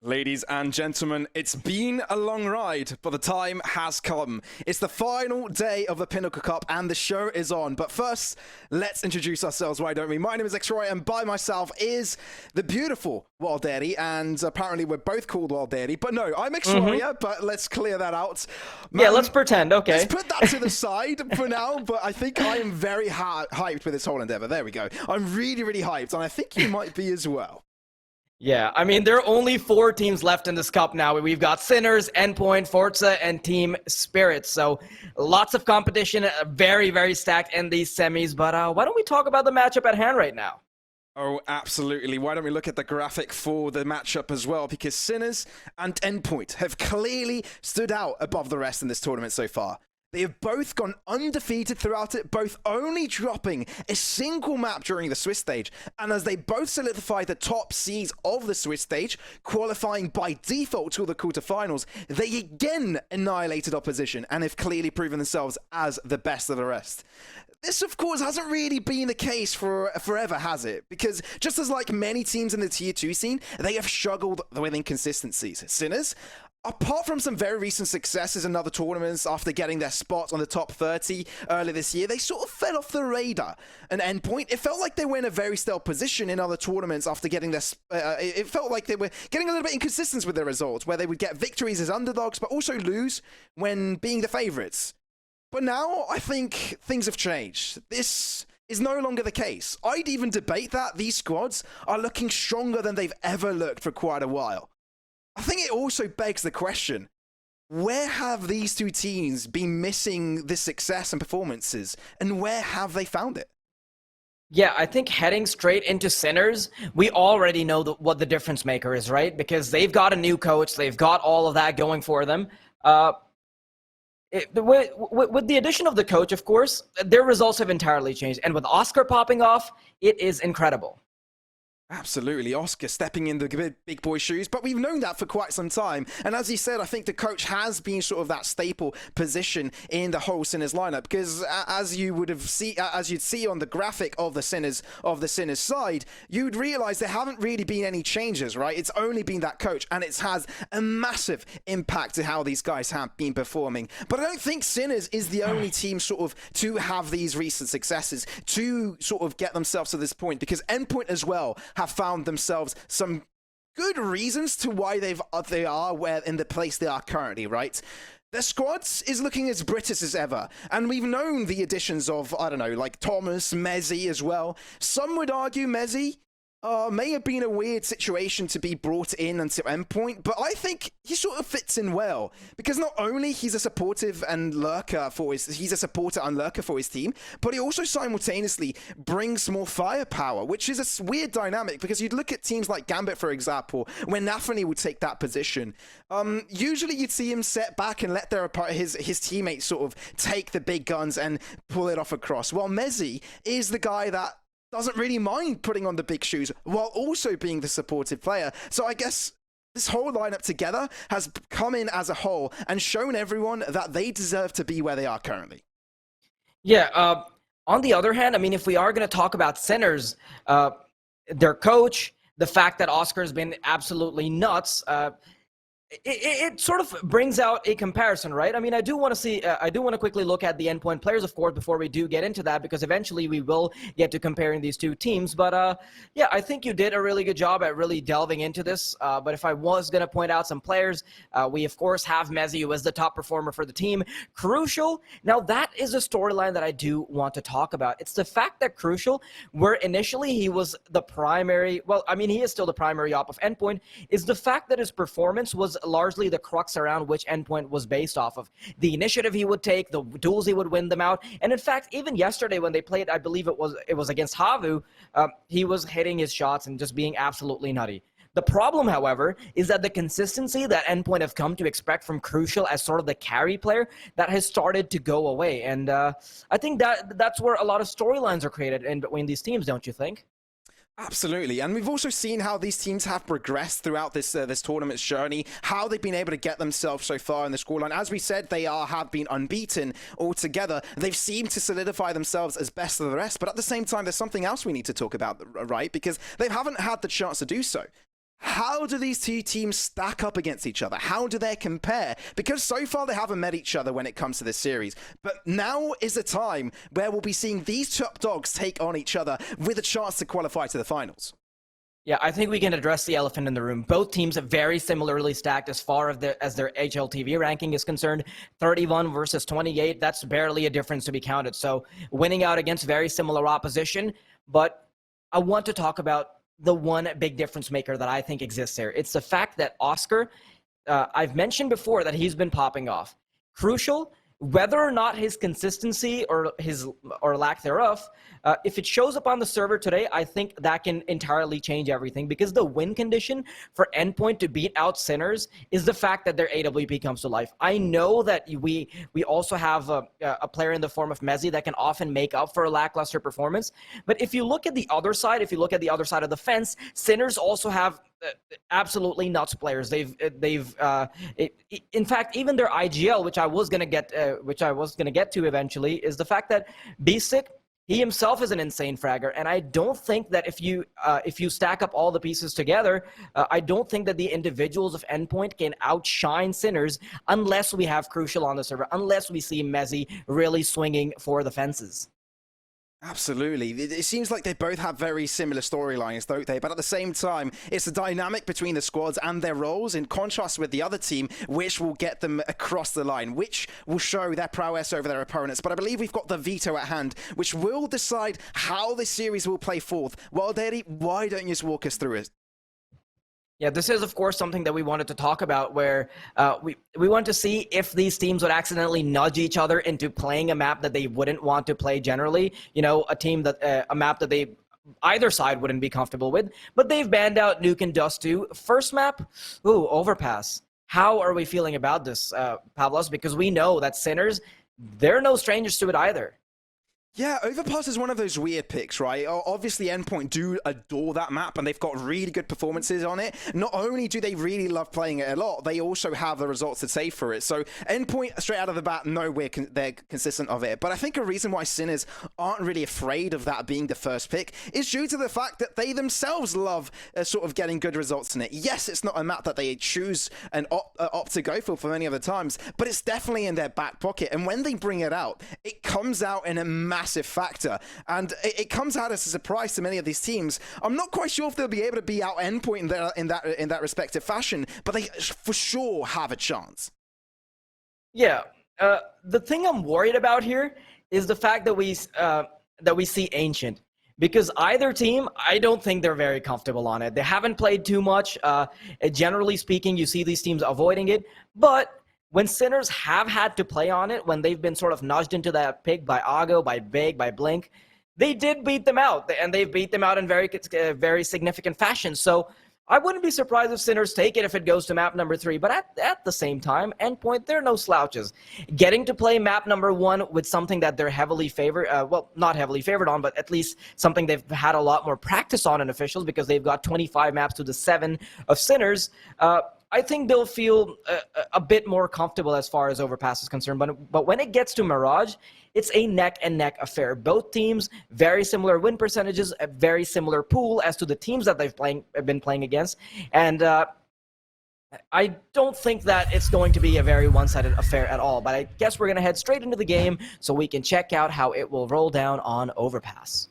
Ladies and gentlemen, it's been a long ride, but the time has come. It's the final day of the Pinnacle Cup and the show is on. But first, let's introduce ourselves, why don't we? My name is X-Roy and by myself is the beautiful Walderi, and apparently we're both called Walderi. But no, I'm X-Roy, but let's clear that out. Man, yeah, let's pretend, okay. Let's put that to the side for now, but I think I am very hyped with this whole endeavor. There we go. I'm really, really hyped, and I think you might be as well. Yeah, I mean, there are only 4 teams left in this cup now. We've got Sinners, Endpoint, Forza, and Team Spirit. So lots of competition, very, very stacked in these semis. But why don't we talk about the matchup at hand right now? Oh, absolutely. Why don't we look at the graphic for the matchup as well? Because Sinners and Endpoint have clearly stood out above the rest in this tournament so far. They have both gone undefeated throughout it, both only dropping a single map during the Swiss stage. And as they both solidify the top seeds of the Swiss stage, qualifying by default to the quarterfinals, they again annihilated opposition and have clearly proven themselves as the best of the rest. This, of course, hasn't really been the case for forever, has it? Because just as like many teams in the Tier 2 scene, they have struggled with inconsistencies. Sinners, apart from some very recent successes in other tournaments after getting their spot on the top 30 earlier this year, they sort of fell off the radar. An Endpoint, it felt like they were in a very stale position in other tournaments after getting their... it felt like they were getting a little bit inconsistent with their results, where they would get victories as underdogs, but also lose when being the favorites. But now, I think things have changed. This is no longer the case. I'd even debate that these squads are looking stronger than they've ever looked for quite a while. I think it also begs the question, where have these two teams been missing this success and performances, and where have they found it? Yeah, I think heading straight into Sinners, we already know what the difference maker is, right? Because they've got a new coach, they've got all of that going for them. With the addition of the coach, of course, their results have entirely changed. And with Oscar popping off, it is incredible. Absolutely, Oscar stepping in the big boy shoes, but we've known that for quite some time. And as you said, I think the coach has been sort of that staple position in the whole Sinners lineup, because as you'd see on the graphic of the Sinners side, you'd realize there haven't really been any changes, right? It's only been that coach, and it has a massive impact to how these guys have been performing. But I don't think Sinners is the only team sort of to have these recent successes, to sort of get themselves to this point, because Endpoint as well have found themselves some good reasons to why they are where in the place they are currently, right? Their squads is looking as British as ever, and we've known the additions of, I don't know, like Thomas, Mezzi as well. Some would argue Mezzi may have been a weird situation to be brought in until Endpoint, but I think he sort of fits in well, because not only he's a supporter and lurker for his team, but he also simultaneously brings more firepower, which is a weird dynamic, because you'd look at teams like Gambit, for example, when Nafany would take that position. Usually you'd see him set back and let his teammates sort of take the big guns and pull it off across. While Mezzi is the guy that doesn't really mind putting on the big shoes while also being the supportive player. So I guess this whole lineup together has come in as a whole and shown everyone that they deserve to be where they are currently. Yeah, on the other hand, I mean, if we are going to talk about Sinners, their coach, the fact that Oscar's been absolutely nuts, it sort of brings out a comparison, right? I mean, I do want to quickly look at the Endpoint players, of course, before we do get into that, because eventually we will get to comparing these two teams. But yeah, I think you did a really good job at really delving into this. But if I was going to point out some players, we of course have Mezzi, who is the top performer for the team. Crucial. Now that is a storyline that I do want to talk about. It's the fact that Crucial, where initially he was the primary, well, I mean, he is still the primary op of Endpoint, is the fact that his performance was largely the crux around which Endpoint was based off of. The initiative he would take, the duels he would win them out, and in fact, even yesterday when they played, I believe it was against Havu, he was hitting his shots and just being absolutely nutty. The problem, however, is that the consistency that Endpoint have come to expect from Crucial as sort of the carry player, that has started to go away. And I think that's where a lot of storylines are created in between these teams, don't you think? Absolutely, and we've also seen how these teams have progressed throughout this tournament's journey, how they've been able to get themselves so far in the scoreline. As we said, they have been unbeaten altogether. They've seemed to solidify themselves as best of the rest, but at the same time, there's something else we need to talk about, right? Because they haven't had the chance to do so. how do these two teams stack up against each other? How do they compare? Because so far they haven't met each other when it comes to this series. But now is the time where we'll be seeing these top dogs take on each other with a chance to qualify to the finals. Yeah, I think we can address the elephant in the room. Both teams are very similarly stacked as far as their HLTV ranking is concerned. 31 versus 28, that's barely a difference to be counted. So winning out against very similar opposition. But I want to talk about the one big difference maker that I think exists here. It's the fact that Oscar, I've mentioned before that he's been popping off. Crucial. Whether or not his consistency or lack thereof, if it shows up on the server today, I think that can entirely change everything, because the win condition for Endpoint to beat out Sinners is the fact that their AWP comes to life. I know that we also have a player in the form of Mezzi that can often make up for a lackluster performance, but if you look at the other side, of the fence, Sinners also have absolutely nuts players. In fact, even their IGL, which I was gonna get to eventually, is the fact that Basic, he himself is an insane fragger, and I don't think that if you stack up all the pieces together, I don't think that the individuals of Endpoint can outshine Sinners unless we have Crucial on the server, unless we see Mezzi really swinging for the fences. Absolutely. It seems like they both have very similar storylines, don't they? But at the same time, it's the dynamic between the squads and their roles, in contrast with the other team, which will get them across the line, which will show their prowess over their opponents. But I believe we've got the veto at hand, which will decide how this series will play forth. Well, Daddy, why don't you just walk us through it? Yeah, this is, of course, something that we wanted to talk about, where we want to see if these teams would accidentally nudge each other into playing a map that they wouldn't want to play generally. You know, a map that either side wouldn't be comfortable with. But they've banned out Nuke and Dust 2. First map, Overpass. How are we feeling about this, Pavlos? Because we know that Sinners, they're no strangers to it either. Yeah, Overpass is one of those weird picks, right? Obviously, Endpoint do adore that map, and they've got really good performances on it. Not only do they really love playing it a lot, they also have the results to say for it. So Endpoint, straight out of the bat, they're consistent of it. But I think a reason why Sinners aren't really afraid of that being the first pick is due to the fact that they themselves love sort of getting good results in it. Yes, it's not a map that they choose and opt to go for many other times, but it's definitely in their back pocket. And when they bring it out, it comes out in a massive factor, and it comes out as a surprise to many of these teams. I'm not quite sure if they'll be able to beat out Endpoint in that respective fashion, but they for sure have a chance. Yeah, the thing I'm worried about here is the fact that we see Ancient, because either team, I don't think they're very comfortable on it. They haven't played too much. Generally speaking, you see these teams avoiding it, but when Sinners have had to play on it, when they've been sort of nudged into that pick by Ago, by Big, by Blink, they did beat them out, and they've beat them out in very significant fashion. So I wouldn't be surprised if Sinners take it if it goes to map number 3, but at the same time, Endpoint, they're no slouches. Getting to play map number 1 with something that they're heavily favored, well, not heavily favored on, but at least something they've had a lot more practice on in officials, because they've got 25 maps to the 7 of Sinners, I think they'll feel a bit more comfortable as far as Overpass is concerned. But when it gets to Mirage, it's a neck-and-neck affair. Both teams, very similar win percentages, a very similar pool as to the teams that they've been playing against. And I don't think that it's going to be a very one-sided affair at all. But I guess we're going to head straight into the game so we can check out how it will roll down on Overpass.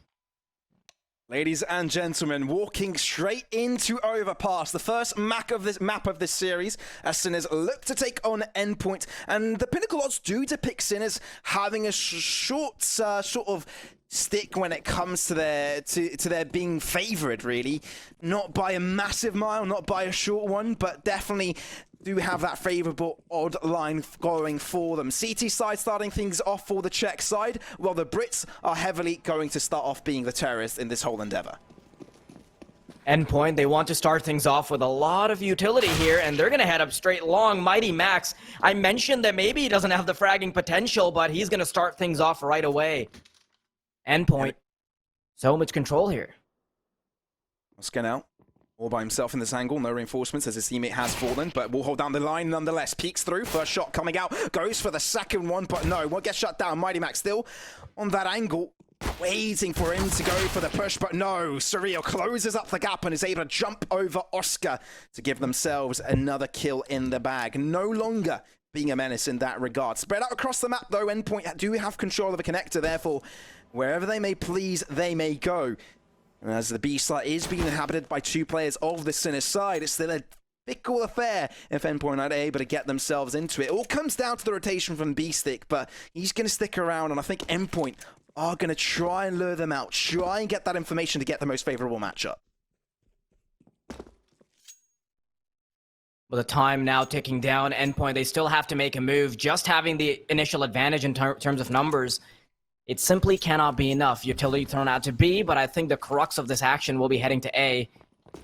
Ladies and gentlemen, walking straight into Overpass, the first map of this series, as Sinners look to take on Endpoint, and the Pinnacle odds do depict Sinners having a short sort of stick when it comes to their being favored, really. Not by a massive mile, not by a short one, but definitely do have that favourable odd line going for them. CT side starting things off for the Czech side, while the Brits are heavily going to start off being the terrorists in this whole endeavour. Endpoint, they want to start things off with a lot of utility here, and they're going to head up straight long. Mighty Max, I mentioned that maybe he doesn't have the fragging potential, but he's going to start things off right away. Endpoint, so much control here. Scan out. All by himself in this angle, no reinforcements as his teammate has fallen, but will hold down the line nonetheless. Peeks through, first shot coming out, goes for the second one, but no, won't get shut down. Mighty Max still on that angle, waiting for him to go for the push, but no, Surreal closes up the gap and is able to jump over Oscar to give themselves another kill in the bag. No longer being a menace in that regard. Spread out across the map though, Endpoint do have control of the connector, therefore wherever they may please, they may go. And as the B site is being inhabited by 2 players of the Sinner side, it's still a fickle affair if Endpoint are able to get themselves into it. It all comes down to the rotation from B-Stick, but he's going to stick around, and I think Endpoint are going to try and lure them out, try and get that information to get the most favorable matchup. With the time now ticking down, Endpoint, they still have to make a move. Just having the initial advantage in terms of numbers, it simply cannot be enough. Utility thrown out to B, but I think the crux of this action will be heading to A.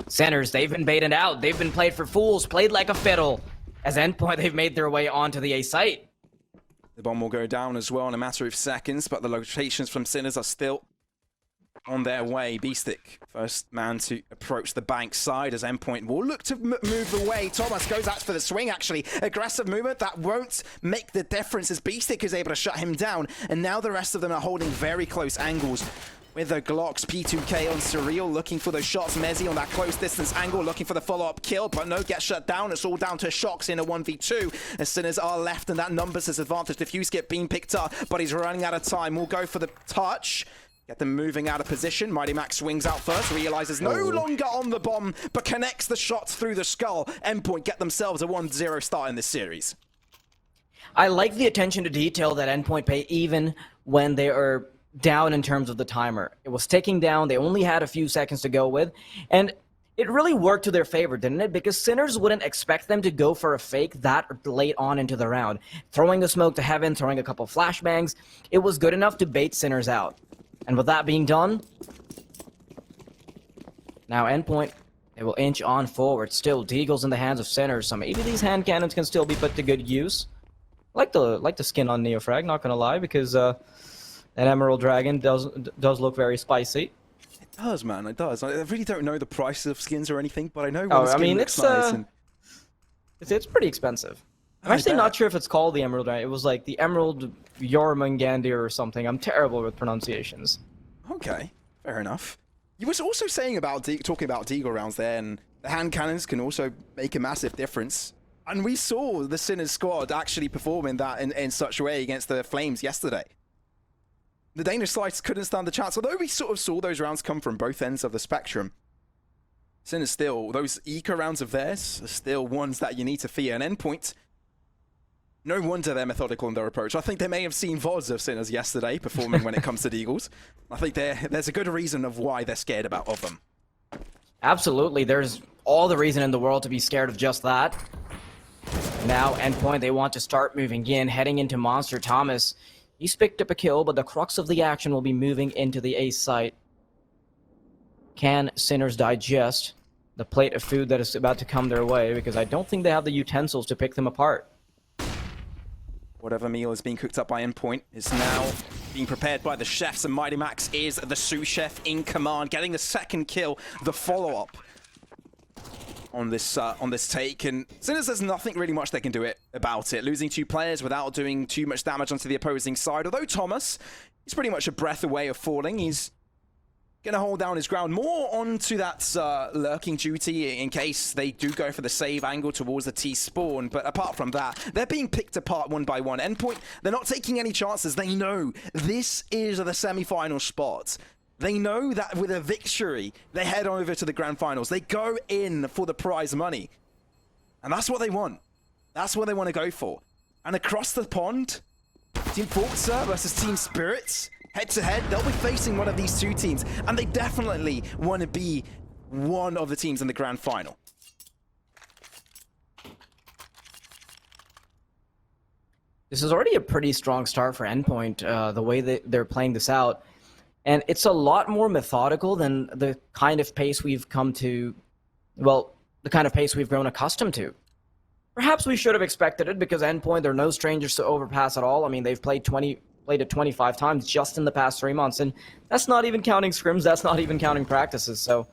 Centers, they've been baited out. They've been played for fools, played like a fiddle. As Endpoint, they've made their way onto the A site. The bomb will go down as well in a matter of seconds, but the locations from Sinners are still on their way. B-Stick, first man to approach the bank side as Endpoint will look to move away. Thomas goes out for the swing, actually. Aggressive movement that won't make the difference as B-Stick is able to shut him down. And now the rest of them are holding very close angles with the Glocks. P2K on Surreal looking for those shots. Mezzi on that close distance angle looking for the follow-up kill, but no, gets shut down. It's all down to Shocks in a 1v2 as Sinners are left, and that numbers his advantage. Diffuse get being picked up, but he's running out of time. We'll go for the touch. Get them moving out of position. Mighty Max swings out first, realizes no longer on the bomb, but connects the shots through the skull. Endpoint get themselves a 1-0 start in this series. I like the attention to detail that Endpoint pay even when they are down in terms of the timer. It was ticking down. They only had a few seconds to go with, and it really worked to their favor, didn't it? Because Sinners wouldn't expect them to go for a fake that late on into the round. Throwing the smoke to heaven, throwing a couple flashbangs, it was good enough to bait Sinners out. And with that being done, now Endpoint, they will inch on forward. Still, Deagle's in the hands of Sinners, so maybe these hand cannons can still be put to good use. I like the skin on Neofrag, not gonna lie, because that Emerald Dragon does look very spicy. It does, man, it does. I really don't know the prices of skins or anything, but I know when Oh, the skin I mean, looks it's nice. And it's pretty expensive. I'm actually not sure if it's called the Emerald Dragon. It was like the Emerald Jormungandr or something. I'm terrible with pronunciations. Okay, fair enough. You was also saying about talking about Deagle rounds there, and the hand cannons can also make a massive difference. And we saw the Sinners squad actually performing that in such a way against the Flames yesterday. The Danish Slides couldn't stand the chance, although we sort of saw those rounds come from both ends of the spectrum. Sinners still, those eco rounds of theirs are still ones that you need to fear. An Endpoint, no wonder they're methodical in their approach. I think they may have seen VODs of Sinners yesterday performing when it comes to Deagles. I think there's a good reason of why they're scared of them. Absolutely, there's all the reason in the world to be scared of just that. Now, Endpoint, they want to start moving in, heading into Monster. Thomas, he's picked up a kill, but the crux of the action will be moving into the A site. Can Sinners digest the plate of food that is about to come their way? Because I don't think they have the utensils to pick them apart. Whatever meal is being cooked up by Endpoint is now being prepared by the chefs, and Mighty Max is the sous chef in command, getting the second kill, the follow-up on this take. And Sinners, there's nothing really much they can do about it. Losing 2 players without doing too much damage onto the opposing side. Although Thomas, he's pretty much a breath away of falling. He's going to hold down his ground more onto that lurking duty in case they do go for the save angle towards the T spawn. But apart from that, they're being picked apart one by one. Endpoint, they're not taking any chances. They know this is the semi-final spot. They know that with a victory, they head over to the grand finals. They go in for the prize money. And that's what they want. That's what they want to go for. And across the pond, Team Forza versus Team Spirits, head-to-head, they'll be facing one of these 2 teams. And they definitely want to be one of the teams in the grand final. This is already a pretty strong start for Endpoint, the way that they're playing this out. And it's a lot more methodical than the kind of pace we've come to, well, the kind of pace we've grown accustomed to. Perhaps we should have expected it because Endpoint, they're no strangers to Overpass at all. I mean, they've played it 25 times just in the past 3 months, and that's not even counting scrims, that's not even counting practices. So,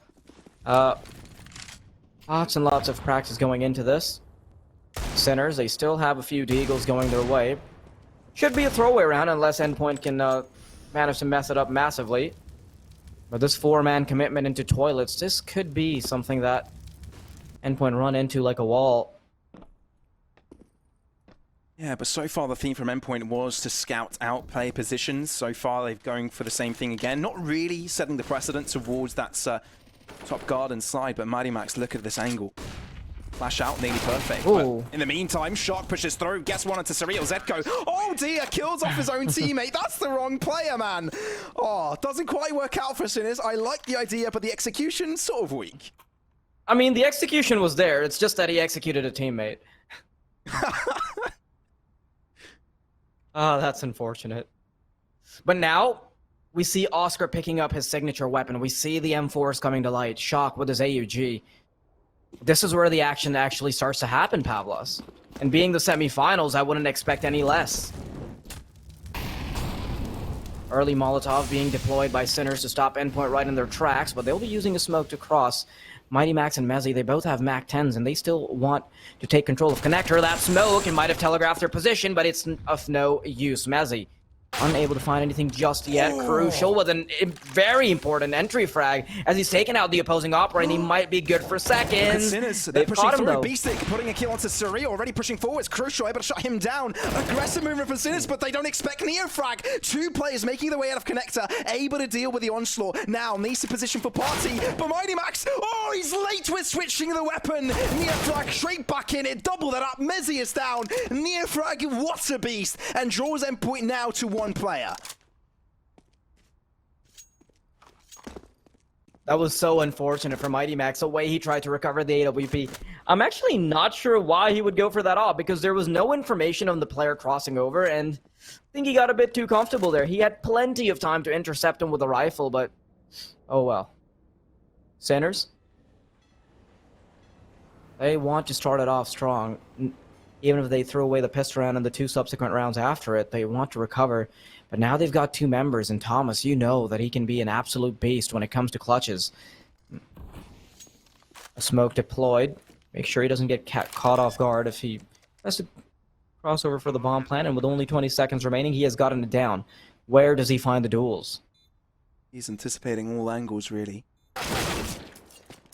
lots and lots of practice going into this. Sinners, they still have a few Deagles going their way. Should be a throwaway round unless Endpoint can managed to mess it up massively. But this 4-man commitment into toilets, this could be something that Endpoint run into like a wall. Yeah, but so far the theme from Endpoint was to scout out player positions. So far they're going for the same thing again. Not really setting the precedent towards that top garden side, but Mighty Max, look at this angle. Flash out, nearly perfect. But in the meantime, Shock pushes through, gets one into Surreal. Zedko, oh dear, kills off his own teammate. That's the wrong player, man. Oh, doesn't quite work out for Sinners. I like the idea, but the execution, sort of weak. I mean, the execution was there. It's just that he executed a teammate. Oh, that's unfortunate. But now, we see Oscar picking up his signature weapon. We see the M4s coming to light. Shock with his AUG. This is where the action actually starts to happen, Pavlos. And being the semifinals, I wouldn't expect any less. Early Molotov being deployed by Sinners to stop Endpoint right in their tracks, but they'll be using a smoke to cross. Mighty Max and Mezzy, they both have Mac 10s, and they still want to take control of Connector. That smoke and might have telegraphed their position, but it's of no use. Mezzy, unable to find anything just yet. Crucial with a very important entry frag as he's taken out the opposing operator, and he might be good for seconds. Sinners, they're pushing through. Beastic putting a kill onto Surreal, already pushing forwards. Crucial, able to shut him down. Aggressive movement from Sinners, but they don't expect Neofrag. 2 players making their way out of Connector, able to deal with the onslaught. Now needs to position for Party, but Mighty Max, oh, he's late with switching the weapon. Neofrag straight back in it, double that up. Mezzy is down. Neofrag, what a beast, and draws Endpoint now to 1 player. That was so unfortunate for Mighty Max, the way he tried to recover the AWP. I'm actually not sure why he would go for that off, because there was no information on the player crossing over, and I think he got a bit too comfortable there. He had plenty of time to intercept him with a rifle, but oh well. Sinners? They want to start it off strong. Even if they throw away the pistol round and the 2 subsequent rounds after it, they want to recover. But now they've got 2 members, and Thomas, you know that he can be an absolute beast when it comes to clutches. A smoke deployed. Make sure he doesn't get caught off guard if he has to cross over for the bomb plant, and with only 20 seconds remaining, he has gotten it down. Where does he find the duels? He's anticipating all angles, really.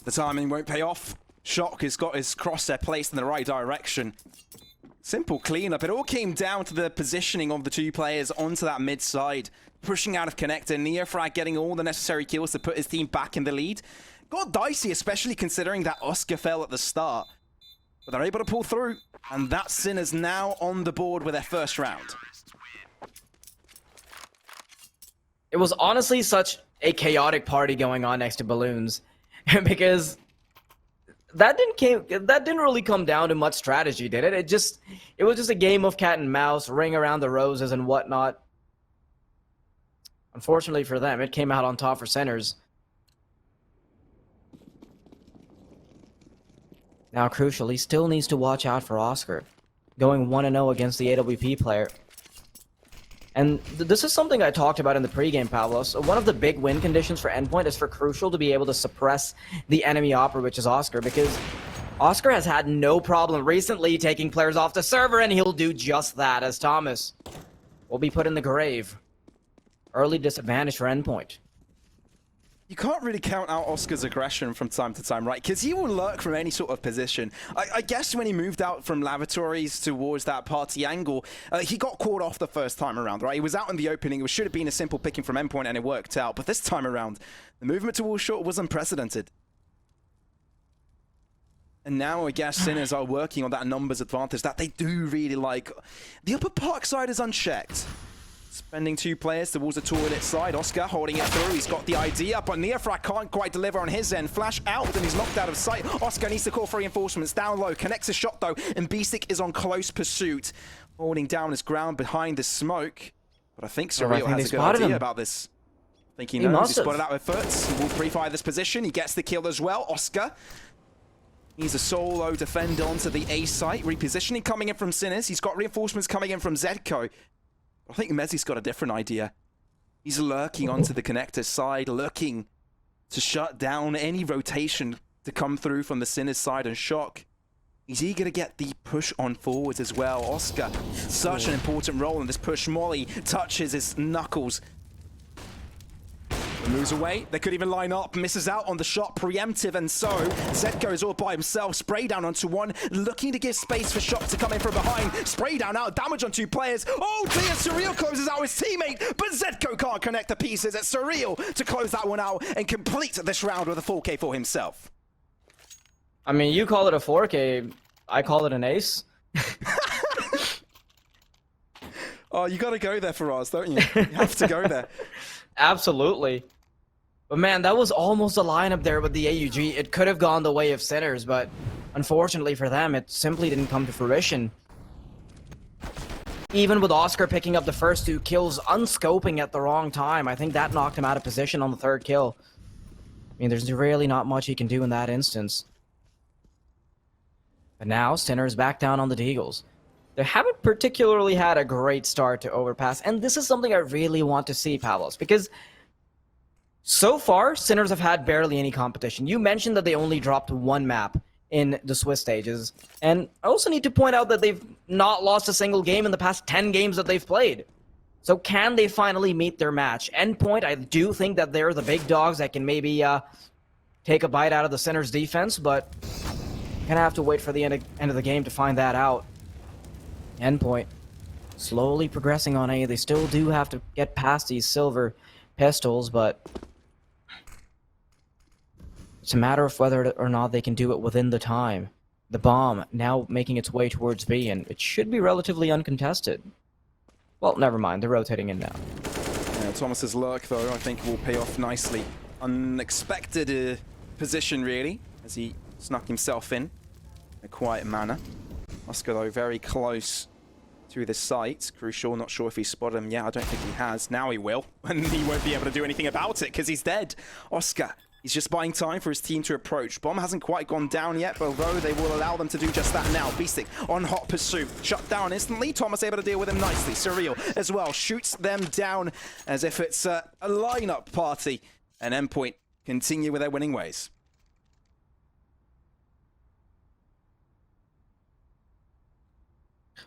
The timing won't pay off. Shock has got his crosshair placed in the right direction. Simple cleanup. It all came down to the positioning of the 2 players onto that mid side. Pushing out of Connector. Neofrag getting all the necessary kills to put his team back in the lead. Got dicey, especially considering that Oscar fell at the start. But they're able to pull through. And that Sinners now on the board with their first round. It was honestly such a chaotic party going on next to Balloons. Because that didn't really come down to much strategy, did it? It was just a game of cat and mouse, ring around the roses and whatnot. Unfortunately for them, it came out on top for Sinners. Now, crucial, he still needs to watch out for Oscar, going 1-0 against the AWP player. And this is something I talked about in the pregame, Pavlos. One of the big win conditions for Endpoint is for Crucial to be able to suppress the enemy opera, which is Oscar, because Oscar has had no problem recently taking players off the server, and he'll do just that, as Thomas will be put in the grave. Early disadvantage for Endpoint. You can't really count out Oscar's aggression from time to time, right? Because he will lurk from any sort of position. I guess when he moved out from lavatories towards that party angle, he got caught off the first time around, right? He was out in the opening. It should have been a simple picking from Endpoint, and it worked out. But this time around, the movement towards short was unprecedented. And now, I guess, Sinners are working on that numbers advantage that they do really like. The upper park side is unchecked. Spending 2 players towards the toilet side. Oscar holding it through. He's got the idea, but Neofrag can't quite deliver on his end. Flash out, and he's knocked out of sight. Oscar needs to call for reinforcements. Down low. Connects a shot, though, and Beastic is on close pursuit. Holding down his ground behind the smoke. But I think Surreal has a good idea about this. I think he knows. He spotted out with Foots. He will pre-fire this position. He gets the kill as well. Oscar. He's a solo defender onto the A site. Repositioning coming in from Sinners. He's got reinforcements coming in from Zedko. I think Mezzy's got a different idea. He's lurking onto the connector side, looking to shut down any rotation to come through from the Sinners side and Shock. He's eager to get the push on forwards as well. Oscar, such an important role in this push. Molly touches his knuckles. Moves away. They could even line up. Misses out on the shot. Preemptive. And so Zed goes all by himself. Spray down onto one. Looking to give space for shots to come in from behind. Spray down out. Damage on two players. Oh dear. Surreal closes out his teammate. But Zedko can't connect the pieces. It's Surreal to close that one out and complete this round with a 4K for himself. I mean, you call it a 4K. I call it an ace. Oh, you gotta go there for us, don't you? You have to go there. Absolutely. But man, that was almost a lineup there with the AUG. It could have gone the way of Sinners, but unfortunately for them, it simply didn't come to fruition. Even with Oscar picking up the first 2 kills, unscoping at the wrong time, I think that knocked him out of position on the 3rd kill. I mean, there's really not much he can do in that instance. But now, Sinners back down on the Deagles. They haven't particularly had a great start to Overpass, and this is something I really want to see, Pavlos, because so far, Sinners have had barely any competition. You mentioned that they only dropped 1 map in the Swiss stages, and I also need to point out that they've not lost a single game in the past 10 games that they've played. So can they finally meet their match? Endpoint, I do think that they're the big dogs that can maybe take a bite out of the Sinners' defense, but gonna have to wait for the end of the game to find that out. Endpoint slowly progressing on A. They still do have to get past these silver pistols, but it's a matter of whether or not they can do it within the time. The bomb now making its way towards B, and it should be relatively uncontested. Well, never mind. They're rotating in now. Yeah, Thomas's lurk, though, I think will pay off nicely. Unexpected position, really, as he snuck himself in a quiet manner. Oscar, though, very close to the site. Crucial, not sure if he spotted him. Yeah, I don't think he has. Now he will, and he won't be able to do anything about it because he's dead. Oscar, he's just buying time for his team to approach. Bomb hasn't quite gone down yet, but although they will allow them to do just that now. Beastic on hot pursuit. Shut down instantly. Thomas able to deal with him nicely. Surreal as well. Shoots them down as if it's a lineup party. And Endpoint continue with their winning ways.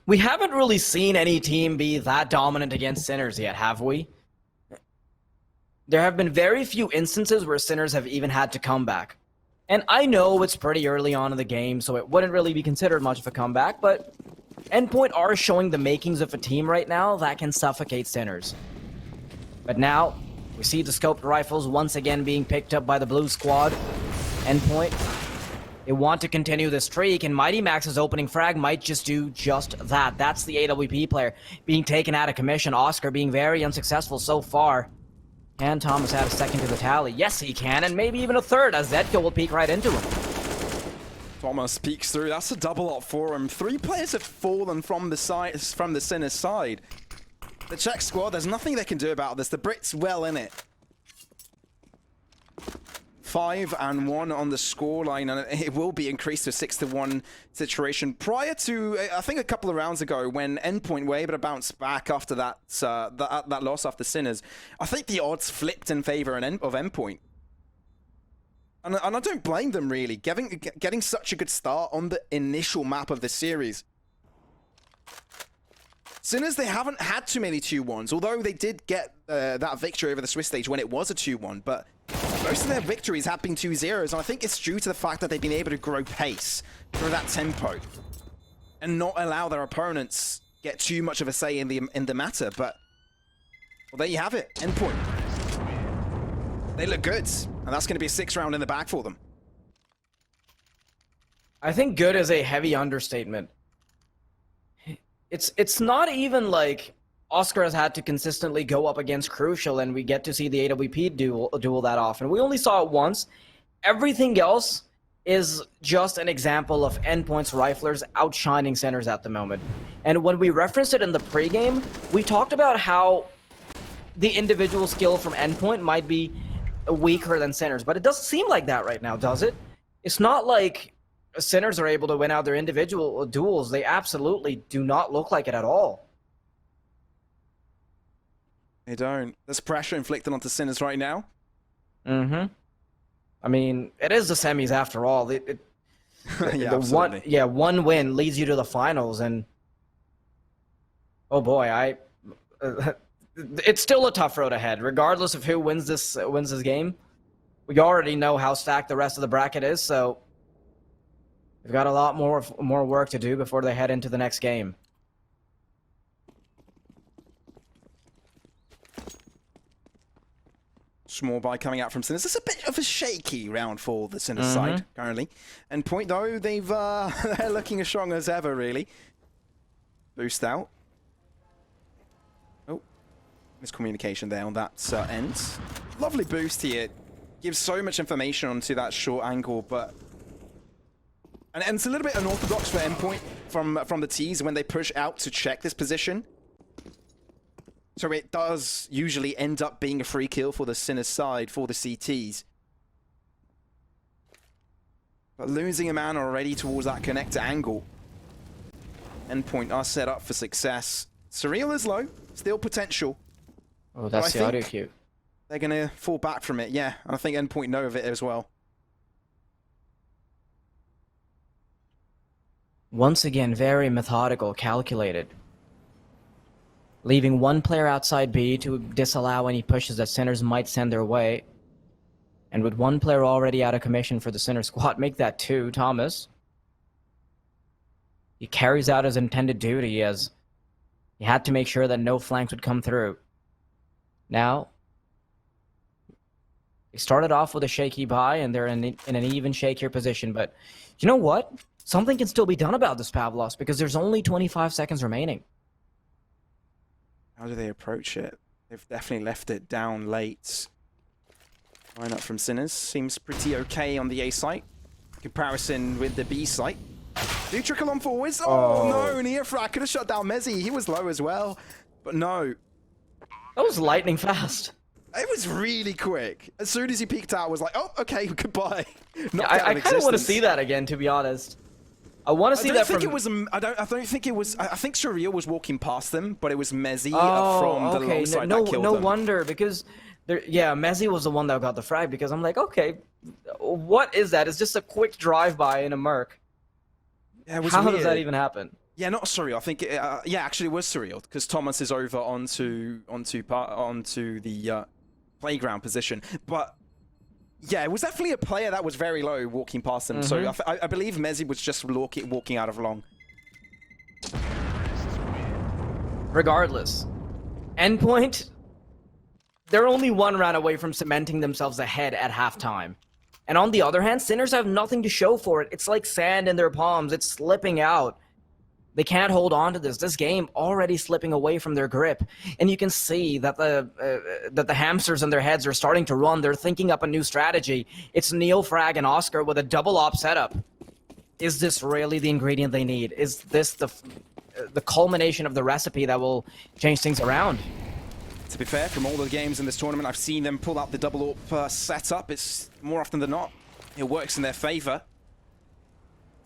We haven't really seen any team be that dominant against Sinners yet, have we? There have been very few instances where Sinners have even had to come back. And I know it's pretty early on in the game, so it wouldn't really be considered much of a comeback, but Endpoint are showing the makings of a team right now that can suffocate Sinners. But now, we see the scoped rifles once again being picked up by the blue squad. Endpoint, they want to continue the streak, and Mighty Max's opening frag might just do just that. That's the AWP player being taken out of commission. Oscar being very unsuccessful so far. Can Thomas add a second to the tally? Yes, he can, and maybe even a third, as Zedko will peek right into him. Thomas peeks through. That's a double up for him. 3 players have fallen from the Sinners side. The Czech squad, there's nothing they can do about this. The Brits well in it. 5-1 on the scoreline, and it will be increased to a 6-1 situation. Prior to, I think a couple of rounds ago, when Endpoint were able to bounce back after that loss after Sinners, I think the odds flipped in favor of Endpoint. And I don't blame them, really, getting such a good start on the initial map of the series. Sinners, they haven't had too many 2-1s, although they did get that victory over the Swiss stage when it was a 2-1, but most of their victories have been 2-0s, and I think it's due to the fact that they've been able to grow pace through that tempo and not allow their opponents get too much of a say in the matter. But, well, there you have it. Endpoint. They look good, and that's going to be a 6th round in the bag for them. I think good is a heavy understatement. It's not even like Oscar has had to consistently go up against Crucial, and we get to see the AWP duel that often. We only saw it once. Everything else is just an example of Endpoint's riflers outshining Sinners at the moment. And when we referenced it in the pregame, we talked about how the individual skill from Endpoint might be weaker than Sinners, but it doesn't seem like that right now, does it? It's not like Sinners are able to win out their individual duels. They absolutely do not look like it at all. They don't. There's pressure inflicted onto Sinners right now. Mm-hmm. I mean, it is the semis after all. Yeah, one win leads you to the finals, and oh boy, it's still a tough road ahead, regardless of who wins this game. We already know how stacked the rest of the bracket is, so we've got a lot more work to do before they head into the next game. Small buy coming out from Sinners. It's a bit of a shaky round for the Sinners side currently. Endpoint though, they're looking as strong as ever really. Boost out. Oh, miscommunication there on that end. Lovely boost here. Gives so much information onto that short angle, but and it's a little bit unorthodox for Endpoint from the tees when they push out to check this position. So it does usually end up being a free kill for the Sinners side, for the CTs. But losing a man already towards that connector angle. Endpoint are set up for success. Surreal is low, still potential. Oh, that's the audio cue. They're going to fall back from it, yeah. And I think Endpoint know of it as well. Once again, very methodical, calculated. Leaving one player outside B to disallow any pushes that Sinners might send their way. And with one player already out of commission for the Sinner squad, make that 2, Thomas. He carries out his intended duty as he had to make sure that no flanks would come through. Now, they started off with a shaky buy and they're in an even shakier position, but you know what? Something can still be done about this, Pavlos, because there's only 25 seconds remaining. How do they approach it? They've definitely left it down late. Lineup from Sinners seems pretty okay on the A site. Comparison with the B site. Do trickle on forwards. Oh no, Neofrak could have shut down Mezzi. He was low as well. But no. That was lightning fast. It was really quick. As soon as he peeked out, I was like, oh, okay, goodbye. Yeah, I kind of want to see that again, to be honest. I want to see that from... I don't think it was... I think Surreal was walking past them, but it was Mezzi from the long side that killed no them. wonder, because... Yeah, Mezzi was the one that got the frag, because I'm like, okay, what is that? It's just a quick drive-by in a Merc. Yeah, it was How weird. does that even happen? Yeah, not Surreal. I think... yeah, actually it was Surreal, because Thomas is over onto the playground position. But... yeah, it was definitely a player that was very low walking past them. So I believe Mezzi was just walking out of long. Regardless, Endpoint, they're only one round away from cementing themselves ahead at halftime. And on the other hand, Sinners have nothing to show for it. It's like sand in their palms. It's slipping out. They can't hold on to this. This game already slipping away from their grip. And you can see that the hamsters in their heads are starting to run. They're thinking up a new strategy. It's Neofrag and Oscar with a double op setup. Is this really the ingredient they need? Is this the culmination of the recipe that will change things around? To be fair, from all the games in this tournament, I've seen them pull out the double op setup. It's more often than not, it works in their favor.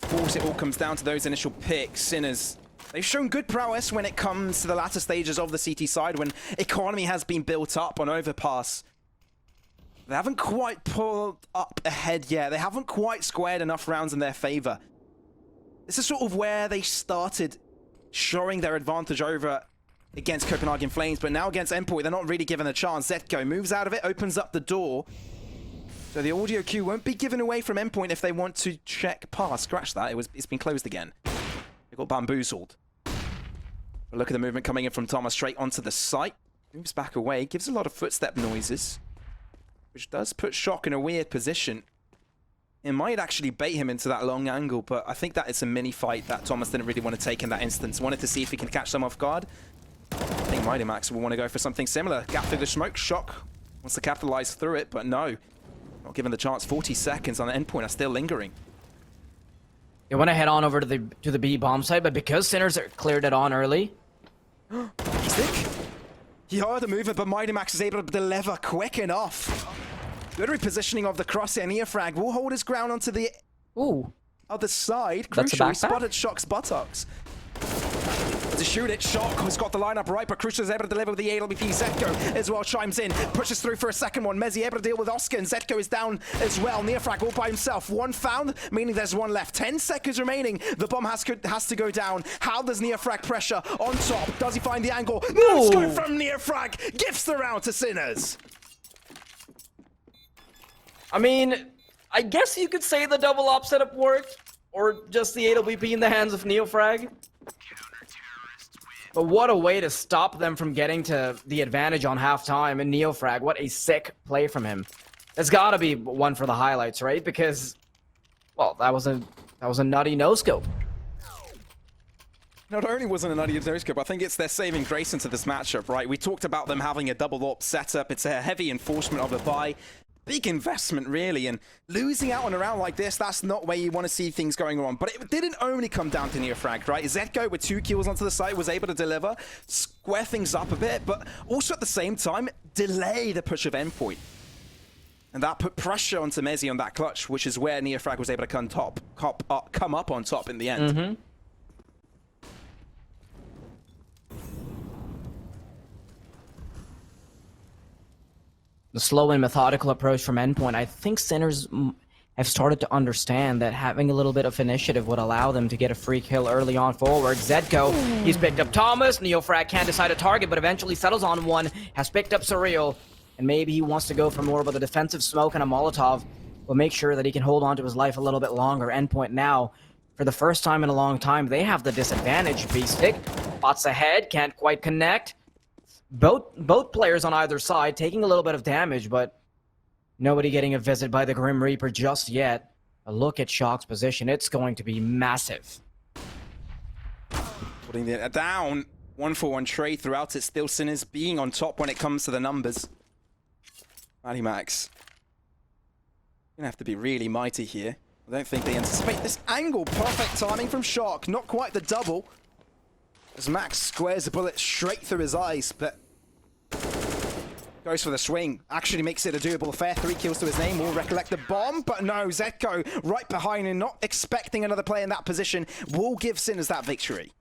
Of course, it all comes down to those initial picks. Sinners, they've shown good prowess when it comes to the latter stages of the CT side, when economy has been built up on Overpass. They haven't quite pulled up ahead yet. They haven't quite squared enough rounds in their favor. This is sort of where they started showing their advantage over against Copenhagen Flames, but now against Endpoint, they're not really given a chance. Zetko moves out of it, opens up the door. So the audio cue won't be given away from Endpoint if they want to check past. Scratch that, it's been closed again. They got bamboozled. But look at the movement coming in from Thomas straight onto the site. Moves back away, gives a lot of footstep noises, which does put Shock in a weird position. It might actually bait him into that long angle, but I think that it's a mini fight that Thomas didn't really want to take in that instance. Wanted to see if he can catch them off guard. I think Mighty Max will want to go for something similar. Gap through the smoke. Shock wants to capitalize through it, but no. Not given the chance. 40 seconds on the Endpoint are still lingering. They want to head on over to the B bomb site, but because Sinners cleared it on early... Stick? He heard the movement, but Mighty Max is able to deliver quick enough. Good repositioning of the crosshair. Neofrag will hold his ground onto the other side. That's a Crucial, backpack? spotted Shock's buttocks. To shoot it, Shock has got the lineup right, but Crucial is able to deliver with the AWP. Zetko as well chimes in, pushes through for a second one. Mezzi able to deal with Oscar, and Zetko is down as well. Nearfrag all by himself. One found, meaning there's one left. 10 seconds remaining. The bomb has to go down. How does Nearfrag pressure on top? Does he find the angle? No scope from Nearfrag. Gifts the round to Sinners. I mean, I guess you could say the double op setup worked, or just the AWP in the hands of Neofrag. But what a way to stop them from getting to the advantage on halftime. And Neofrag, what a sick play from him. It's got to be one for the highlights, right? Because, well, that was a nutty no-scope. Not only was it a nutty no-scope, I think it's their saving grace into this matchup, right? We talked about them having a double op setup. It's a heavy enforcement of the buy. Big investment, really, and losing out on a round like this, that's not where you want to see things going on. But it didn't only come down to Neofrag, right? Zetko, with 2 kills onto the site, was able to deliver, square things up a bit, but also at the same time, delay the push of Endpoint. And that put pressure onto Mezzi on that clutch, which is where Neofrag was able to come up on top in the end. Mm-hmm. The slow and methodical approach from Endpoint. I think Sinners have started to understand that having a little bit of initiative would allow them to get a free kill early on forward. Zetko, he's picked up Thomas. Neofrag can't decide a target, but eventually settles on one. Has picked up Surreal, and maybe he wants to go for more of a defensive smoke and a Molotov, but make sure that he can hold on to his life a little bit longer. Endpoint now, for the first time in a long time, they have the disadvantage. B-Stick, spots ahead, can't quite connect. Both players on either side taking a little bit of damage, but nobody getting a visit by the Grim Reaper just yet. A look at Shock's position. It's going to be massive. Putting it down. 1-for-1 trade throughout it. Still Sinners being on top when it comes to the numbers. Matty Max. Gonna have to be really mighty here. I don't think they anticipate this angle. Perfect timing from Shock. Not quite the double. As Max squares the bullet straight through his eyes, but goes for the swing. Actually makes it a doable affair. 3 kills to his name. Will recollect the bomb, but no, Zetko right behind him, not expecting another play in that position, will give Sinners that victory.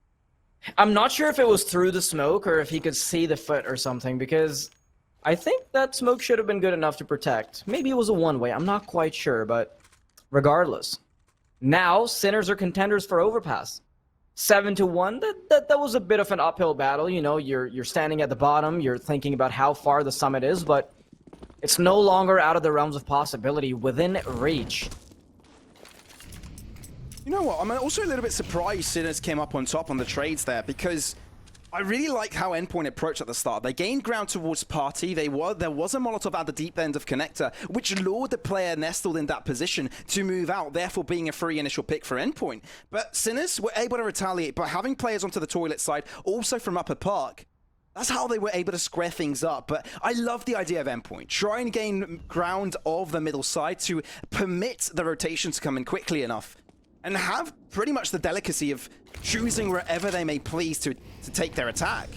I'm not sure if it was through the smoke or if he could see the foot or something, because I think that smoke should have been good enough to protect. Maybe it was a one-way. I'm not quite sure, but regardless. Now, Sinners are contenders for Overpass. 7-1, that was a bit of an uphill battle. You know, you're standing at the bottom, you're thinking about how far the summit is, but it's no longer out of the realms of possibility, within reach. You know what, I'm also a little bit surprised Sinners came up on top on the trades there, because I really like how Endpoint approached at the start. They gained ground towards Party. There was a Molotov at the deep end of Connector, which lured the player nestled in that position to move out, therefore being a free initial pick for Endpoint. But Sinners were able to retaliate by having players onto the toilet side, also from Upper Park. That's how they were able to square things up. But I love the idea of Endpoint. Try and gain ground of the middle side to permit the rotation to come in quickly enough, and have pretty much the delicacy of choosing wherever they may please to take their attack.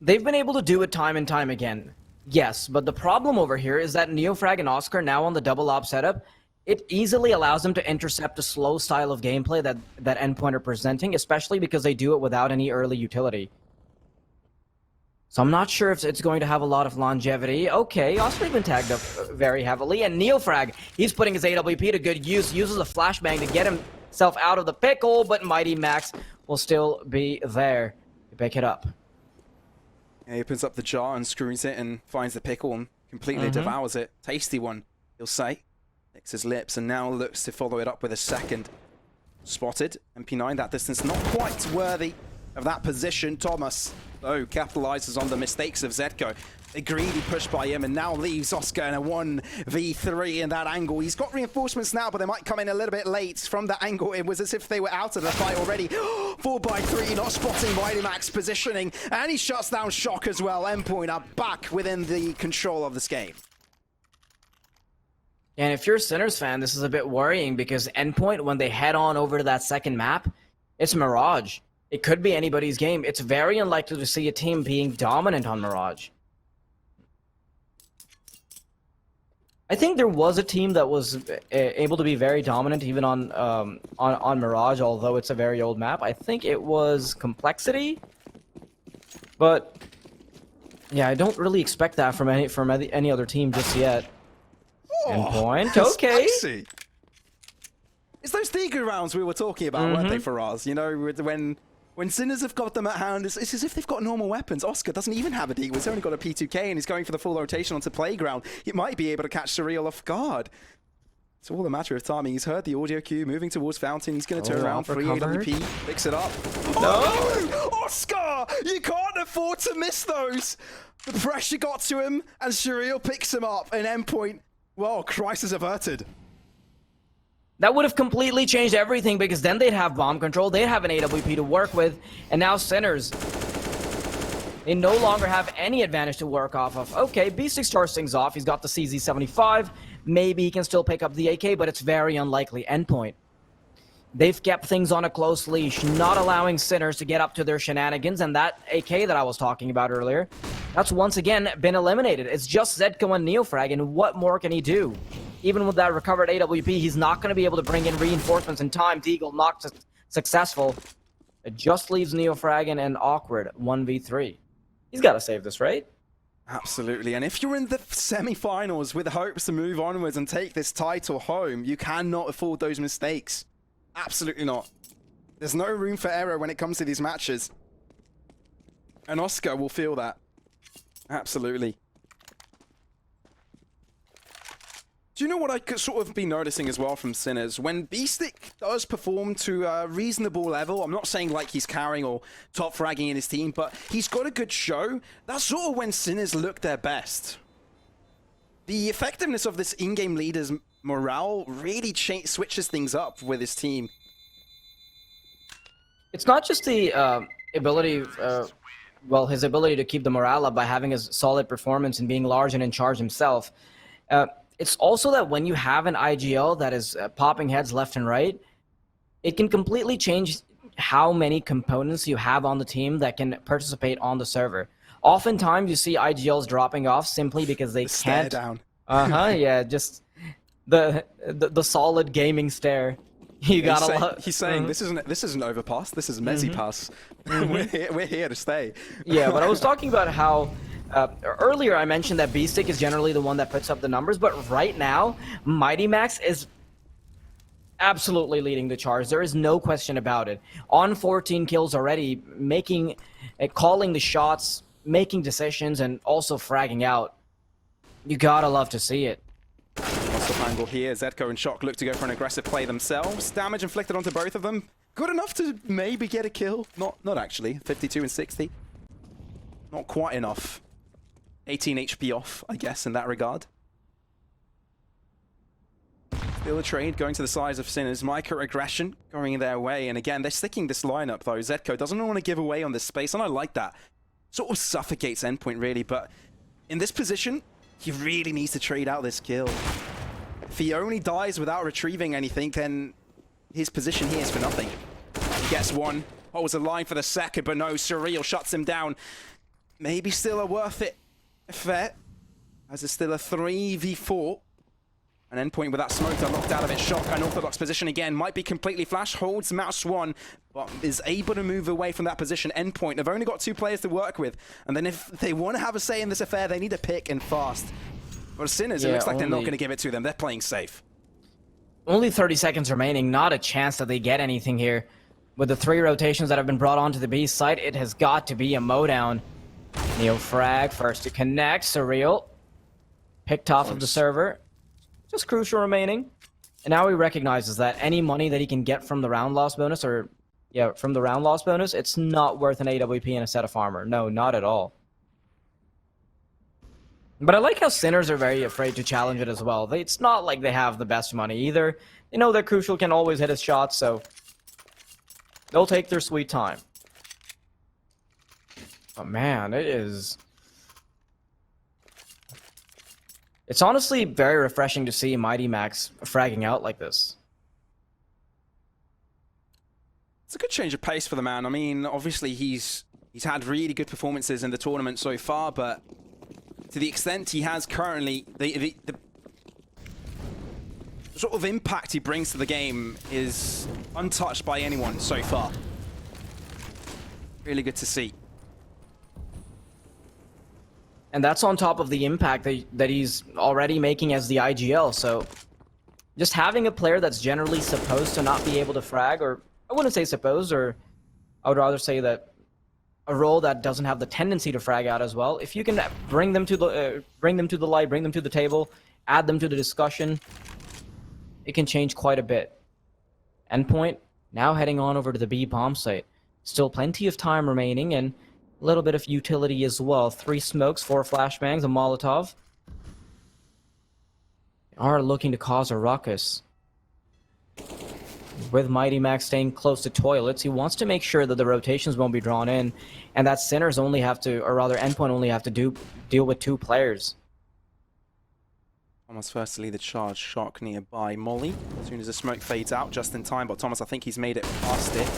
They've been able to do it time and time again. Yes, but the problem over here is that Neofrag and Oscar now on the double op setup, it easily allows them to intercept a slow style of gameplay that Endpoint are presenting, especially because they do it without any early utility. So I'm not sure if it's going to have a lot of longevity. Okay, Oscar's been tagged up very heavily, and Neofrag, he's putting his AWP to good use, uses a flashbang to get himself out of the pickle, but Mighty Max will still be there to pick it up. He opens up the jar and screws it and finds the pickle and completely devours it. Tasty one, he'll say. Licks his lips and now looks to follow it up with a second. Spotted, MP9 that distance not quite worthy of that position. Thomas, though, capitalizes on the mistakes of Zetko. A greedy push by him and now leaves Oscar in a 1v3 in that angle. He's got reinforcements now, but they might come in a little bit late from that angle. It was as if they were out of the fight already. 4x3, not spotting Mighty Max positioning, and he shuts down Shock as well. Endpoint are back within the control of this game. And if you're a Sinners fan, this is a bit worrying because Endpoint, when they head on over to that second map, it's Mirage. It could be anybody's game. It's very unlikely to see a team being dominant on Mirage. I think there was a team that was able to be very dominant even on Mirage, although it's a very old map. I think it was Complexity, but yeah, I don't really expect that from any other team just yet. Oh, Endpoint, okay. Spicy. It's those Deagle rounds we were talking about, weren't they, for us? You know, when Sinners have got them at hand, it's as if they've got normal weapons. Oscar doesn't even have a Deagle. He's only got a P2K, and he's going for the full rotation onto Playground. He might be able to catch Surreal off guard. It's all a matter of timing. He's heard the audio cue, moving towards Fountain. He's going to turn around, free AWP, picks it up. No! Oh, Oscar! You can't afford to miss those! The pressure got to him, and Surreal picks him up, and Endpoint, well, crisis averted. That would have completely changed everything, because then they'd have bomb control, they'd have an AWP to work with, and now Sinners, they no longer have any advantage to work off of. Okay, B6 starts things off, he's got the CZ75, maybe he can still pick up the AK, but it's very unlikely. Endpoint. They've kept things on a close leash, not allowing Sinners to get up to their shenanigans, and that AK that I was talking about earlier, that's once again been eliminated. It's just Zedko and Neofrag, and what more can he do? Even with that recovered AWP, he's not going to be able to bring in reinforcements in time. Deagle not successful. It just leaves Neofrag and Awkward 1v3. He's got to save this, right? Absolutely, and if you're in the semi-finals with hopes to move onwards and take this title home, you cannot afford those mistakes. Absolutely not. There's no room for error when it comes to these matches. And Oscar will feel that. Absolutely. Do you know what I could sort of be noticing as well from Sinners? When Beastick does perform to a reasonable level, I'm not saying like he's carrying or top fragging in his team, but he's got a good show. That's sort of when Sinners look their best. The effectiveness of this in-game leader's morale really switches things up with his team. It's not just the ability, well, his ability to keep the morale up by having a solid performance and being large and in charge himself. It's also that when you have an IGL that is popping heads left and right, it can completely change how many components you have on the team that can participate on the server. Oftentimes, you see IGLs dropping off simply because they can't. Stare down. Yeah, just the solid gaming stare. You gotta love. He's saying this isn't Overpass. This is Mezzi Pass. We're here to stay. Yeah, but I was talking about how. Earlier I mentioned that Beastick is generally the one that puts up the numbers, but right now, Mighty Max is absolutely leading the charge. There is no question about it. On 14 kills already, calling the shots, making decisions, and also fragging out. You gotta love to see it. Off angle here, Zedko and Shock look to go for an aggressive play themselves. Damage inflicted onto both of them. Good enough to maybe get a kill. Not actually. 52 and 60. Not quite enough. 18 HP off, I guess, in that regard. Still a trade going to the sides of Sinners. Microaggression going their way. And again, they're sticking this lineup, though. Zedko doesn't want to give away on this space, and I like that. Sort of suffocates Endpoint, really. But in this position, he really needs to trade out this kill. If he only dies without retrieving anything, then his position here is for nothing. He gets one. Holds a line for the second, but no, Surreal shuts him down. Maybe still a worth it affair, as it's still a 3v4. An Endpoint with that smoke locked out of its Shock. An orthodox position again, might be completely flash, holds Mouse 1, but is able to move away from that position. Endpoint, they've only got 2 players to work with, and then if they want to have a say in this affair, they need to pick and fast. But Sinners, it looks like they're not going to give it to them. They're playing safe. Only 30 seconds remaining, not a chance that they get anything here. With the 3 rotations that have been brought onto the B site, it has got to be a mowdown. Neofrag first to connect. Surreal picked off of the server. Just Crucial remaining. And now he recognizes that any money that he can get from the round loss bonus, it's not worth an AWP and a set of armor. No, not at all. But I like how Sinners are very afraid to challenge it as well. It's not like they have the best money either. They know that Crucial can always hit his shots, so they'll take their sweet time. But man, it's honestly very refreshing to see Mighty Max fragging out like this. It's a good change of pace for the man. I mean, obviously he's had really good performances in the tournament so far, but to the extent he has currently, the sort of impact he brings to the game is untouched by anyone so far. Really good to see. And that's on top of the impact that he's already making as the IGL, so just having a player that's generally supposed to not be able to frag, or I wouldn't say supposed, or I would rather say that a role that doesn't have the tendency to frag out as well. If you can bring them to the light, bring them to the table, add them to the discussion, it can change quite a bit. Endpoint now heading on over to the B bomb site. Still plenty of time remaining and a little bit of utility as well. 3 smokes, 4 flashbangs, a Molotov. They are looking to cause a ruckus. With Mighty Max staying close to toilets, he wants to make sure that the rotations won't be drawn in, and that Sinners only have to, or rather Endpoint only have to deal with 2 players. Thomas first to lead the charge, Shark nearby. Molly, as soon as the smoke fades out, just in time, but Thomas, I think he's made it past it.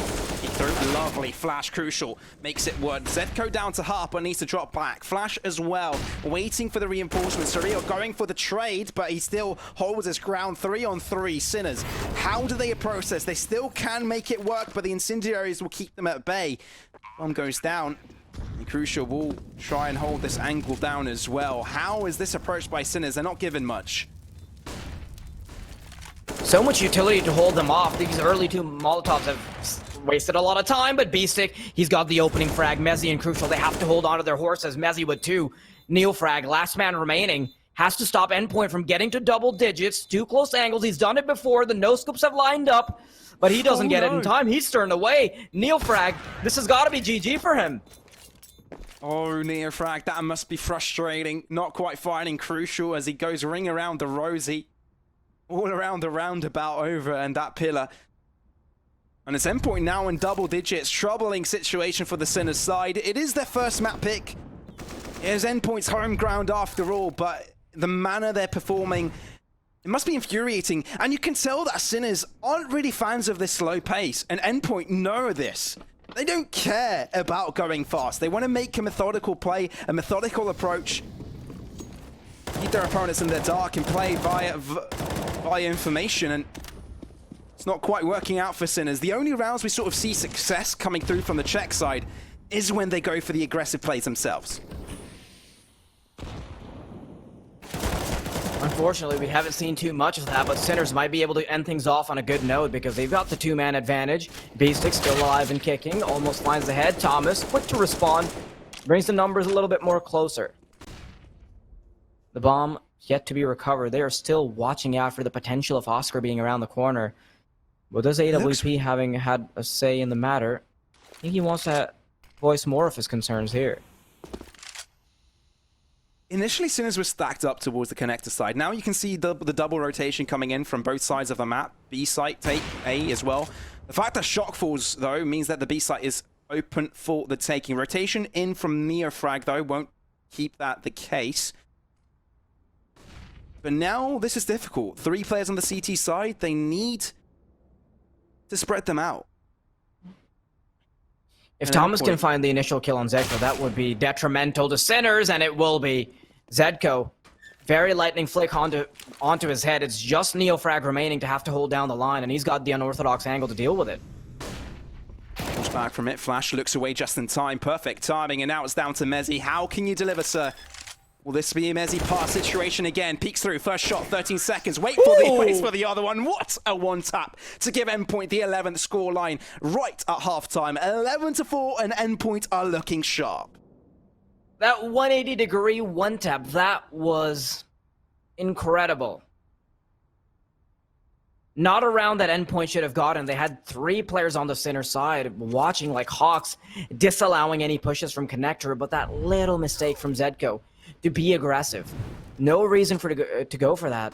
He threw a lovely flash, crucial, makes it work. Zedko down to Harp, but needs to drop back. Flash as well, waiting for the reinforcements. Surreal going for the trade, but he still holds his ground. 3-on-3, Sinners. How do they approach this? They still can make it work, but the incendiaries will keep them at bay. Bomb goes down. And Crucial will try and hold this angle down as well. How is this approached by Sinners? They're not given much. So much utility to hold them off. These early 2 Molotovs have wasted a lot of time, but B-Stick, he's got the opening frag. Mezzi and Crucial, they have to hold on to their horses. Mezzi with 2. Neo frag, last man remaining. Has to stop Endpoint from getting to double digits. 2 close angles. He's done it before. The no-scopes have lined up, but he doesn't get it in time. He's turned away. Neo frag, this has got to be GG for him. Oh, Neofrag, that must be frustrating. Not quite finding Crucial as he goes ring around the Rosie. All around the roundabout over and that pillar. And it's Endpoint now in double digits. Troubling situation for the Sinners side. It is their first map pick. It is Endpoint's home ground after all, but the manner they're performing, it must be infuriating. And you can tell that Sinners aren't really fans of this slow pace. And Endpoint know this. They don't care about going fast. They want to make a methodical play, a methodical approach. Keep their opponents in the dark and play via information, and it's not quite working out for Sinners. The only rounds we sort of see success coming through from the Czech side is when they go for the aggressive plays themselves. Unfortunately, we haven't seen too much of that, but Sinners might be able to end things off on a good note because they've got the 2-man advantage. B-Stick still alive and kicking, almost finds the head. Thomas, quick to respond, brings the numbers a little bit more closer. The bomb yet to be recovered. They are still watching out for the potential of Oscar being around the corner. But does AWP having had a say in the matter, I think he wants to voice more of his concerns here. Initially, Sinners were stacked up towards the connector side. Now you can see the double rotation coming in from both sides of the map. B site take A as well. The fact that Shock falls, though, means that the B site is open for the taking. Rotation in from Neofrag, though, won't keep that the case. But now this is difficult. 3 players on the CT side. They need to spread them out. If Thomas can find the initial kill on Zedko, that would be detrimental to Sinners, and it will be. Zedko, very lightning flick onto his head. It's just Neofrag remaining to have to hold down the line, and he's got the unorthodox angle to deal with it. Pulls back from it. Flash looks away just in time. Perfect timing, and now it's down to Mezzi. How can you deliver, sir? Will this be a Mezzi pass situation again? Peeks through, first shot, 13 seconds. Waits for the other one. What a one-tap to give Endpoint the 11th score line right at halftime. 11-4, and Endpoint are looking sharp. That 180-degree one-tap, that was incredible. Not a round that Endpoint should have gotten. They had 3 players on the center side watching like hawks, disallowing any pushes from Connector, but that little mistake from Zedko to be aggressive. No reason for to go for that.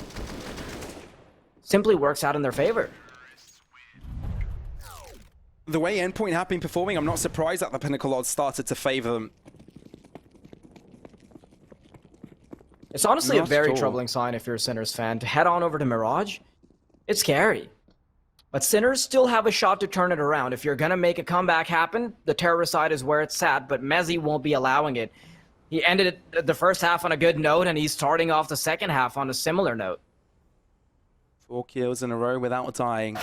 Simply works out in their favor. The way Endpoint have been performing, I'm not surprised that the Pinnacle odds started to favor them. It's honestly a very troubling sign if you're a Sinners fan. To head on over to Mirage, it's scary. But Sinners still have a shot to turn it around. If you're going to make a comeback happen, the terrorist side is where it's at, but Mezzi won't be allowing it. He ended the first half on a good note, and he's starting off the second half on a similar note. 4 kills in a row without dying.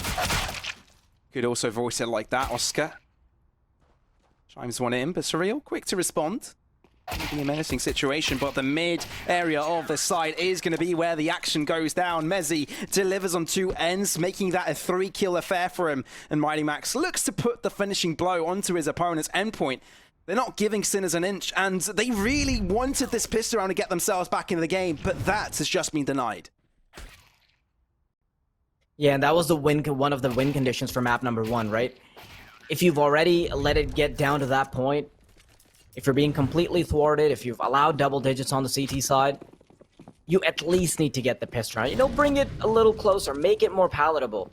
Could also voice it like that, Oscar. Chimes one in, but Surreal, quick to respond. Maybe a menacing situation, but the mid area of the site is going to be where the action goes down. Mezzi delivers on 2 ends, making that a 3-kill affair for him. And Mighty Max looks to put the finishing blow onto his opponent's Endpoint. They're not giving Sinners an inch, and they really wanted this pistol round to get themselves back into the game, but that has just been denied. Yeah, and that was the one of the win conditions for map number 1, right? If you've already let it get down to that point, if you're being completely thwarted, if you've allowed double digits on the CT side, you at least need to get the pistol round. You know, bring it a little closer, make it more palatable.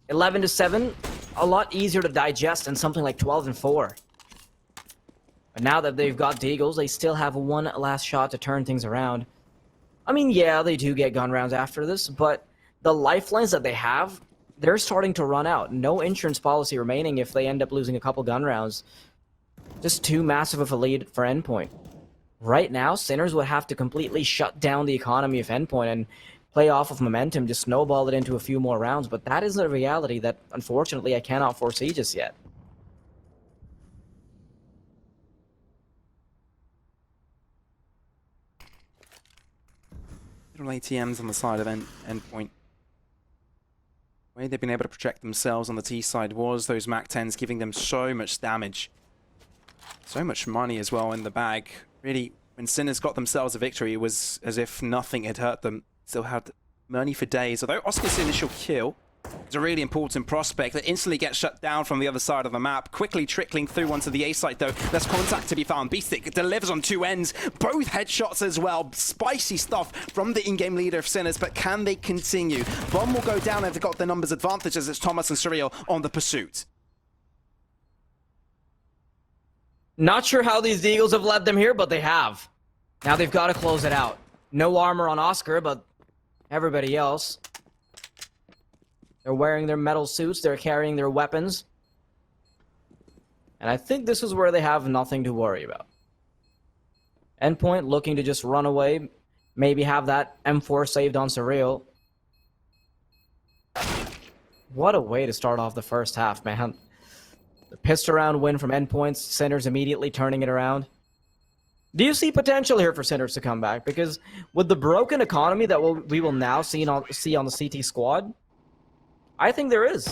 11-7, a lot easier to digest than something like 12-4. But now that they've got Deagles, they still have one last shot to turn things around. I mean, yeah, they do get gun rounds after this, but the lifelines that they have, they're starting to run out. No insurance policy remaining if they end up losing a couple gun rounds. Just too massive of a lead for Endpoint. Right now, Sinners would have to completely shut down the economy of Endpoint and play off of momentum, just snowball it into a few more rounds, but that is a reality that, unfortunately, I cannot foresee just yet. Little ATMs on the side of Endpoint. The way they've been able to protect themselves on the T side was those MAC-10s giving them so much damage. So much money as well in the bag. Really, when Sinners got themselves a victory, it was as if nothing had hurt them. Still had money for days. Although Oscar's initial kill is a really important prospect that instantly gets shut down from the other side of the map. Quickly trickling through onto the A site though. There's contact to be found. Beastic delivers on 2 ends. Both headshots as well. Spicy stuff from the in-game leader of Sinners, but can they continue? Bomb will go down if they've got the numbers advantage as it's Thomas and Surreal on the pursuit. Not sure how these Eagles have led them here, but they have. Now they've got to close it out. No armor on Oscar, but everybody else. They're wearing their metal suits, they're carrying their weapons. And I think this is where they have nothing to worry about. Endpoint looking to just run away, maybe have that M4 saved on Surreal. What a way to start off the first half, man. The pissed around win from Endpoints, Sinners immediately turning it around. Do you see potential here for Sinners to come back? Because with the broken economy that we will now see on the CT squad, I think there is.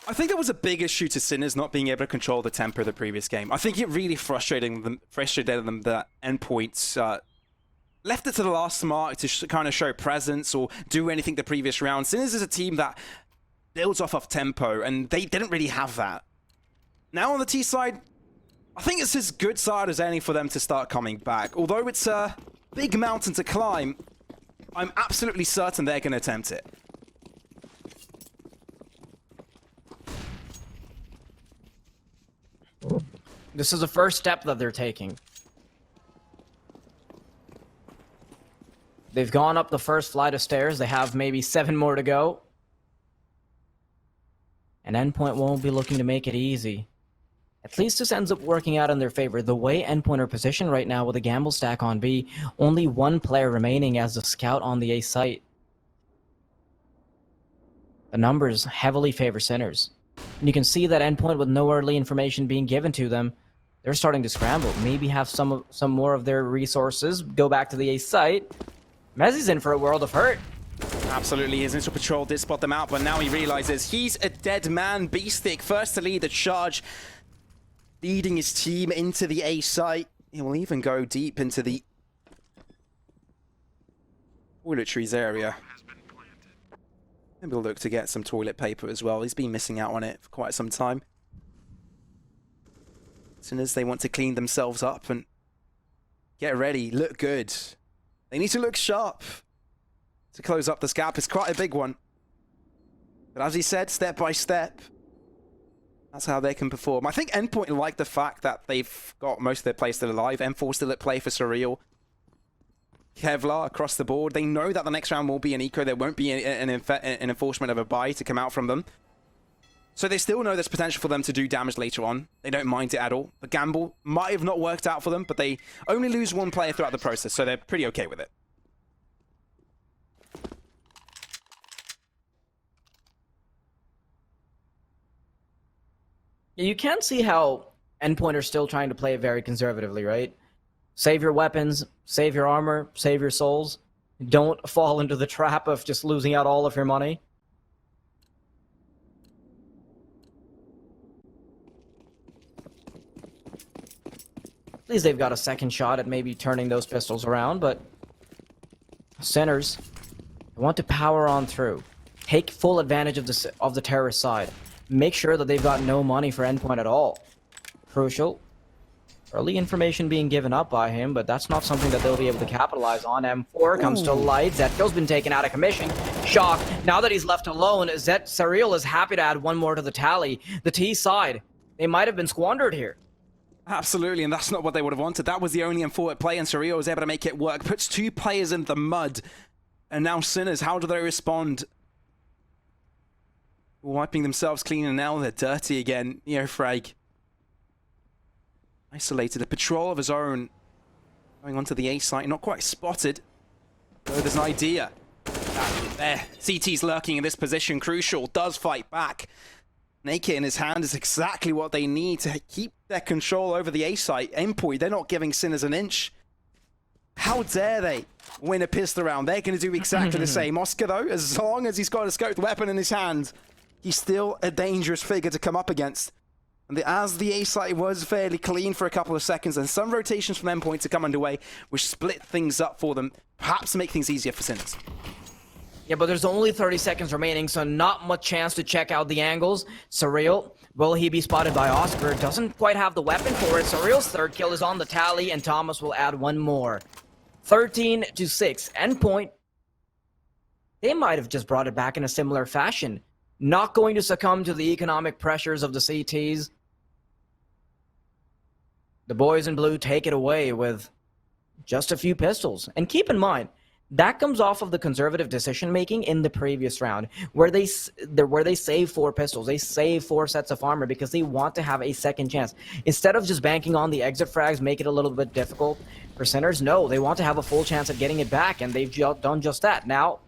I think there was a big issue to Sinners not being able to control the tempo of the previous game. I think it really frustrated them that Endpoint left it to the last mark to kind of show presence or do anything the previous round. Sinners is a team that builds off of tempo, and they didn't really have that. Now on the T side, I think it's as good side as any for them to start coming back. Although it's a big mountain to climb, I'm absolutely certain they're going to attempt it. This is the first step that they're taking. They've gone up the first flight of stairs. They have maybe 7 more to go. And Endpoint won't be looking to make it easy. At least this ends up working out in their favor. The way Endpoint are positioned right now with a gamble stack on B, only 1 player remaining as the scout on the A site. The numbers heavily favor Sinners. And you can see that Endpoint, with no early information being given to them, they're starting to scramble. Maybe have some more of their resources go back to the A site. Mezzi's in for a world of hurt. Absolutely, his initial patrol did spot them out, but now he realizes he's a dead man. Beastic, first to lead the charge, leading his team into the A site. He will even go deep into the toiletries area. Maybe we'll look to get some toilet paper as well. He's been missing out on it for quite some time. As soon as they want to clean themselves up and get ready, look good. They need to look sharp to close up this gap. It's quite a big one. But as he said, step by step, that's how they can perform. I think Endpoint like the fact that they've got most of their players still alive. M4 still at play for Surreal. Kevlar across the board. They know that the next round will be an eco. There won't be an enforcement of a buy to come out from them. So they still know there's potential for them to do damage later on. They don't mind it at all. The gamble might have not worked out for them, but they only lose 1 player throughout the process, so they're pretty okay with it. You can see how Endpoint are still trying to play it very conservatively, right? Save your weapons, save your armor, save your souls. Don't fall into the trap of just losing out all of your money. At least they've got a second shot at maybe turning those pistols around, but Sinners want to power on through. Take full advantage of the terrorist side. Make sure that they've got no money for Endpoint at all. Crucial. Early information being given up by him, but that's not something that they'll be able to capitalize on. M4 comes to light. Zetko's been taken out of commission. Shock. Now that he's left alone, Surreal is happy to add one more to the tally. The T side. They might have been squandered here. Absolutely, and that's not what they would have wanted. That was the only M4 at play, and Surreal was able to make it work. Puts two players in the mud. And now Sinners, how do they respond? Wiping themselves clean, and now they're dirty again. Neofrag isolated, a patrol of his own. Going onto the A site, not quite spotted. Though there's an idea. There, CT's lurking in this position. Crucial does fight back. Naked in his hand is exactly what they need to keep their control over the A site. Endpoint, they're not giving Sinners an inch. How dare they win a pistol round? They're going to do exactly the same. Oscar, though, as long as he's got a scoped weapon in his hand, he's still a dangerous figure to come up against. And as the A site was fairly clean for a couple of seconds, and some rotations from Endpoint to come underway, which split things up for them, perhaps make things easier for Sinners. Yeah, but there's only 30 seconds remaining, so not much chance to check out the angles. Surreal, will he be spotted by Oscar? Doesn't quite have the weapon for it. Surreal's third kill is on the tally, and Thomas will add one more. 13-6. Endpoint, they might have just brought it back in a similar fashion. Not going to succumb to the economic pressures of the CTs. The boys in blue take it away with just a few pistols. And keep in mind, that comes off of the conservative decision-making in the previous round, where they save 4 pistols. They save 4 sets of armor because they want to have a second chance. Instead of just banking on the exit frags, make it a little bit difficult for Sinners, no, they want to have a full chance at getting it back, and they've done just that. Now,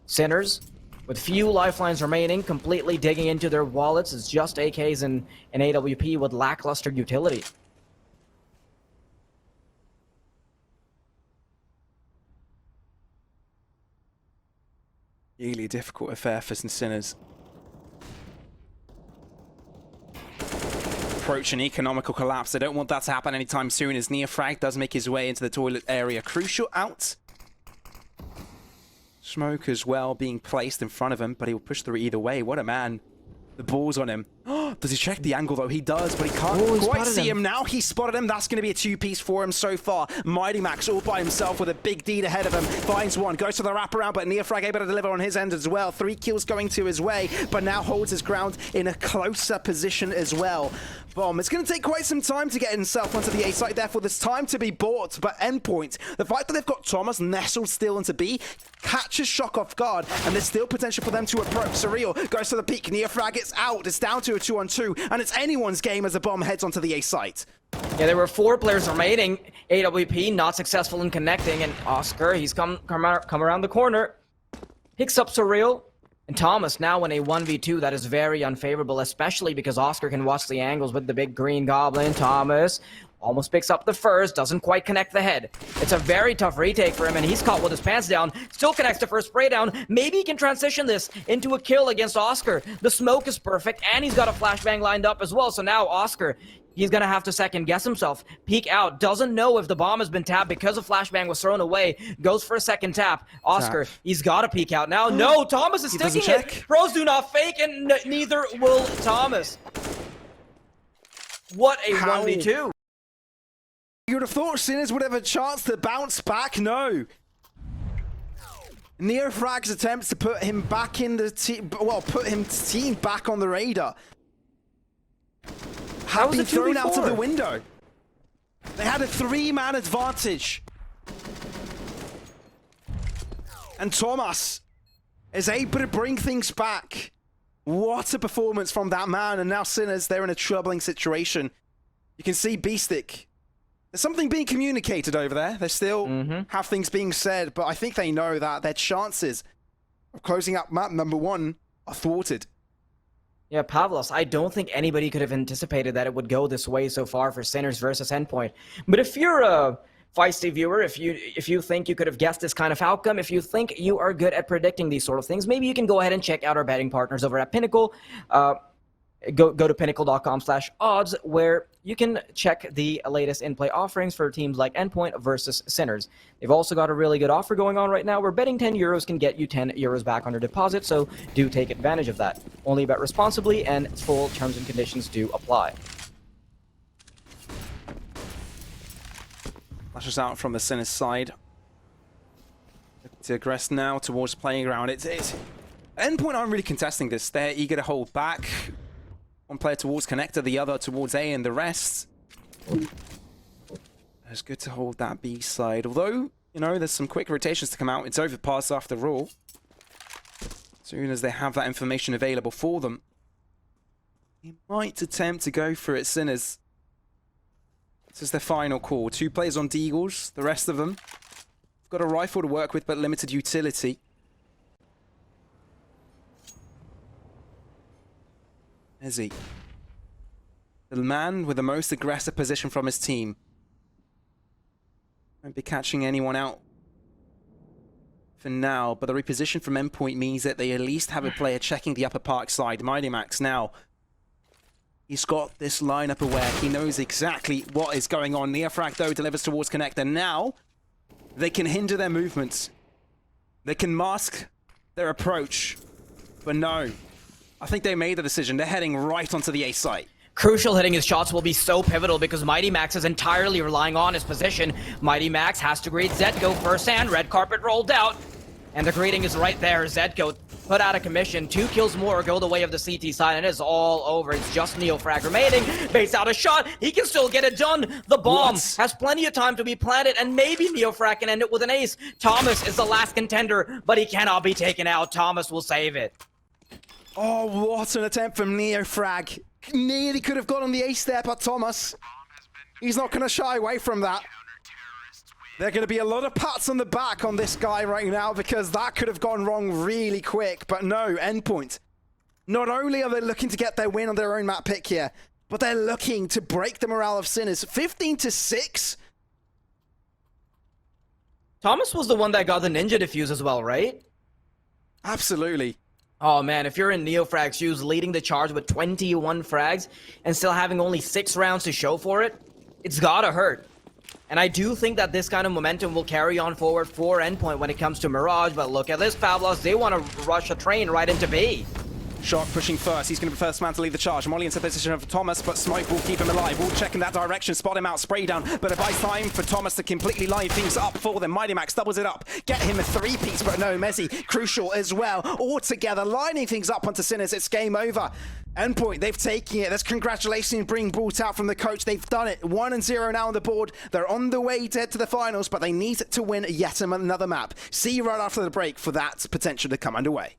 Sinners, with few lifelines remaining, completely digging into their wallets, is just AKs and an AWP with lackluster utility. Really a difficult affair for some Sinners. Approach an economical collapse. They don't want that to happen anytime soon, as Neofrag does make his way into the toilet area. Crucial out. Smoke as well being placed in front of him, but he will push through either way. What a man. The ball's on him. Does he check the angle, though? He does, but he can't quite see him. Now he spotted him. That's going to be a 2-piece for him so far. Mighty Max all by himself with a big deed ahead of him. Finds one, goes to the wraparound, but Neofrag able to deliver on his end as well. 3 kills going to his way, but now holds his ground in a closer position as well. Bomb. It's going to take quite some time to get himself onto the A site, therefore there's time to be bought, but Endpoint, the fact that they've got Thomas nestled still into B, catches Shock off guard, and there's still potential for them to approach. Surreal goes to the peak, Neofrag gets out, it's down to a 2-on-2, and it's anyone's game as a bomb heads onto the A site. Yeah, there were 4 players remaining. AWP not successful in connecting, and Oscar, he's come around the corner, picks up Surreal. And Thomas now in a 1v2 that is very unfavorable, especially because Oscar can watch the angles with the big green goblin. Thomas almost picks up the first, doesn't quite connect the head. It's a very tough retake for him, and he's caught with his pants down. Still connects the first spray down. Maybe he can transition this into a kill against Oscar. The smoke is perfect, and he's got a flashbang lined up as well. So now Oscar, he's going to have to second guess himself. Peek out. Doesn't know if the bomb has been tapped because a flashbang was thrown away. Goes for a second tap. Oscar, he's got to peek out now. No, Thomas is sticking it. Pros do not fake, and neither will Thomas. What a 1v2. You would have thought Sinners would have a chance to bounce back. No. Neofrag's attempts to put him back in the team, well, put him team back on the radar, have been thrown out of the window. They had a 3-man advantage. And Thomas is able to bring things back. What a performance from that man. And now Sinners, they're in a troubling situation. You can see B-Stick. There's something being communicated over there. They still have things being said, but I think they know that their chances of closing up map number 1 are thwarted. Yeah, Pavlos, I don't think anybody could have anticipated that it would go this way so far for Sinners versus Endpoint. But if you're a feisty viewer, if you think you could have guessed this kind of outcome, if you think you are good at predicting these sort of things, maybe you can go ahead and check out our betting partners over at Pinnacle. Go to pinnacle.com/odds, where you can check the latest in-play offerings for teams like Endpoint versus Sinners. They've also got a really good offer going on right now where betting €10 can get you €10 back on your deposit, so do take advantage of that. Only bet responsibly, and full terms and conditions do apply. Flashes out from the Sinners side. To aggress now towards playground. It's Endpoint aren't really contesting this. They're eager to hold back. One player towards connector, the other towards A, and the rest. It's good to hold that B side. Although, you know, there's some quick rotations to come out. It's Overpass after all. As soon as they have that information available for them, they might attempt to go for it, Sinners. This is their final call. 2 players on Deagles. The rest of them have got a rifle to work with, but limited utility. Ezzy, the man with the most aggressive position from his team. Won't be catching anyone out for now, but the reposition from Endpoint means that they at least have a player checking the upper park side. Mighty Max now. He's got this lineup aware. He knows exactly what is going on. Neofrag, though, delivers towards connector. Now, they can hinder their movements. They can mask their approach. But no. I think they made the decision. They're heading right onto the A site. Crucial hitting his shots will be so pivotal because Mighty Max is entirely relying on his position. Mighty Max has to greet Zetko firsthand. Red carpet rolled out. And the greeting is right there. Zetko put out of commission. 2 kills more go the way of the CT side, and it is all over. It's just Neofrag remaining. Baits out a shot. He can still get it done. The bomb has plenty of time to be planted, and maybe Neofrag can end it with an ace. Thomas is the last contender, but he cannot be taken out. Thomas will save it. Oh, what an attempt from Neofrag. Nearly could have got on the ace there, but Thomas, he's not going to shy away from that. There are going to be a lot of pats on the back on this guy right now because that could have gone wrong really quick. But no, Endpoint. Not only are they looking to get their win on their own map pick here, but they're looking to break the morale of Sinners. 15-6. Thomas was the one that got the ninja defuse as well, right? Absolutely. Oh man, if you're in Neofrag's shoes, leading the charge with 21 frags and still having only 6 rounds to show for it, it's gotta hurt. And I do think that this kind of momentum will carry on forward for Endpoint when it comes to Mirage, but look at this, Pavlos, they want to rush a train right into B. Shark pushing first. He's going to be the first man to leave the charge. Molly into position for Thomas, but Smoke will keep him alive. Will check in that direction, spot him out, spray down. But it buys time for Thomas to completely line things up for them. Mighty Max doubles it up. Get him a 3-piece, but no, Messi crucial as well. All together, lining things up onto Sinners. It's game over. Endpoint, they've taken it. That's congratulations being brought out from the coach. They've done it. 1-0 now on the board. They're on the way to head to the finals, but they need to win yet another map. See you right after the break for that potential to come underway.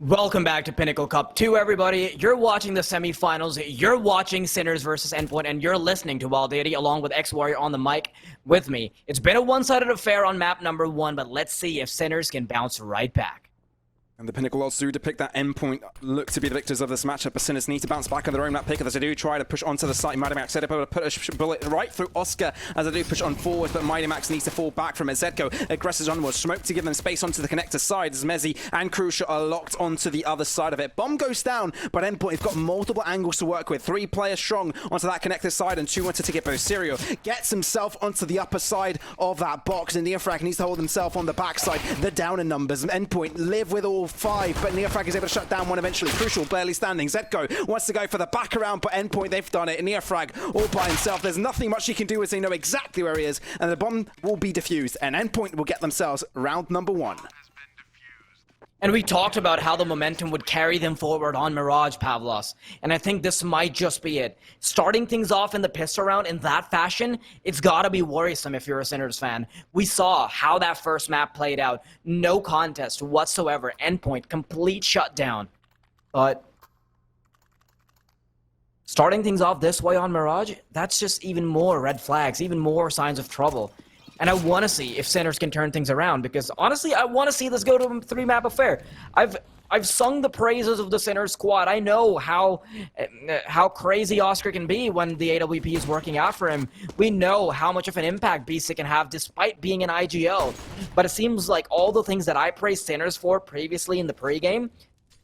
Welcome back to Pinnacle Cup II, everybody. You're watching the semifinals. You're watching Sinners versus Endpoint, and you're listening to Wild Deity along with X-Warrior on the mic with me. It's been a one-sided affair on map number 1, but let's see if Sinners can bounce right back. And the Pinnacle odds do depict that Endpoint look to be the victors of this matchup. But Sinners need to bounce back on their own map pick as they do try to push onto the site. Mighty Max set up to put a bullet right through Oscar as they do push on forward, but Mighty Max needs to fall back from it. Zedko aggresses onwards. Smoke to give them space onto the connector side as Mezzi and Crucial are locked onto the other side of it. Bomb goes down, but Endpoint have got multiple angles to work with. 3 players strong onto that connector side and 2 onto ticket both. Serial gets himself onto the upper side of that box, and Neofrag needs to hold himself on the backside. They're down in numbers. Endpoint live with all 5, but Neofrag is able to shut down one eventually. Crucial barely standing. Zedko wants to go for the back around, but Endpoint, they've done it. Neofrag all by himself. There's nothing much he can do as they know exactly where he is, and the bomb will be defused, and Endpoint will get themselves round number 1. And we talked about how the momentum would carry them forward on Mirage, Pavlos. And I think this might just be it. Starting things off in the pistol round in that fashion, it's got to be worrisome if you're a Sinners fan. We saw how that first map played out. No contest whatsoever. Endpoint, complete shutdown. But starting things off this way on Mirage, that's just even more red flags, even more signs of trouble. And I want to see if Sinners can turn things around, because honestly, I want to see this go to a 3-map affair. I've sung the praises of the Sinners squad. I know how crazy Oscar can be when the AWP is working out for him. We know how much of an impact BC can have despite being an IGL. But it seems like all the things that I praised Sinners for previously in the pregame,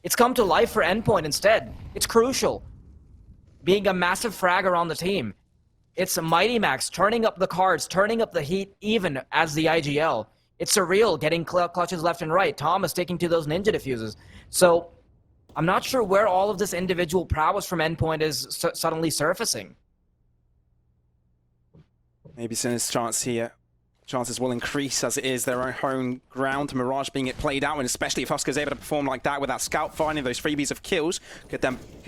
it's come to life for Endpoint instead. It's Crucial being a massive fragger on the team. It's a Mighty Max turning up the cards, turning up the heat even as the IGL. It's Surreal getting clutches left and right. Thomas taking to those ninja diffuses. So I'm not sure where all of this individual prowess from Endpoint is suddenly surfacing. Maybe Sinner's chances will increase as it is their own home ground. Mirage being it played out, and especially if Oscar's able to perform like that with that scout finding those freebies of kills, could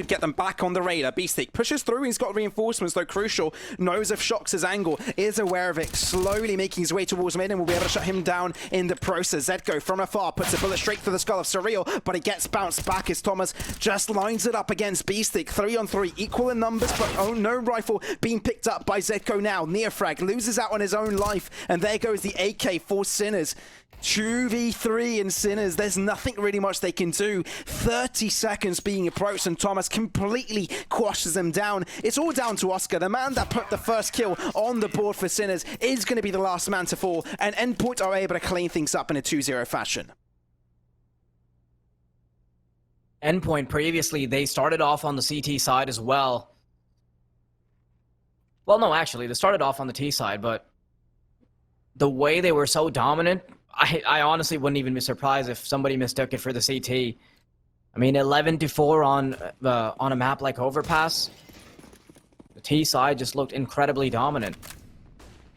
get them back on the radar. Beastic pushes through, he's got reinforcements though. Crucial knows of Shox's angle, is aware of it, slowly making his way towards mid, and will be able to shut him down in the process. Zedko from afar puts a bullet straight through the skull of Surreal, but it gets bounced back as Thomas just lines it up against Beastic. 3 on 3, equal in numbers, but oh, no rifle being picked up by Zedko now. Neofrag loses out on his own life, and there goes the AK for Sinners. 2v3 in Sinners. There's nothing really much they can do. 30 seconds being approached, and Thomas completely quashes them down. It's all down to Oscar. The man that put the first kill on the board for Sinners is going to be the last man to fall, and Endpoint are able to clean things up in a 2-0 fashion. Endpoint previously, they started off on the CT side as well. Well, no, actually, they started off on the T side, but the way they were so dominant, I honestly wouldn't even be surprised if somebody mistook it for the CT. I mean, 11-4 on a map like Overpass. The T side just looked incredibly dominant.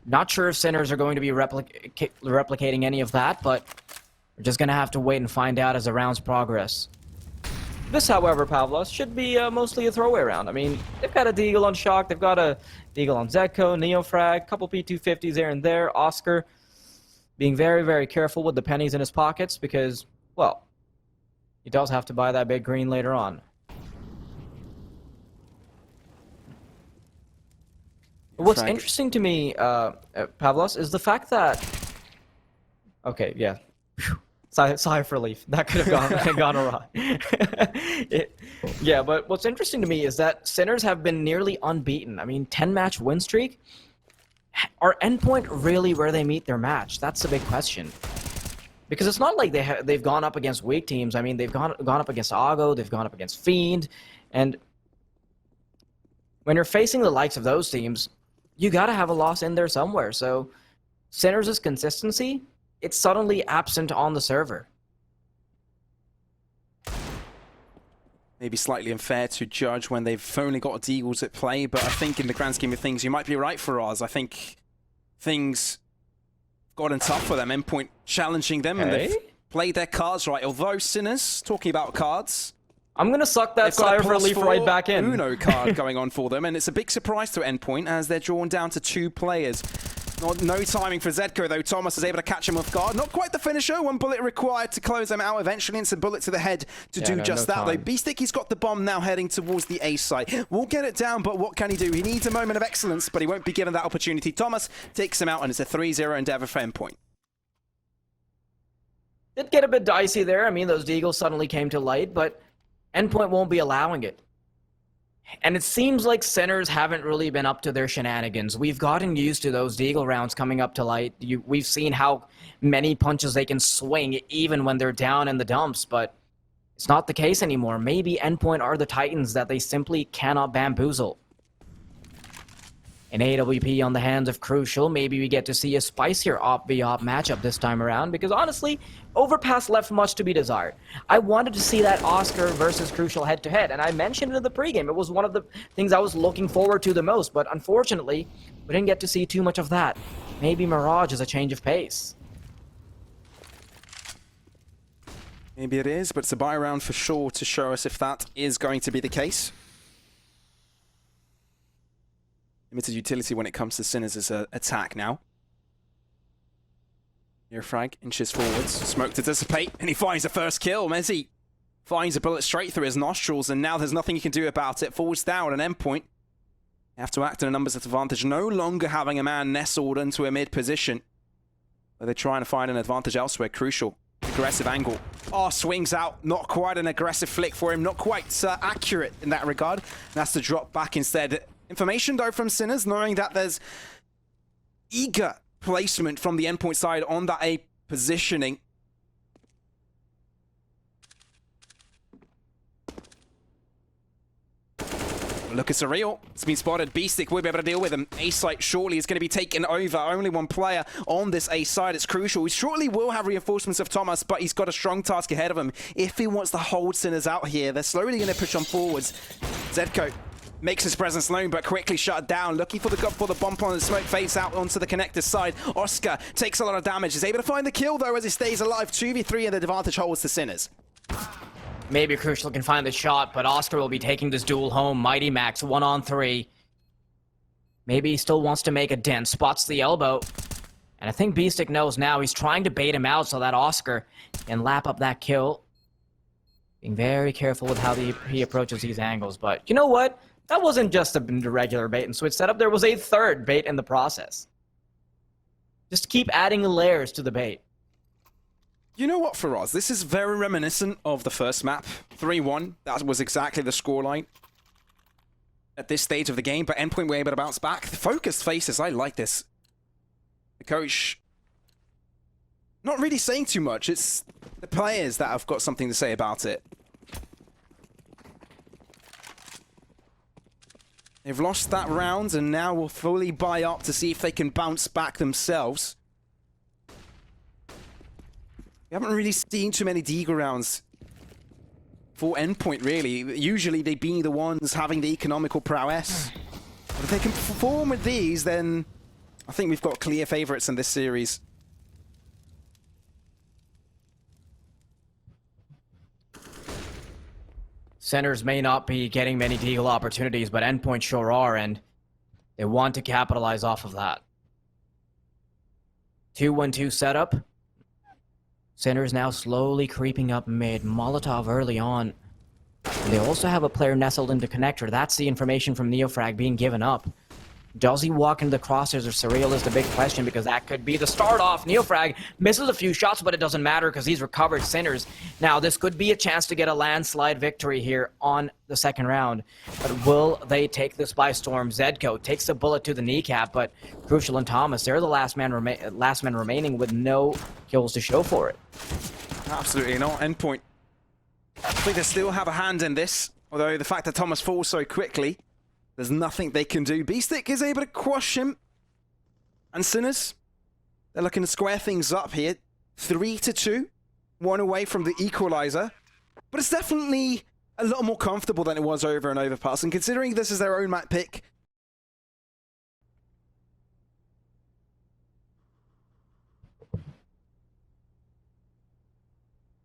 Not sure if Sinners are going to be replicating any of that, but we're just going to have to wait and find out as the rounds progress. This, however, Pavlos, should be mostly a throwaway round. I mean, they've got a Deagle on Shock, they've got a Deagle on Zedko, Neofrag, couple P250s there and there. Oscar being very, very careful with the pennies in his pockets because, well, he does have to buy that big green later on. What's interesting to me, Pavlos, is the fact that... Okay, yeah. Sigh of relief. That could have gone awry. Yeah, but what's interesting to me is that Sinners have been nearly unbeaten. I mean, 10-match win streak. Are Endpoint really where they meet their match? That's the big question. Because it's not like they've gone up against weak teams. I mean, they've gone up against Ago, they've gone up against Fiend, and when you're facing the likes of those teams, you got to have a loss in there somewhere. So Sinners' consistency, it's suddenly absent on the server. Maybe slightly unfair to judge when they've only got Deagles at play, but I think in the grand scheme of things, you might be right for us. I think things gotten tough for them. Endpoint challenging them, and they've played their cards right. Although Sinners, talking about cards, I'm going to suck that sigh of relief right back in. Uno card going on for them, and it's a big surprise to Endpoint as they're drawn down to 2 players. No timing for Zedko, though. Thomas is able to catch him off guard. Not quite the finisher. 1 bullet required to close them out eventually. It's a bullet to the head to do just that, though. Beastic, he's got the bomb now heading towards the A site. We'll get it down, but what can he do? He needs a moment of excellence, but he won't be given that opportunity. Thomas takes him out, and it's a 3-0 endeavor for Endpoint. Did get a bit dicey there. I mean, those deagles suddenly came to light, but Endpoint won't be allowing it. And it seems like Sinners haven't really been up to their shenanigans. We've gotten used to those deagle rounds coming up to light. We've seen how many punches they can swing even when they're down in the dumps, but it's not the case anymore. Maybe Endpoint are the Titans that they simply cannot bamboozle. An AWP on the hands of Crucial. Maybe we get to see a spicier op-v-op matchup this time around, because honestly, Overpass left much to be desired. I wanted to see that Oscar versus Crucial head-to-head, and I mentioned it in the pregame. It was one of the things I was looking forward to the most, but unfortunately, we didn't get to see too much of that. Maybe Mirage is a change of pace. Maybe it is, but it's a buy round for sure to show us if that is going to be the case. Limited utility when it comes to Sinners' attack now. Mirage inches forwards, smoke to dissipate, and he finds the first kill. Mezzi finds a bullet straight through his nostrils, and now there's nothing he can do about it. Falls down an Endpoint. They have to act in a numbers advantage, no longer having a man nestled into a mid position. But they're trying to find an advantage elsewhere. Crucial. Aggressive angle. Oh, swings out. Not quite an aggressive flick for him. Not quite accurate in that regard. And has to drop back instead. Information, though, from Sinners, knowing that there's eager placement from the Endpoint side on that A positioning. Look at Surreal. It's been spotted. Beastic will be able to deal with him. A site shortly is going to be taken over. Only one player on this A side. It's crucial. He shortly will have reinforcements of Thomas, but he's got a strong task ahead of him. If he wants to hold Sinners out here, they're slowly going to push on forwards. Zedco makes his presence known, but quickly shut down. Looking for the bump on the smoke, fades out onto the connector side. Oscar takes a lot of damage. Is able to find the kill, though, as he stays alive. 2v3, and the advantage holds to Sinners. Maybe Crucial can find the shot, but Oscar will be taking this duel home. Mighty Max, 1-on-3. Maybe he still wants to make a dent. Spots the elbow. And I think Beastic knows now. He's trying to bait him out so that Oscar can lap up that kill. Being very careful with how he approaches these angles. But you know what? That wasn't just a regular bait and switch setup. There was a third bait in the process. Just keep adding layers to the bait. You know what, Faraz? This is very reminiscent of the first map. 3-1. That was exactly the scoreline at this stage of the game, but Endpoint were able to bounce back. The focused faces, I like this. The coach not really saying too much. It's the players that have got something to say about it. They've lost that round and now will fully buy up to see if they can bounce back themselves. We haven't really seen too many deagle rounds for Endpoint, really. Usually they be the ones having the economical prowess. But if they can perform with these, then I think we've got clear favorites in this series. Centers may not be getting many deagle opportunities, but Endpoint sure are, and they want to capitalize off of that. 2-1-2 setup. Centers now slowly creeping up mid. Molotov early on. And they also have a player nestled into connector. That's the information from Neofrag being given up. Does he walk into the crosshairs of Surreal is the big question, because that could be the start off. Neofrag misses a few shots, but it doesn't matter because he's recovered Sinners. Now, this could be a chance to get a landslide victory here on the second round. But will they take this by storm? Zedco takes a bullet to the kneecap, but Crucial and Thomas, they're the last man remaining with no kills to show for it. Absolutely not. Endpoint. I think they still have a hand in this, although the fact that Thomas falls so quickly, there's nothing they can do. Beastic is able to quash him. And Sinners, they're looking to square things up here. 3-2. One away from the equalizer. But it's definitely a lot more comfortable than it was over and Overpass. And considering this is their own map pick,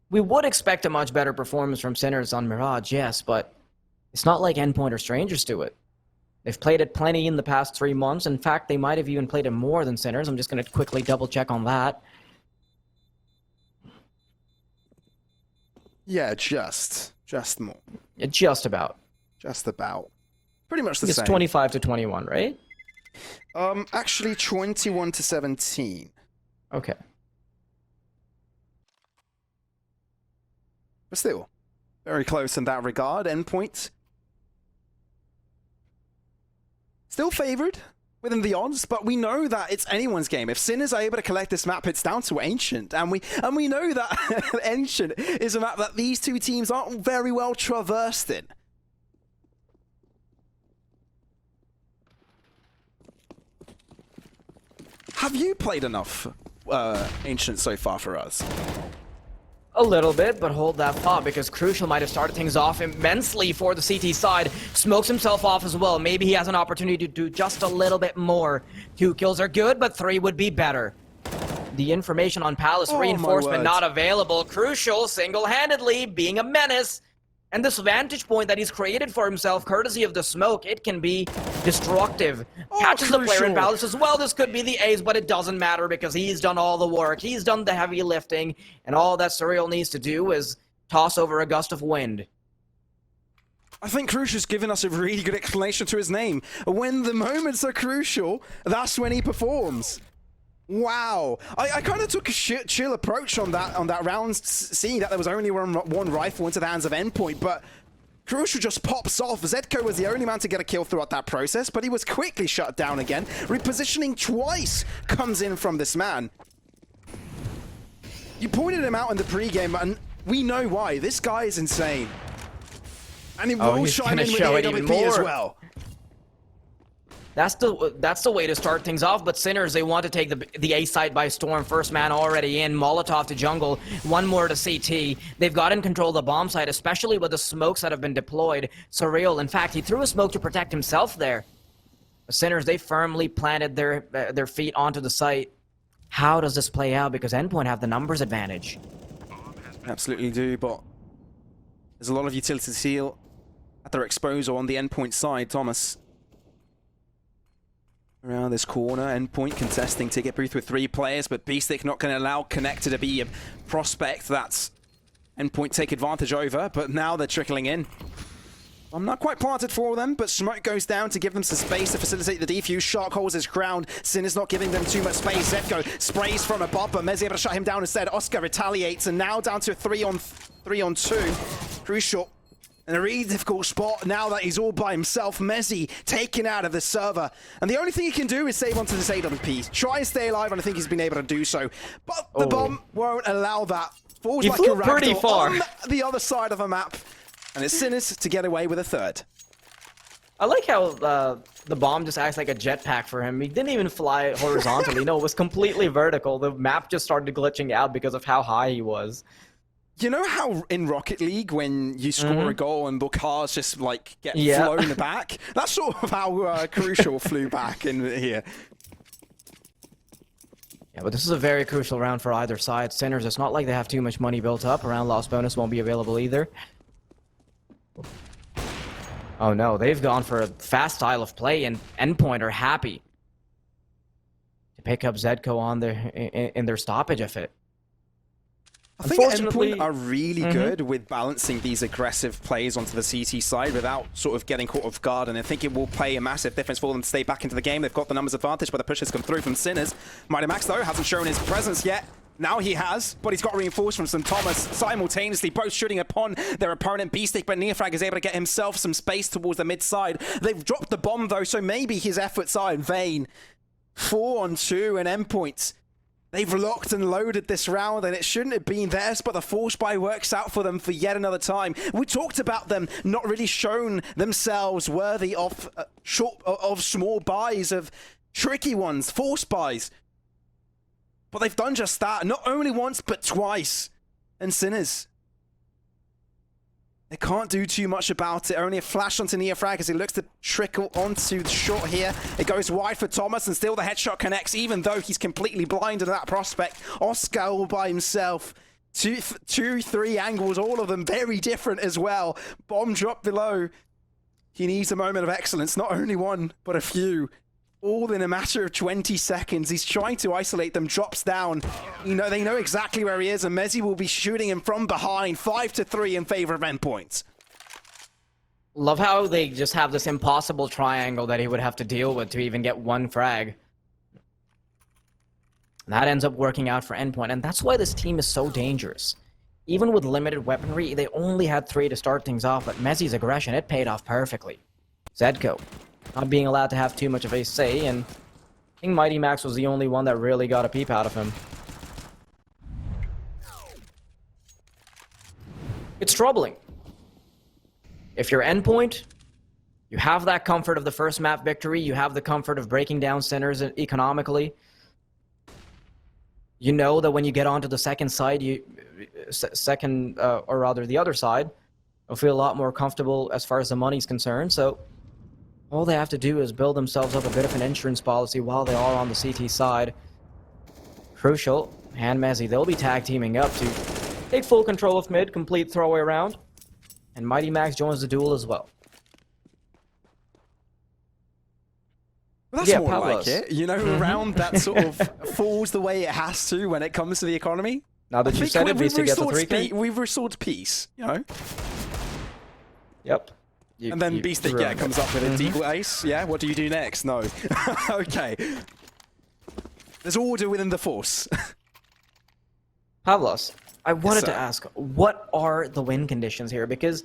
we would expect a much better performance from Sinners on Mirage, yes, but it's not like Endpoint are strangers to it. They've played it plenty in the past 3 months. In fact, they might have even played it more than Sinners. I'm just going to quickly double check on that. yeah, just more. Yeah, just about. Just about. Pretty much the It's same. 25-21, right? Actually 21-17. Okay. But still, very close in that regard. Endpoint still favored within the odds, but we know that it's anyone's game. If Sinners are able to collect this map, it's down to Ancient, and we know that Ancient is a map that these two teams aren't very well traversed in. Have you played enough Ancient so far for us? A little bit, but hold that thought, because Crucial might have started things off immensely for the CT side. Smokes himself off as well. Maybe he has an opportunity to do just a little bit more. 2 kills are good, but 3 would be better. The information on Palace reinforcement not available. Crucial single-handedly being a menace. And this vantage point that he's created for himself, courtesy of the smoke, it can be destructive. Catches the player in Palace as well. This could be the ace, but it doesn't matter because he's done all the work. He's done the heavy lifting, and all that Surreal needs to do is toss over a gust of wind. I think Crucial's given us a really good explanation to his name. When the moments are crucial, that's when he performs. Wow, I kind of took a chill approach on that round, seeing that there was only one rifle into the hands of Endpoint, but Crucial just pops off. Zedko was the only man to get a kill throughout that process, but he was quickly shut down again. Repositioning twice comes in from this man. You pointed him out in the pregame, and we know why. This guy is insane. And he will shine in with the AWP as well. That's the way to start things off, but Sinners, they want to take the A site by storm. First man already in, Molotov to jungle, 1 more to CT. They've got in control of the bomb site, especially with the smokes that have been deployed. Surreal, in fact, he threw a smoke to protect himself there. The Sinners, they firmly planted their feet onto the site. How does this play out? Because Endpoint have the numbers advantage. Absolutely do, but there's a lot of utility seal at their exposure on the Endpoint side, Thomas. Around this corner, Endpoint contesting Ticket Booth with 3 players, but Beastic not going to allow Connector to be a prospect that's Endpoint take advantage over, but now they're trickling in. I'm not quite planted for them, but Smoke goes down to give them some space to facilitate the defuse. Shark holds his ground. Sin is not giving them too much space. Zedko sprays from above, but Mezzi able to shut him down instead. Oscar retaliates, and now down to a 3-on-2. Crucial. In a really difficult spot now that he's all by himself. Mezzi taken out of the server. And the only thing he can do is save onto this AWP. Try and stay alive, and I think he's been able to do so. But the bomb won't allow that. Falls like a ragdoll pretty far on the other side of the map. And it's Sinners to get away with a 3rd. I like how the bomb just acts like a jetpack for him. He didn't even fly horizontally. No, it was completely vertical. The map just started glitching out because of how high he was. You know how in Rocket League, when you score a goal and the cars just like get flown back? That's sort of how Crucial flew back in here. Yeah, but this is a very crucial round for either side. Sinners, it's not like they have too much money built up. Round loss bonus won't be available either. Oh no, they've gone for a fast style of play, and Endpoint are happy to pick up Zedko on in their stoppage of it. I think Endpoint are really good with balancing these aggressive plays onto the CT side without sort of getting caught off guard, and I think it will play a massive difference for them to stay back into the game. They've got the numbers advantage, but the pushes come through from Sinners. Mighty Max, though, hasn't shown his presence yet. Now he has, but he's got reinforcements from Thomas simultaneously, both shooting upon their opponent. Beastic, but Neofrag is able to get himself some space towards the mid side. They've dropped the bomb, though, so maybe his efforts are in vain. 4-on-2 and Endpoint. They've locked and loaded this round, and it shouldn't have been theirs, but the force buy works out for them for yet another time. We talked about them not really shown themselves worthy of small buys, of tricky ones, force buys. But they've done just that, not only once, but twice. And Sinners, they can't do too much about it. Only a flash onto Neofrag as he looks to trickle onto the shot here. It goes wide for Thomas, and still the headshot connects, even though he's completely blinded to that prospect. Oscar all by himself. 2-3 angles, all of them very different as well. Bomb drop below. He needs a moment of excellence, not only one, but a few. All in a matter of 20 seconds. He's trying to isolate them, drops down. You know, they know exactly where he is, and Mezzi will be shooting him from behind. 5-3 in favor of Endpoint. Love how they just have this impossible triangle that he would have to deal with to even get 1 frag. That ends up working out for Endpoint, and that's why this team is so dangerous. even with limited weaponry, they only had 3 to start things off, but Mezzi's aggression, it paid off perfectly. Zedko, not being allowed to have too much of a say, and I think Mighty Max was the only one that really got a peep out of him. It's troubling. If you're Endpoint, you have that comfort of the first map victory, you have the comfort of breaking down Sinners economically. You know that when you get onto the second side, or rather the other side, you'll feel a lot more comfortable as far as the money's concerned, so all they have to do is build themselves up a bit of an insurance policy while they are on the CT side. Crucial, and Mezzi, they'll be tag teaming up to take full control of mid, complete throwaway round, and Mighty Max joins the duel as well. Well, that's more like it, you know, around that sort of falls the way it has to when it comes to the economy. Now that you said it, Beastie gets a 3K. We've restored peace, you know? Yep. And then Beastie, comes up with a deagle ace. Yeah, what do you do next? No. Okay. There's order within the force. Pavlos, I wanted to ask, what are the win conditions here? Because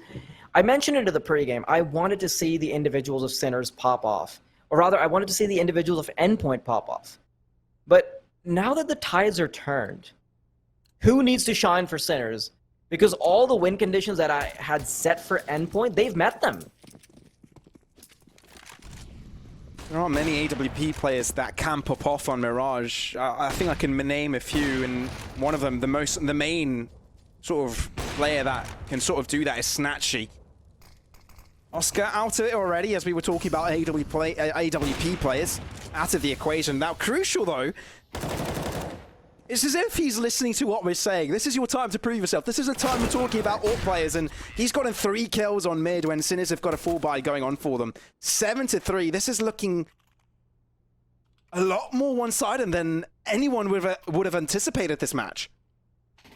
I mentioned it in the pregame. I wanted to see the individuals of Sinners pop off. Or rather, I wanted to see the individuals of Endpoint pop off. But now that the tides are turned, who needs to shine for Sinners? Because all the win conditions that I had set for Endpoint, they've met them. There aren't many AWP players that can pop off on Mirage. I think I can name a few, and one of them, the main sort of player that can sort of do that is Snatchy. Oscar out of it already, as we were talking about AWP players, out of the equation. Now, crucial though, it's as if he's listening to what we're saying. This is your time to prove yourself. This is the time we're talking about all players, and he's gotten 3 kills on mid when Sinners have got a full buy going on for them. 7-3. This is looking a lot more one-sided than anyone would have anticipated this match.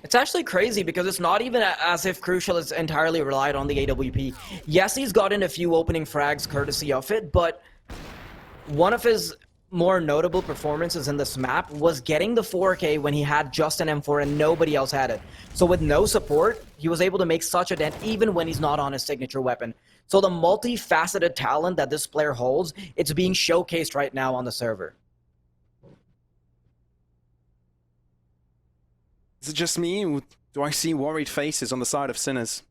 It's actually crazy because it's not even as if Crucial is entirely relied on the AWP. Yes, he's gotten a few opening frags courtesy of it, but one of his more notable performances in this map was getting the 4K when he had just an M4 and nobody else had it. So with no support, he was able to make such a dent even when he's not on his signature weapon. So the multifaceted talent that this player holds, it's being showcased right now on the server. Is it just me, or do I see worried faces on the side of Sinners?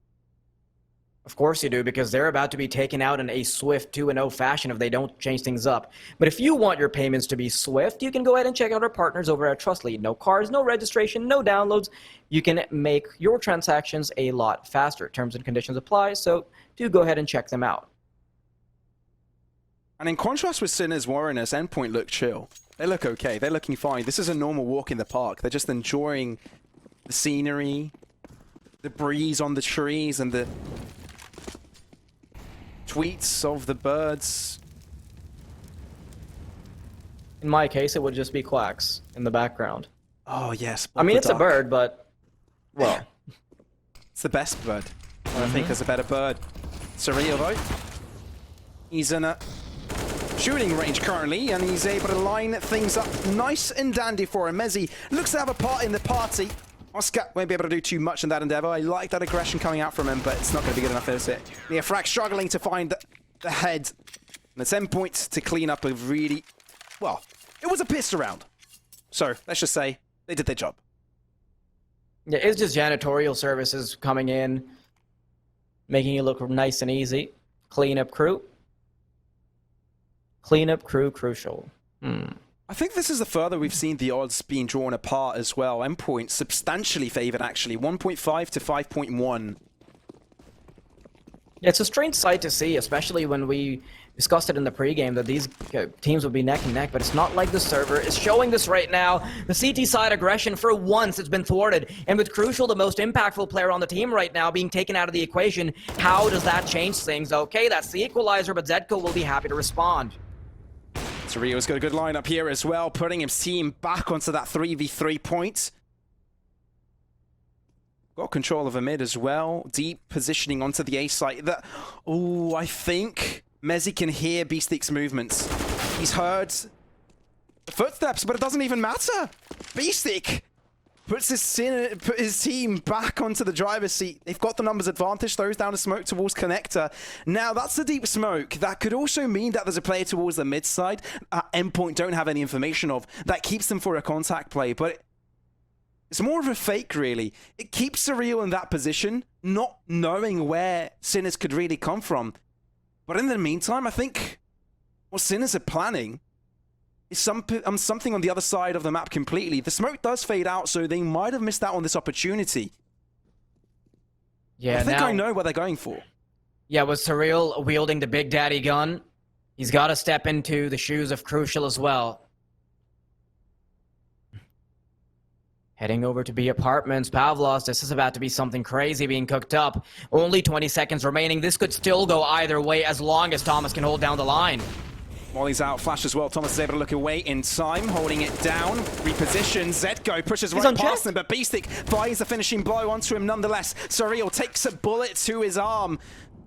Of course you do, because they're about to be taken out in a swift 2-0 fashion if they don't change things up. But if you want your payments to be swift, you can go ahead and check out our partners over at Trustly. No cards, no registration, no downloads. You can make your transactions a lot faster. Terms and conditions apply, so do go ahead and check them out. And in contrast with Sinners, Warriors, Endpoint look chill. They look okay. They're looking fine. This is a normal walk in the park. They're just enjoying the scenery, the breeze on the trees, and the tweets of the birds. In my case, it would just be quacks in the background. Oh, yes. I mean, it's a bird, but, well. It's the best bird. I don't think there's a better bird. Surreal, though. He's in a shooting range currently, and he's able to line things up nice and dandy for him. Mezzi looks to have a part in the party. Oscar won't be able to do too much in that endeavor. I like that aggression coming out from him, but it's not going to be good enough, is it? Neofrag struggling to find the head. And it's Endpoint to clean up a really... Well, it was a piss around. So, let's just say they did their job. Yeah, it's just janitorial services coming in, making it look nice and easy. Cleanup crew. Cleanup crew crucial. I think this is the further we've seen the odds being drawn apart as well. Endpoint substantially favored, actually. 1.5 to 5.1. Yeah, it's a strange sight to see, especially when we discussed it in the pregame that these teams would be neck and neck, but it's not like the server is showing this right now. The CT side aggression, for once, has been thwarted. And with Crucial, the most impactful player on the team right now, being taken out of the equation, how does that change things? Okay, that's the equalizer, but Zedko will be happy to respond. Rio's got a good lineup here as well, putting his team back onto that 3v3 point. Got control of a mid as well. Deep positioning onto the A site. Oh, I think Mezzi can hear Beastick's movements. He's heard the footsteps, but it doesn't even matter. Beastick puts put his team back onto the driver's seat. They've got the numbers advantage, throws down a smoke towards Connector. Now, that's the deep smoke. That could also mean that there's a player towards the mid side Endpoint don't have any information of. That keeps them for a contact play, but it's more of a fake, really. It keeps Surreal in that position, not knowing where Sinners could really come from. But in the meantime, I think what Sinners are planning is something on the other side of the map completely. The smoke does fade out, so they might have missed out on this opportunity. Yeah, I think I know what they're going for. Yeah, with Surreal wielding the Big Daddy gun, he's got to step into the shoes of Crucial as well. Heading over to B Apartments, Pavlos, this is about to be something crazy being cooked up. Only 20 seconds remaining. This could still go either way as long as Thomas can hold down the line. Molly's out, Flash as well. Thomas is able to look away in time, holding it down. Repositions, Zetko pushes right past him, but Beastic finds the finishing blow onto him nonetheless. Surreal takes a bullet to his arm,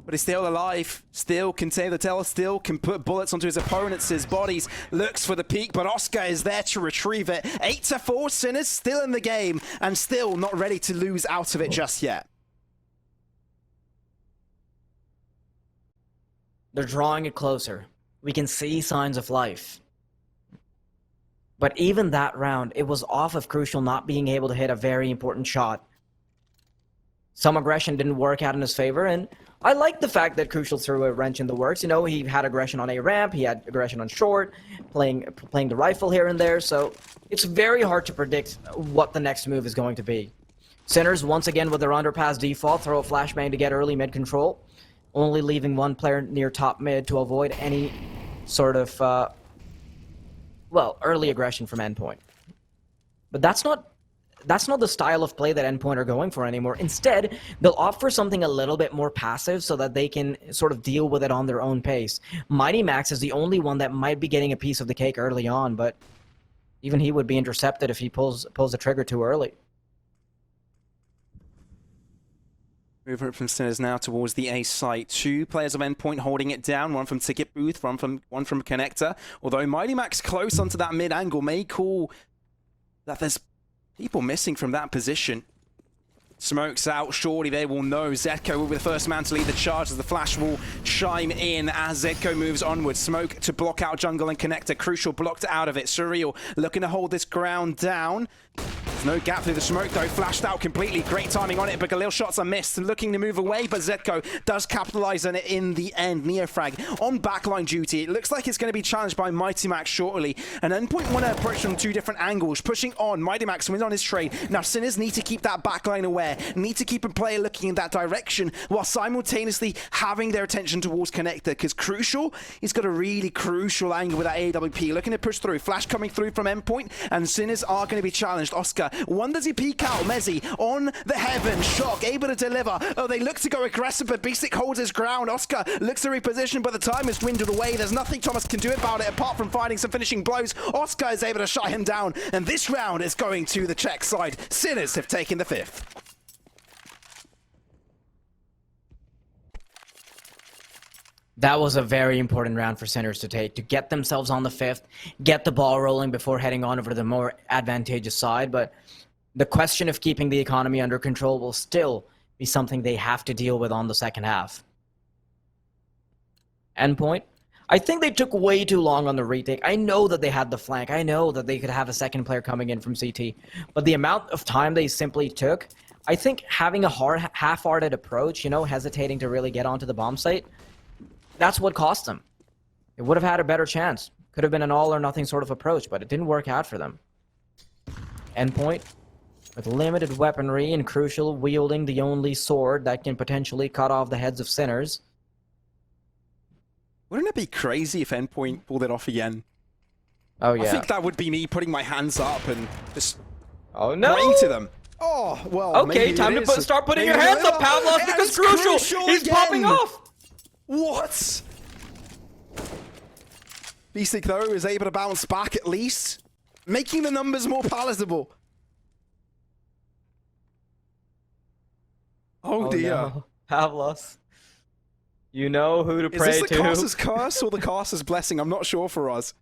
but he's still alive, still can save the tail, still can put bullets onto his opponents' bodies. Looks for the peak, but Oscar is there to retrieve it. 8-4, Sinners still in the game, and still not ready to lose out of it just yet. They're drawing it closer. We can see signs of life. But even that round, it was off of Crucial not being able to hit a very important shot. Some aggression didn't work out in his favor, and I like the fact that Crucial threw a wrench in the works. You know, he had aggression on A ramp, he had aggression on short, playing the rifle here and there, so it's very hard to predict what the next move is going to be. Sinners, once again with their underpass default, throw a flashbang to get early mid control, only leaving one player near top mid to avoid any sort of, early aggression from Endpoint. But that's not the style of play that Endpoint are going for anymore. Instead, they'll opt for something a little bit more passive so that they can sort of deal with it on their own pace. Mighty Max is the only one that might be getting a piece of the cake early on, but even he would be intercepted if he pulls the trigger too early. Movement from Sinners now towards the A site. Two players of Endpoint holding it down. One from Ticket Booth, one from Connector. Although Mighty Max close onto that mid angle may call that there's people missing from that position. Smokes out, surely they will know. Zetko will be the first man to lead the charge as the flash will chime in as Zetko moves onwards. Smoke to block out jungle and Connector. Crucial blocked out of it. Surreal looking to hold this ground down. There's no gap through the smoke though, flashed out completely. Great timing on it, but Galil shots are missed and looking to move away, but Zetko does capitalize on it in the end. Neofrag on backline duty. It looks like it's going to be challenged by Mighty Max shortly, and Endpoint want to approach from two different angles, pushing on. Mighty Max wins on his trade. Now Sinners need to keep that backline aware, need to keep a player looking in that direction, while simultaneously having their attention towards Connector, because Crucial, he's got a really crucial angle with that AWP, looking to push through. Flash coming through from Endpoint, and Sinners are going to be challenged. Oscar, one does he peek out? Mezzi on the heaven, Shock able to deliver. Oh, they look to go aggressive, but Beastic holds his ground. Oscar looks to reposition, but the time is dwindled away. There's nothing Thomas can do about it apart from finding some finishing blows. Oscar is able to shut him down, and this round is going to the Czech side. Sinners have taken the fifth. That was a very important round for Sinners to take, to get themselves on the fifth, get the ball rolling before heading on over to the more advantageous side. But the question of keeping the economy under control will still be something they have to deal with on the second half. Endpoint, I think they took way too long on the retake. I know that they had the flank. I know that they could have a second player coming in from CT. But the amount of time they simply took, I think having a half-hearted approach, you know, hesitating to really get onto the bomb site, that's what cost them. It would have had a better chance. Could have been an all-or-nothing sort of approach, but it didn't work out for them. Endpoint, with limited weaponry and Crucial wielding the only sword that can potentially cut off the heads of Sinners. Wouldn't it be crazy if Endpoint pulled it off again? Oh, yeah. I think that would be me putting my hands up and just praying to them. Oh, well, okay, time to start putting your hands up, Pavlos, because Crucial is popping off. What? Beastic, though, is able to bounce back at least, making the numbers more palatable. Oh dear. No. Pavlos. You know who to pray to. Is this the caster's curse or the caster's blessing? I'm not sure for us.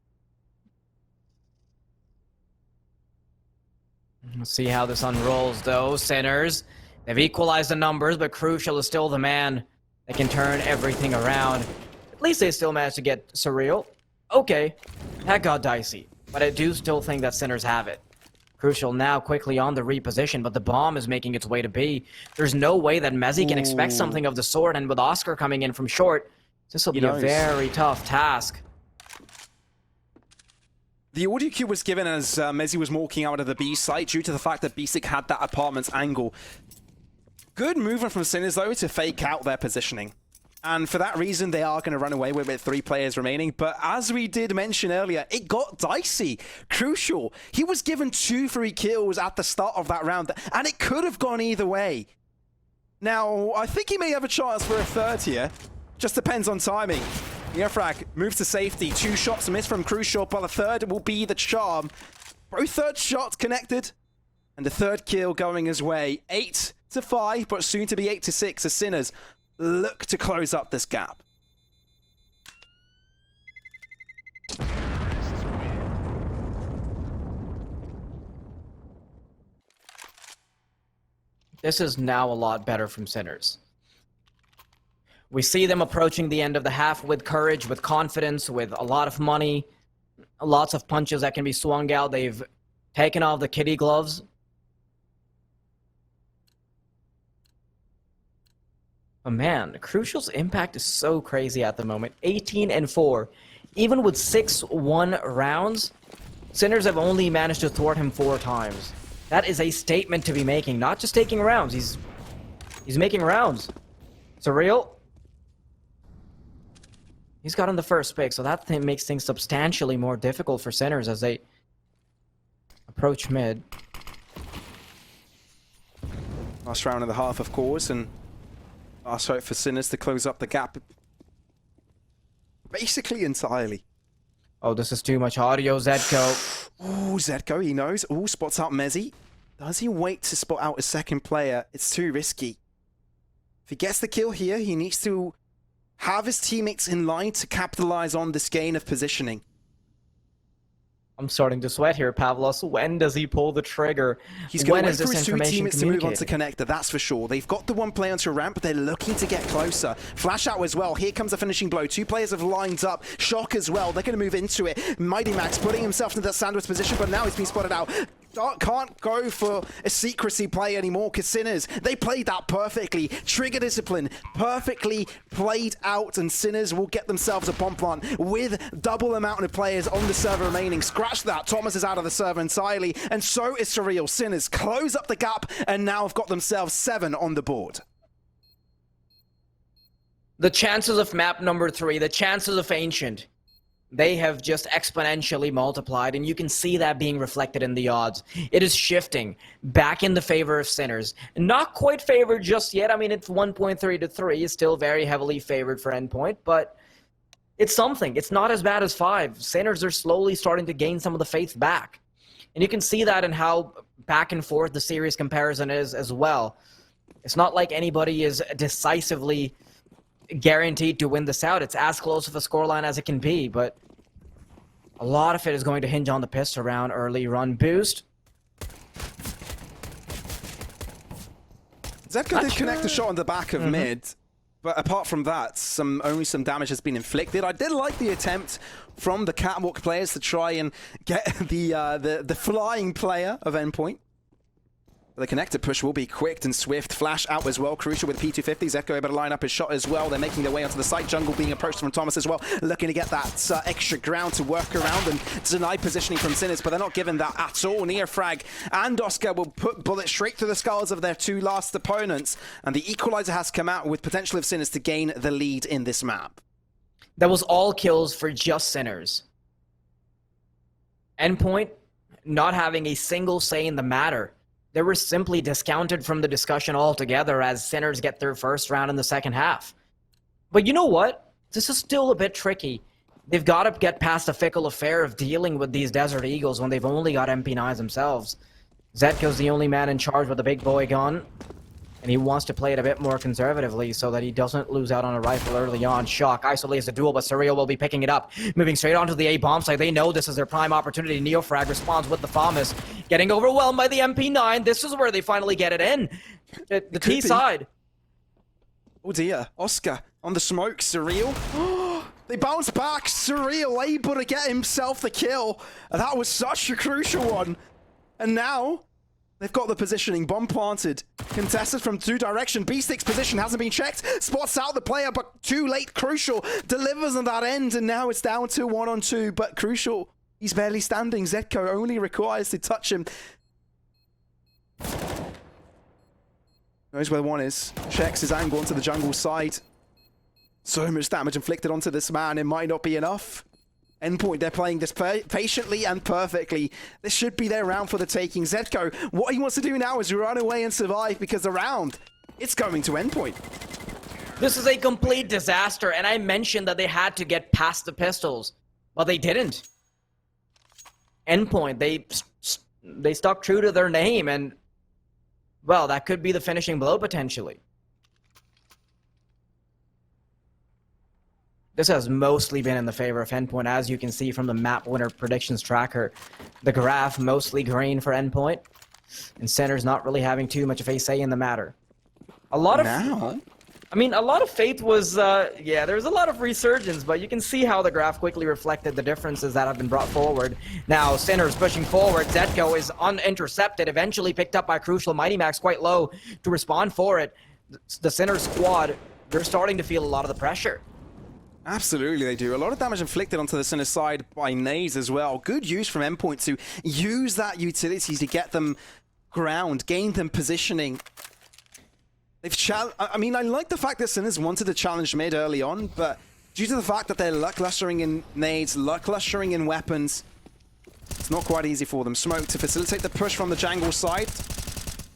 Let's see how this unrolls, though. Sinners, they've equalized the numbers, but Crucial is still the man that can turn everything around. At least they still managed to get Surreal. Okay, that got dicey, but I do still think that Sinners have it. Crucial now quickly on the reposition, but the bomb is making its way to B. There's no way that Mezzi can expect something of the sort, and with Oscar coming in from short, this will be a very tough task. The audio cue was given as Mezzi was walking out of the B site due to the fact that B6 had that apartment's angle. Good movement from Sinners, though, to fake out their positioning. And for that reason, they are going to run away with 3 players remaining. But as we did mention earlier, it got dicey. Crucial. He was given 2 free kills at the start of that round, and it could have gone either way. Now, I think he may have a chance for a third here. Just depends on timing. Neofrag moves to safety. 2 shots missed from Crucial, but the third will be the charm. Both third shots connected. And the third kill going his way. 8-5, but soon to be 8-6 as Sinners look to close up this gap. This is now a lot better from Sinners. We see them approaching the end of the half with courage, with confidence, with a lot of money, lots of punches that can be swung out. They've taken off the kitty gloves. But man, Crucial's impact is so crazy at the moment. 18-4. Even with 6-1 rounds, Sinners have only managed to thwart him 4 times. That is a statement to be making, not just taking rounds. He's making rounds. Surreal. He's gotten the first pick, so that makes things substantially more difficult for Sinners as they approach mid. Last round and a half, of course, and last hope for Sinners to close up the gap basically entirely. Oh, this is too much audio, Zedko. Ooh, Zedko, he knows. Ooh, spots out Mezzi. Does he wait to spot out a second player? It's too risky. If he gets the kill here, he needs to have his teammates in line to capitalize on this gain of positioning. I'm starting to sweat here, Pavlos. When does he pull the trigger? He's going when to wait is for his 2 teammates to move on to communicated? connector, that's for sure. They've got the 1 player onto a ramp, but they're looking to get closer. Flash out as well. Here comes the finishing blow. 2 players have lined up. Shock as well. They're going to move into it. Mighty Max putting himself into that sandwich position, but now he's been spotted out. Can't go for a secrecy play anymore because Sinners, they played that perfectly. Trigger discipline perfectly played out, and Sinners will get themselves a bomb plant with double amount of players on the server remaining. Scratch that. Thomas is out of the server entirely, and so is Surreal. Sinners close up the gap and now have got themselves 7 on the board. The chances of map number 3, the chances of Ancient, they have just exponentially multiplied, and you can see that being reflected in the odds. It is shifting back in the favor of Sinners. Not quite favored just yet. I mean, it's 1.3 to 3. It's still very heavily favored for Endpoint, but it's something. It's not as bad as 5. Sinners are slowly starting to gain some of the faith back. And you can see that in how back and forth the series comparison is as well. It's not like anybody is decisively guaranteed to win this out. It's as close of a scoreline as it can be, but a lot of it is going to hinge on the pistol round early run boost. Zedko did connect a shot on the back of mid, but apart from that, only some damage has been inflicted. I did like the attempt from the Catwalk players to try and get the flying player of Endpoint. The connector push will be quick and swift. Flash out as well. Crucial with P250. Zedko able to line up his shot as well. They're making their way onto the site. Jungle being approached from Thomas as well. Looking to get that extra ground to work around and deny positioning from Sinners, but they're not given that at all. Neofrag and Oscar will put bullets straight through the skulls of their 2 last opponents. And the equalizer has come out with potential of Sinners to gain the lead in this map. That was all kills for just Sinners. Endpoint not having a single say in the matter. They were simply discounted from the discussion altogether as Sinners get their first round in the second half. But you know what? This is still a bit tricky. They've got to get past the fickle affair of dealing with these Desert Eagles when they've only got MP9s themselves. Zetko's the only man in charge with a big boy gun. And he wants to play it a bit more conservatively so that he doesn't lose out on a rifle early on. Shock isolates the duel, but Surreal will be picking it up. Moving straight onto the A bomb site. They know this is their prime opportunity. Neofrag responds with the FAMAS. Getting overwhelmed by the MP9. This is where they finally get it in. The T side. Oh dear. Oscar on the smoke. Surreal. They bounce back. Surreal able to get himself the kill. That was such a crucial one. And now they've got the positioning. Bomb planted. Contested from 2 directions. B-Stick's position hasn't been checked. Spots out the player, but too late. Crucial delivers on that end, and now it's down to 1-on-2. But Crucial, he's barely standing. Zetko only requires to touch him. Knows where one is. Checks his angle onto the jungle side. So much damage inflicted onto this man. It might not be enough. Endpoint, they're playing this patiently and perfectly. This should be their round for the taking. Zetko, what he wants to do now is run away and survive because the round, it's going to Endpoint. This is a complete disaster, and I mentioned that they had to get past the pistols, but they didn't. Endpoint, they stuck true to their name, and, well, that could be the finishing blow potentially. This has mostly been in the favor of Endpoint, as you can see from the map winner predictions tracker. The graph mostly green for Endpoint, and Center's not really having too much of a say in the matter. A lot of faith was, yeah, there's a lot of resurgence, but you can see how the graph quickly reflected the differences that have been brought forward. Now, Center's pushing forward. Zetko is unintercepted, eventually picked up by Crucial. Mighty Max quite low to respond for it. The Center squad, they're starting to feel a lot of the pressure. Absolutely, they do. A lot of damage inflicted onto the center side by nades as well. Good use from Endpoint to use that utility to get them ground, gain them positioning. They've I mean, I like the fact that Sinners wanted to challenge mid early on, but due to the fact that they're lucklustering in nades, lucklustering in weapons, it's not quite easy for them. Smoke to facilitate the push from the jungle side.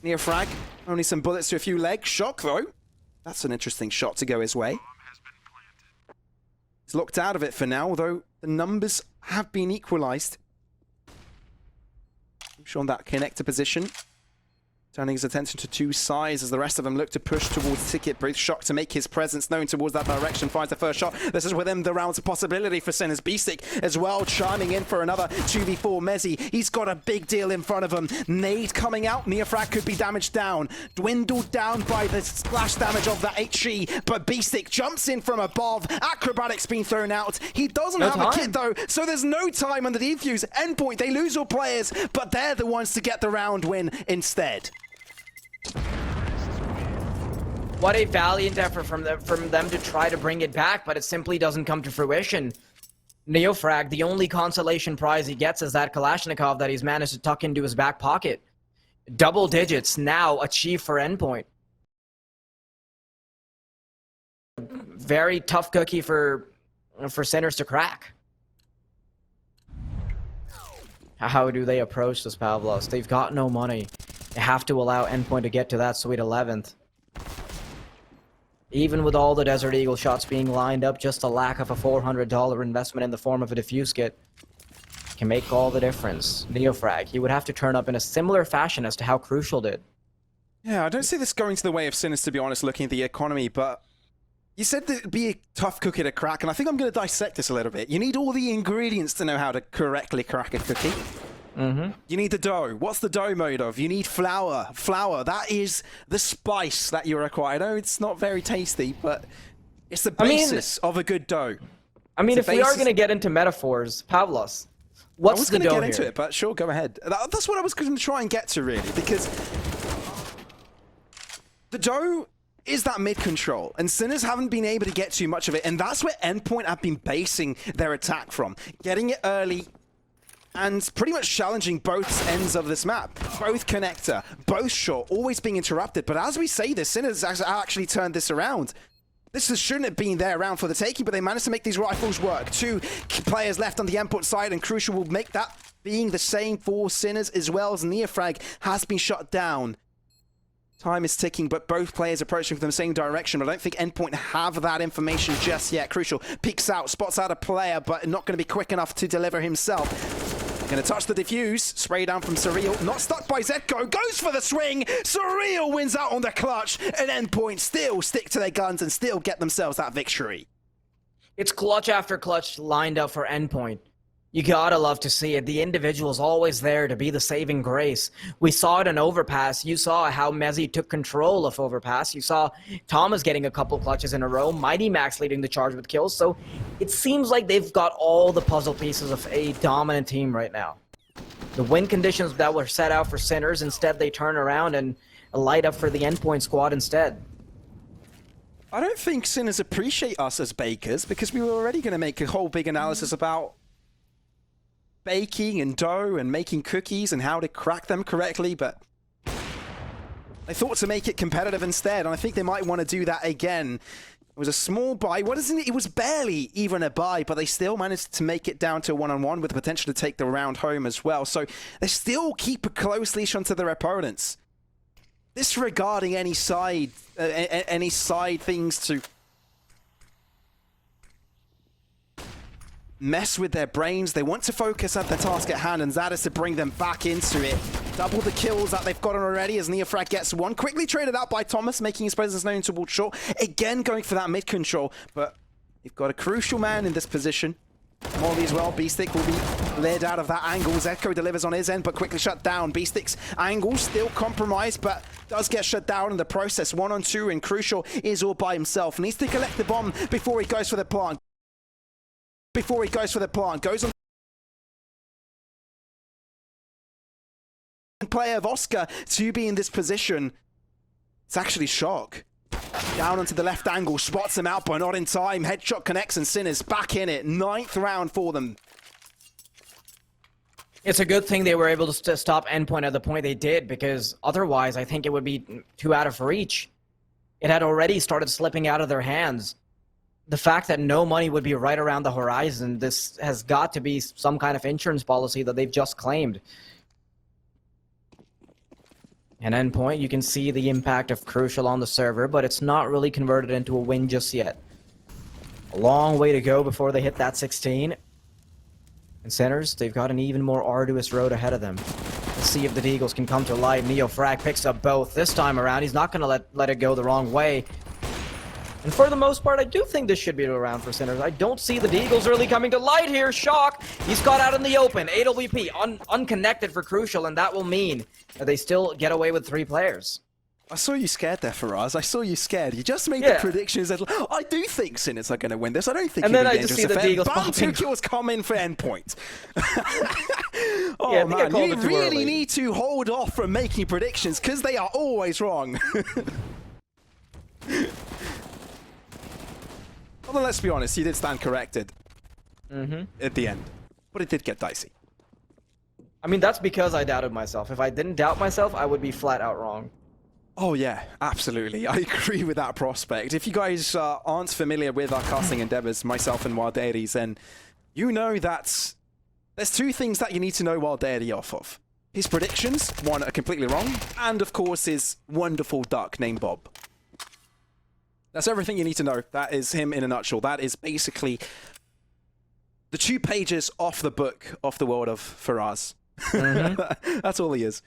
Near frag, only some bullets to a few legs. Shock though. That's an interesting shot to go his way. He's locked out of it for now, although the numbers have been equalized. Shown that connector position. Turning his attention to 2 sides as the rest of them look to push towards Ticket. Both Shock to make his presence known towards that direction. Finds the first shot. This is within the round's possibility for Sinners. B-Stick as well, chiming in for another 2v4. Mezzy, he's got a big deal in front of him. Nade coming out. Neofrag could be damaged down. Dwindled down by the splash damage of that HE, but B-Stick jumps in from above. Acrobatic's been thrown out. He doesn't have a kit though, so there's no time on the defuse. Endpoint, they lose all players, but they're the ones to get the round win instead. What a valiant effort from them to try to bring it back, but it simply doesn't come to fruition. Neofrag, the only consolation prize he gets is that Kalashnikov that he's managed to tuck into his back pocket. Double digits now achieved for Endpoint. Very tough cookie for Sinners to crack. How do they approach this, Pavlos? They've got no money. They have to allow Endpoint to get to that sweet 11th. Even with all the Desert Eagle shots being lined up, just a lack of a $400 investment in the form of a diffuse kit can make all the difference. Neofrag, he would have to turn up in a similar fashion as to how Crucial did. Yeah, I don't see this going to the way of Sinners, to be honest, looking at the economy, but you said that it'd be a tough cookie to crack, and I think I'm going to dissect this a little bit. You need all the ingredients to know how to correctly crack a cookie. You need the dough. What's the dough made of? You need flour. Flour, that is the spice that you require. I know it's not very tasty, but it's the basis of a good dough. I mean, if we are going to get into metaphors, Pavlos, what's the dough here? I was going to get into it, but sure, go ahead. That's what I was going to try and get to, really, because the dough is that mid-control, and Sinners haven't been able to get too much of it, and that's where Endpoint have been basing their attack from. Getting it early, and pretty much challenging both ends of this map. Both connector, both short, always being interrupted. But as we say this, Sinners actually turned this around. This shouldn't have been their round for the taking, but they managed to make these rifles work. 2 players left on the Endpoint side, and Crucial will make that being the same for Sinners, as well as Neofrag has been shot down. Time is ticking, but both players approaching from the same direction. But I don't think Endpoint have that information just yet. Crucial peeks out, spots out a player, but not going to be quick enough to deliver himself. Gonna touch the defuse. Spray down from Surreal. Not stuck by Zedko. Goes for the swing. Surreal wins out on the clutch. And Endpoint still stick to their guns and still get themselves that victory. It's clutch after clutch lined up for Endpoint. You gotta love to see it. The individual's always there to be the saving grace. We saw it in Overpass. You saw how Mezzy took control of Overpass. You saw Thomas getting a couple clutches in a row. Mighty Max leading the charge with kills. So it seems like they've got all the puzzle pieces of a dominant team right now. The win conditions that were set out for Sinners, instead they turn around and light up for the Endpoint squad instead. I don't think Sinners appreciate us as bakers, because we were already going to make a whole big analysis about baking and dough and making cookies and how to crack them correctly, but I thought to make it competitive instead, and I think they might want to do that again. It was a small buy. What isn't it? It was barely even a buy, but they still managed to make it down to a one-on-one with the potential to take the round home as well. So they still keep a close leash onto their opponents, disregarding any side things to mess with their brains. They want to focus at the task at hand, and that is to bring them back into it. Double the kills that they've gotten already as Neofrag gets one. Quickly traded out by Thomas, making his presence known towards short. Again, going for that mid control, but you've got a crucial man in this position. Molly as well. Beastick will be led out of that angle. Zedko delivers on his end, but quickly shut down. Beastick's angle still compromised, but does get shut down in the process. 1-on-2, and Crucial is all by himself. Needs to collect the bomb before he goes for the plant. Goes on player of Oscar to be in this position. It's actually Shock. Down onto the left angle, spots him out, but not in time. Headshot connects, and Sinners back in it. 9th round for them. It's a good thing they were able to stop Endpoint at the point they did, because otherwise I think it would be too out of reach. It had already started slipping out of their hands. The fact that no money would be right around the horizon, this has got to be some kind of insurance policy that they've just claimed. And Endpoint, you can see the impact of Crucial on the server, but it's not really converted into a win just yet. A long way to go before they hit that 16. And Sinners, they've got an even more arduous road ahead of them. Let's see if the Deagles can come to light. Neofrag picks up both. This time around, he's not going to let it go the wrong way. And for the most part, I do think this should be a round for Sinners. I don't see the Deagles really coming to light here. Shock! He's got out in the open. AWP, unconnected for Crucial, and that will mean that they still get away with 3 players. I saw you scared there, Faraz. I saw you scared. You just made the predictions that, I do think Sinners are going to win this. I don't think and then I just see the Deagles popping. 2 kills come in for Endpoint. Oh man, you really need to hold off from making predictions, because they are always wrong. Although, let's be honest, he did stand corrected at the end. But it did get dicey. I mean, that's because I doubted myself. If I didn't doubt myself, I would be flat out wrong. Oh yeah, absolutely. I agree with that prospect. If you guys aren't familiar with our casting endeavors, myself and Wild Deity, then you know that there's 2 things that you need to know Wild Deity off of. His predictions, one are completely wrong, and of course his wonderful duck named Bob. That's everything you need to know. That is him in a nutshell. That is basically the 2 pages off the book of the world of Faraz. That's all he is.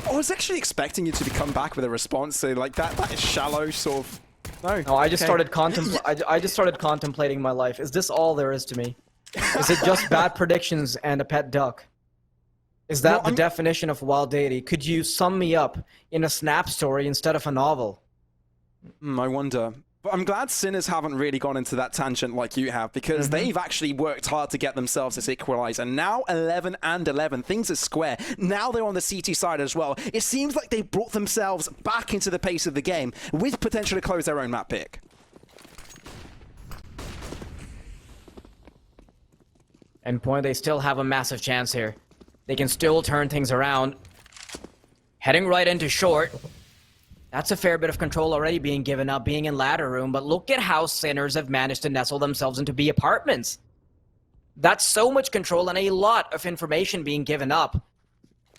I was actually expecting you to come back with a response to like that. That is shallow, sort of. No, I just started I just started contemplating my life. Is this all there is to me? Is it just bad predictions and a pet duck? Is that the definition of Wild Deity? Could you sum me up in a snap story instead of a novel? I wonder. But I'm glad Sinners haven't really gone into that tangent like you have, because they've actually worked hard to get themselves this equalizer. Now 11 and 11, things are square. Now they're on the CT side as well. It seems like they've brought themselves back into the pace of the game with potential to close their own map pick. Endpoint, they still have a massive chance here. They can still turn things around. Heading right into short. That's a fair bit of control already being given up, being in ladder room, but look at how Sinners have managed to nestle themselves into B apartments. That's so much control and a lot of information being given up.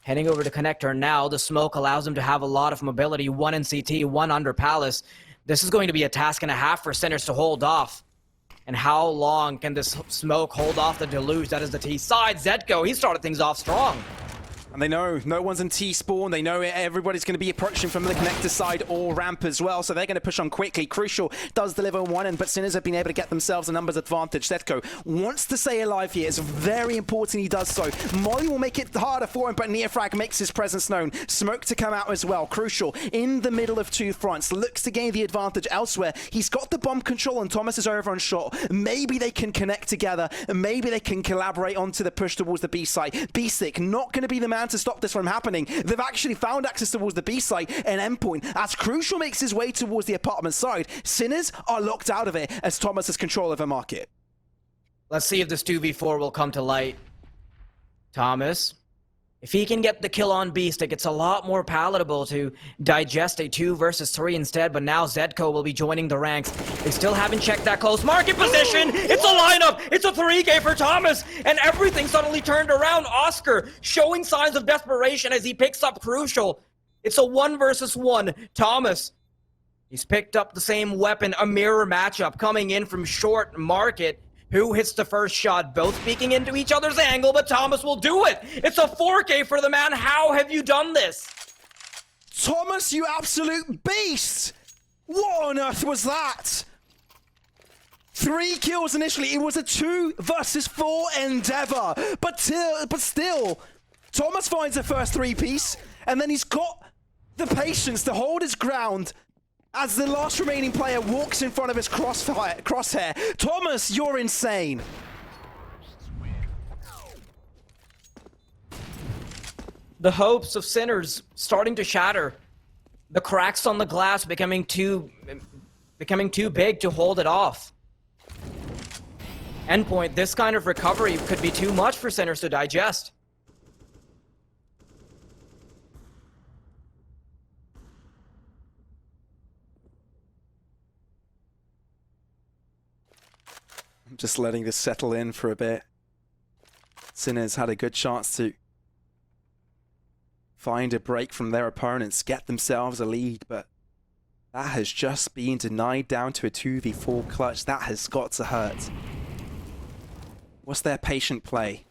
Heading over to connector now, the smoke allows them to have a lot of mobility, 1 in CT, 1 under Palace. This is going to be a task and a half for Sinners to hold off. And how long can this smoke hold off the deluge that is the T side? Zetko, he started things off strong. And they know no one's in T-spawn. They know everybody's going to be approaching from the connector side or ramp as well. So they're going to push on quickly. Crucial does deliver one, but Sinners have been able to get themselves a numbers advantage. Zetko wants to stay alive here. It's very important he does so. Molly will make it harder for him, but Neofrag makes his presence known. Smoke to come out as well. Crucial in the middle of two fronts. Looks to gain the advantage elsewhere. He's got the bomb control and Thomas is over on shot. Maybe they can connect together and maybe they can collaborate onto the push towards the B site. B-Stick not going to be the man to stop this from happening. They've actually found access towards the B site and Endpoint as Crucial makes his way towards the apartment side. Sinners are locked out of it as Thomas has control of the market. Let's see if this 2v4 will come to light. Thomas, if he can get the kill on B-Stick, it's a lot more palatable to digest a 2 versus 3 instead, but now Zetko will be joining the ranks. They still haven't checked that close market position. It's a lineup. It's a 3K for Thomas, and everything suddenly turned around. Oscar showing signs of desperation as he picks up Crucial. It's a 1 versus 1. Thomas, he's picked up the same weapon, a mirror matchup coming in from short market. Who hits the first shot? Both peeking into each other's angle, but Thomas will do it. It's a 4K for the man. How have you done this? Thomas, you absolute beast! What on earth was that? 3 kills initially. It was a 2 versus 4 endeavor. But still, Thomas finds the first 3-piece, and then he's got the patience to hold his ground as the last remaining player walks in front of his crosshair. Thomas, you're insane. The hopes of Sinners starting to shatter. The cracks on the glass becoming too big to hold it off. Endpoint, this kind of recovery could be too much for Sinners to digest. I'm just letting this settle in for a bit. Sinners had a good chance to find a break from their opponents, get themselves a lead, but that has just been denied down to a 2v4 clutch. That has got to hurt. What's their patient play?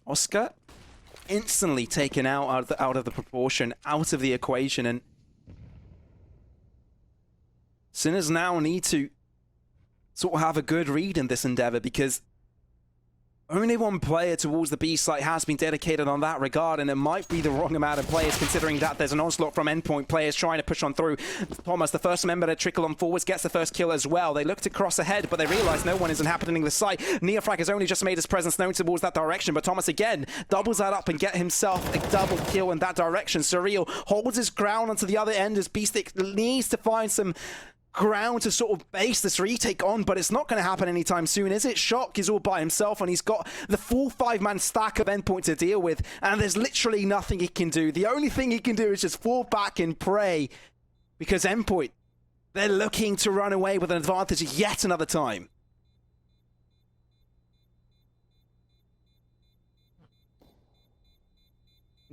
Oscar instantly taken out of the proportion, out of the equation, and Sinners now need to sort of have a good read in this endeavor because only one player towards the B site has been dedicated on that regard, and it might be the wrong amount of players considering that there's an onslaught from Endpoint players trying to push on through. Thomas, the first member to trickle on forwards, gets the first kill as well. They look to cross ahead, but they realize no one is inhabiting the site. Neofrag has only just made his presence known towards that direction, but Thomas again doubles that up and get himself a double kill in that direction. Surreal holds his ground onto the other end as B-Stick needs to find some ground to sort of base this retake on, but it's not going to happen anytime soon, is it? Shock is all by himself and he's got the full 5-man stack of Endpoint to deal with, and there's literally nothing he can do. The only thing he can do is just fall back and pray, because Endpoint, they're looking to run away with an advantage yet another time.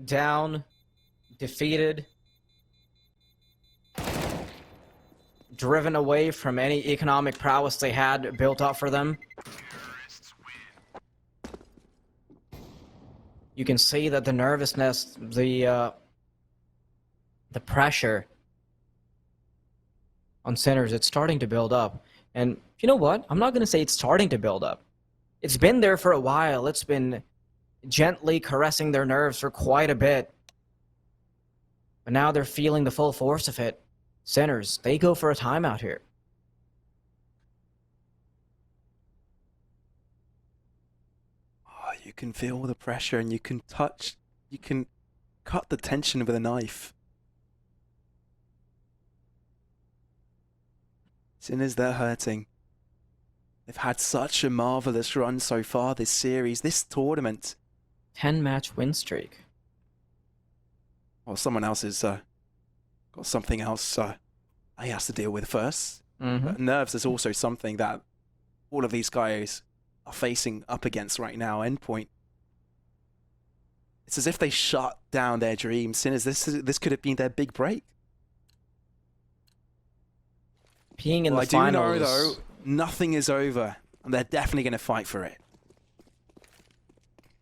Down, defeated, driven away from any economic prowess they had built up for them. You can see that the nervousness, the pressure on Sinners, it's starting to build up. And you know what? I'm not going to say it's starting to build up. It's been there for a while. It's been gently caressing their nerves for quite a bit. But now they're feeling the full force of it. Sinners, they go for a timeout here. Oh, you can feel the pressure and you can cut the tension with a knife. Sinners, they're hurting. They've had such a marvelous run so far this series, this tournament. 10-match win streak. Well, someone else has got something else he has to deal with first. But nerves is also something that all of these guys are facing up against right now. Endpoint. It's as if they shut down their dreams. Sinners, this could have been their big break. Being in Well, the I do know, finals, though, nothing is over, and they're definitely going to fight for it.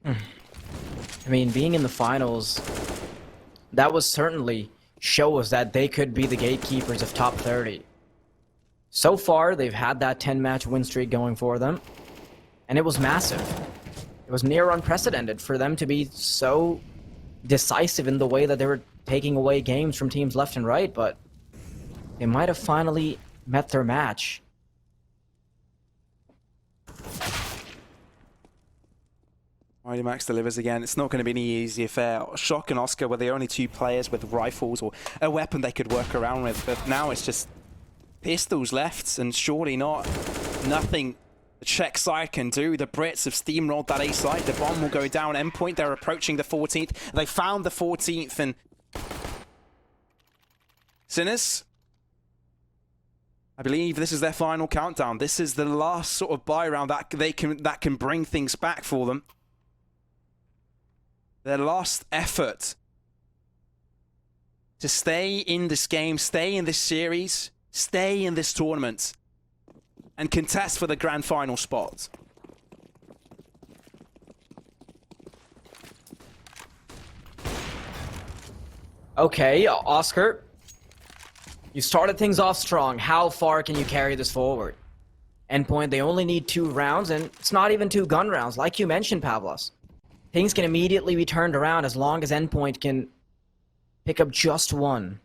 I mean, being in the finals, that was certainly shows that they could be the gatekeepers of top 30. So far, they've had that 10-match win streak going for them, and it was massive. It was near unprecedented for them to be so decisive in the way that they were taking away games from teams left and right, but they might have finally met their match. Mighty Max delivers again. It's not going to be any easy affair. Shock and Oscar were the only two players with rifles or a weapon they could work around with, but now it's just pistols left, and surely nothing the Czech side can do. The Brits have steamrolled that A side. The bomb will go down. Endpoint, they're approaching the 14th. They found the 14th, and Sinners, I believe this is their final countdown. This is the last sort of buy round that can bring things back for them. Their last effort to stay in this game, stay in this series, stay in this tournament, and contest for the grand final spot. Okay, Oscar, you started things off strong. How far can you carry this forward? Endpoint, they only need 2 rounds, and it's not even 2 gun rounds, like you mentioned, Pavlos. Things can immediately be turned around as long as Endpoint can pick up just 1.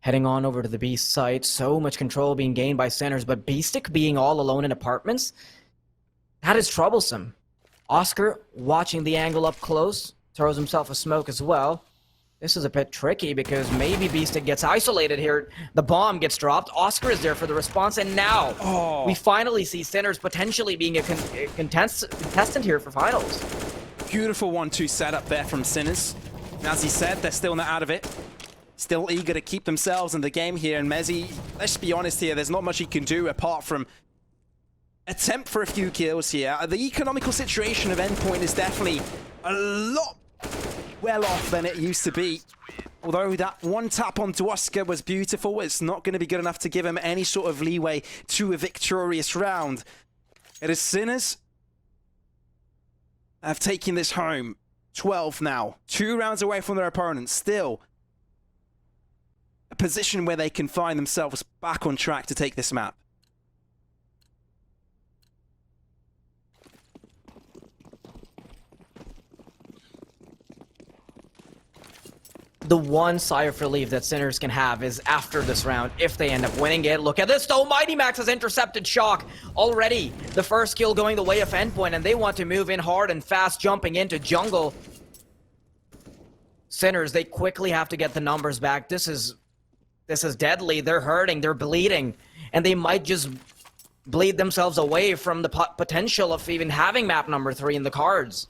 Heading on over to the Beast site, so much control being gained by Sinners, but Beastic being all alone in apartments, that is troublesome. Oscar, watching the angle up close, throws himself a smoke as well. This is a bit tricky because maybe Beastic gets isolated here. The bomb gets dropped. Oscar is there for the response, and now we finally see Sinners potentially being a contestant here for finals. Beautiful 1-2 setup there from Sinners. As he said, they're still not out of it. Still eager to keep themselves in the game here. And Mezzi, let's be honest here, there's not much he can do apart from attempt for a few kills here. The economical situation of Endpoint is definitely a lot well off than it used to be. Although that one tap onto Oscar was beautiful, it's not going to be good enough to give him any sort of leeway to a victorious round. It is Sinners have taken this home. 12 now. 2 rounds away from their opponents. Still a position where they can find themselves back on track to take this map. The one sigh of relief that Sinners can have is after this round, if they end up winning it. Look at this, though. Mighty Max has intercepted Shock already. The first kill going the way of Endpoint, and they want to move in hard and fast, jumping into jungle. Sinners, they quickly have to get the numbers back. This is deadly. They're hurting, they're bleeding, and they might just bleed themselves away from the potential of even having map number 3 in the cards.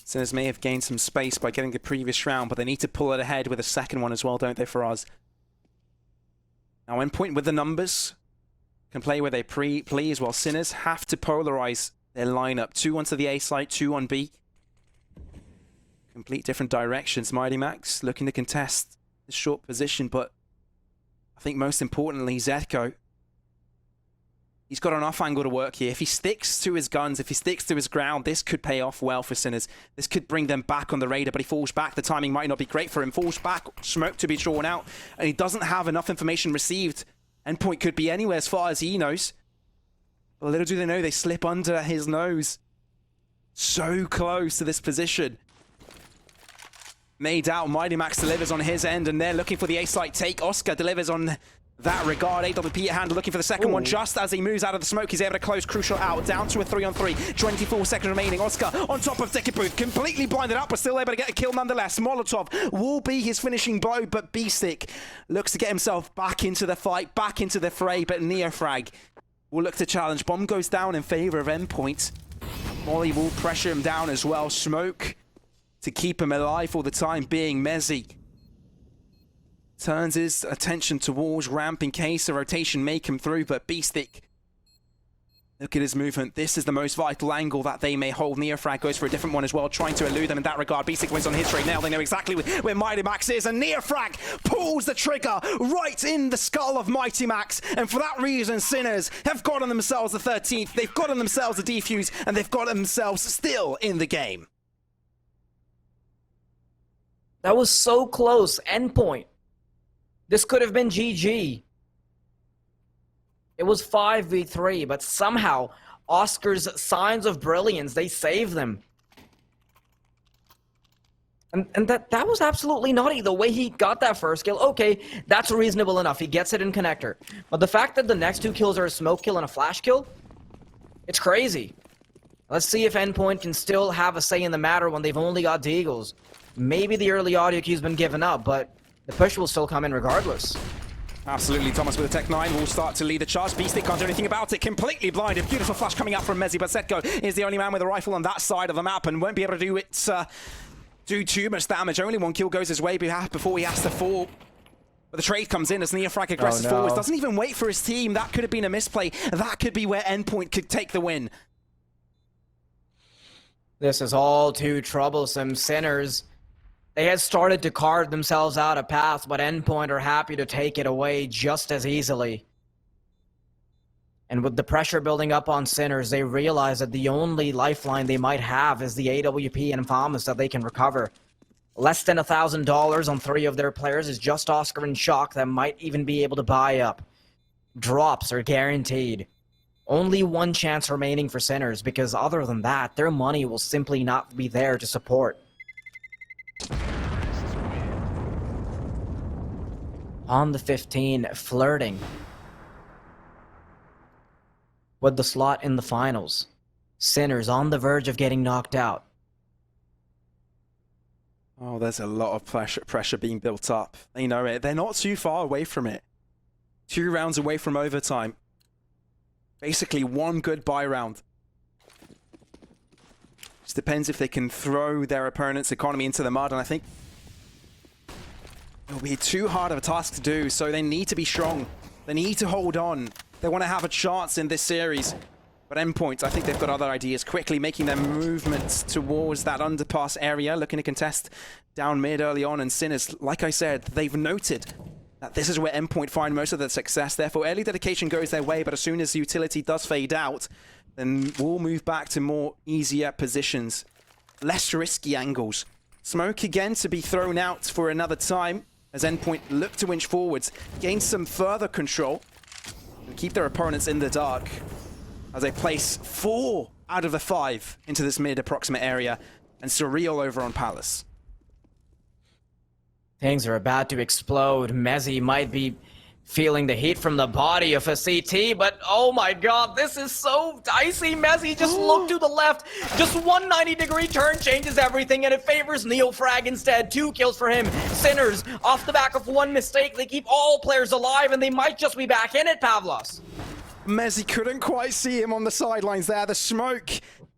Sinners may have gained some space by getting the previous round, but they need to pull it ahead with a second one as well, don't they, for us? Now, Endpoint with the numbers can play where they please, while Sinners have to polarize their lineup. 2 onto the A site, 2 on B. Complete different directions. Mighty Max looking to contest this short position, but I think most importantly, Zetko, he's got an off angle to work here. If he sticks to his guns, if he sticks to his ground, this could pay off well for Sinners. This could bring them back on the radar, but he falls back. The timing might not be great for him. Falls back, smoke to be drawn out, and he doesn't have enough information received. Endpoint could be anywhere as far as he knows. But little do they know, they slip under his nose. So close to this position. Made out, Mighty Max delivers on his end, and they're looking for the A-site take. Oscar delivers on that regard. AWP at hand, looking for the second one. Just as he moves out of the smoke, he's able to close Crucial out. Down to a 3-on-3. 24 seconds remaining. Oscar on top of Dekabooth, completely blinded up, but still able to get a kill nonetheless. Molotov will be his finishing blow, but Beastic looks to get himself back into the fight, back into the fray, but Neofrag will look to challenge. Bomb goes down in favor of Endpoint. Molly will pressure him down as well. Smoke to keep him alive for the time being. Mezzi turns his attention towards ramp in case a rotation may come through, but Beastic Look at his movement. This is the most vital angle that they may hold. Neofrag goes for a different one as well, trying to elude them in that regard. Beastic wins on his trade now. They know exactly where Mighty Max is, and Neofrag pulls the trigger right in the skull of Mighty Max. And for that reason, Sinners have gotten themselves the 13th. They've gotten themselves a defuse, and they've got themselves still in the game. That was so close. Endpoint. This could have been GG. It was 5v3, but somehow Oscar's signs of brilliance, they saved them. And that was absolutely nutty. The way he got that first kill, okay, that's reasonable enough. He gets it in connector. But the fact that the next 2 kills are a smoke kill and a flash kill, it's crazy. Let's see if Endpoint can still have a say in the matter when they've only got Deagles. Maybe the early audio queue's been given up, but the push will still come in regardless. Absolutely, Thomas with a Tech 9 will start to lead the charge. Beastic can't do anything about it, completely blinded. Beautiful flash coming out from Mezzi, but Setko is the only man with a rifle on that side of the map and won't be able to do too much damage. Only 1 kill goes his way before he has to fall. But the trade comes in as Neofrag aggresses forwards. Doesn't even wait for his team. That could have been a misplay. That could be where Endpoint could take the win. This is all too troublesome. Sinners, they had started to carve themselves out a path, but Endpoint are happy to take it away just as easily. And with the pressure building up on Sinners, they realize that the only lifeline they might have is the AWP and Infamus that they can recover. Less than $1,000 on 3 of their players is just Oscar and Shock that might even be able to buy up. Drops are guaranteed. Only 1 chance remaining for Sinners, because other than that, their money will simply not be there to support. On the 15, flirting with the slot in the finals. Sinners on the verge of getting knocked out. Oh, there's a lot of pressure being built up. They know it. They're not too far away from it. 2 rounds away from overtime. Basically 1 good buy round. Just depends if they can throw their opponent's economy into the mud, and I think it'll be too hard of a task to do, so they need to be strong. They need to hold on. They want to have a chance in this series. But Endpoint, I think they've got other ideas, quickly making their movements towards that underpass area, looking to contest down mid early on. And Sinners, like I said, they've noted that this is where Endpoint find most of their success. Therefore, early dedication goes their way, but as soon as the utility does fade out, then we'll move back to more easier positions, less risky angles. Smoke again to be thrown out for another time as Endpoint look to inch forwards, gain some further control, and keep their opponents in the dark as they place 4 out of the 5 into this mid approximate area, and Surreal over on Palace. Things are about to explode. Mezzi might be feeling the heat from the body of a CT, but oh my god, this is so dicey. Mezzi just look to the left. Just 190-degree turn changes everything, and it favors Neofrag instead. 2 kills for him. Sinners, off the back of 1 mistake, they keep all players alive, and they might just be back in it, Pavlos. Mezzi couldn't quite see him on the sidelines there. The smoke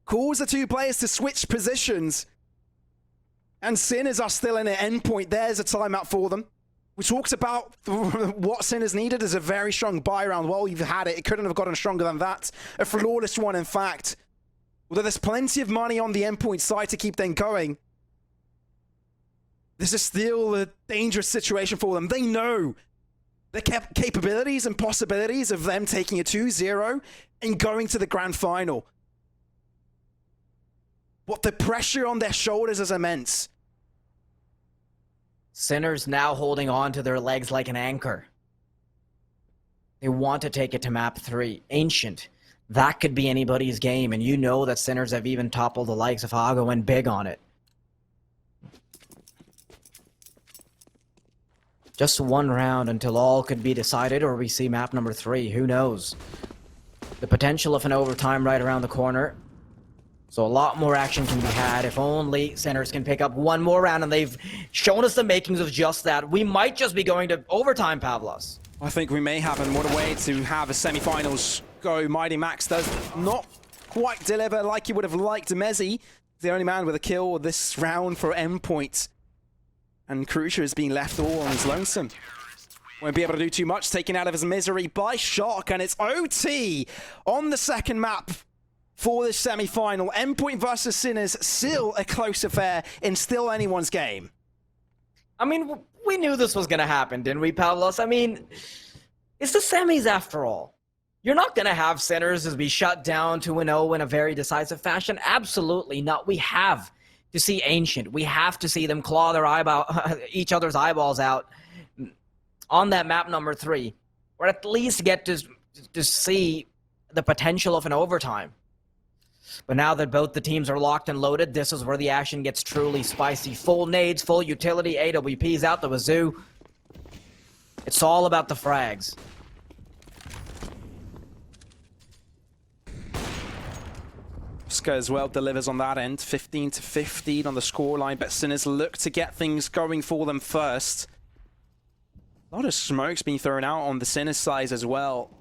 calls the 2 players to switch positions. And Sinners are still in it. Endpoint, there's a timeout for them. We talked about what Sinners needed as a very strong buy round. Well, you've had it. It couldn't have gotten stronger than that. A flawless one, in fact. Although there's plenty of money on the Endpoint side to keep them going, this is still a dangerous situation for them. They know the capabilities and possibilities of them taking a 2-0 and going to the grand final. But the pressure on their shoulders is immense. Sinners now holding on to their legs like an anchor. They want to take it to map 3. Ancient. That could be anybody's game, and you know that Sinners have even toppled the likes of Hago and Big on it. Just 1 round until all could be decided, or we see map number 3. Who knows? The potential of an overtime right around the corner. So a lot more action can be had if only Sinners can pick up 1 more round, and they've shown us the makings of just that. We might just be going to overtime, Pavlos. I think we may have, and what a way to have a semi-finals go. Mighty Max does not quite deliver like he would have liked. Mezzi, the only man with a kill this round for Endpoint. And Crucier is being left all on his lonesome. Won't be able to do too much, taken out of his misery by Shock, and it's OT on the second map for this semi-final. Endpoint versus Sinners, still a close affair in still anyone's game. I mean, we knew this was going to happen, didn't we, Pavlos? I mean, it's the semis after all. You're not going to have Sinners as be shut down 2-0 in a very decisive fashion. Absolutely not. We have to see Ancient. We have to see them claw their each other's eyeballs out on that map number 3, or at least get to see the potential of an overtime. But now that both the teams are locked and loaded, this is where the action gets truly spicy. Full nades, full utility, AWPs out the wazoo. It's all about the frags. Oscar as well delivers on that end, 15-15 on the scoreline, but Sinners look to get things going for them first. A lot of smoke's being thrown out on the Sinners side as well,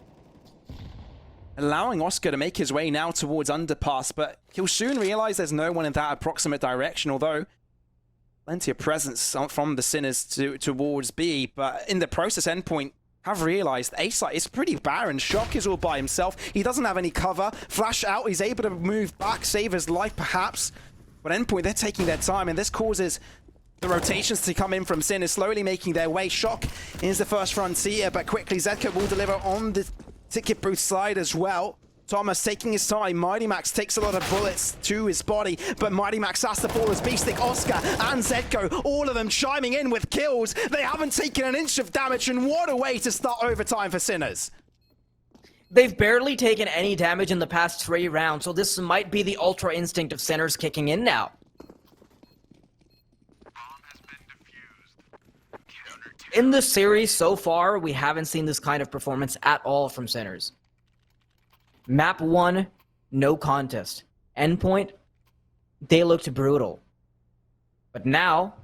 allowing Oscar to make his way now towards Underpass, but he'll soon realize there's no one in that approximate direction, although plenty of presence from the Sinners towards B, but in the process, Endpoint have realized A site is pretty barren. Shock is all by himself. He doesn't have any cover. Flash out, he's able to move back, save his life perhaps, but Endpoint, they're taking their time, and this causes the rotations to come in from Sinners, slowly making their way. Shock is the first frontier, but quickly Zedka will deliver on the ticket booth side as well. Thomas taking his time. Mighty Max takes a lot of bullets to his body, but Mighty Max has to fall as Beastick, Oscar, and Zedko, all of them chiming in with kills. They haven't taken an inch of damage, and what a way to start overtime for Sinners. They've barely taken any damage in the past 3 rounds, so this might be the Ultra Instinct of Sinners kicking in now. In the series so far, we haven't seen this kind of performance at all from Sinners. Map 1, no contest. Endpoint, they looked brutal. But now,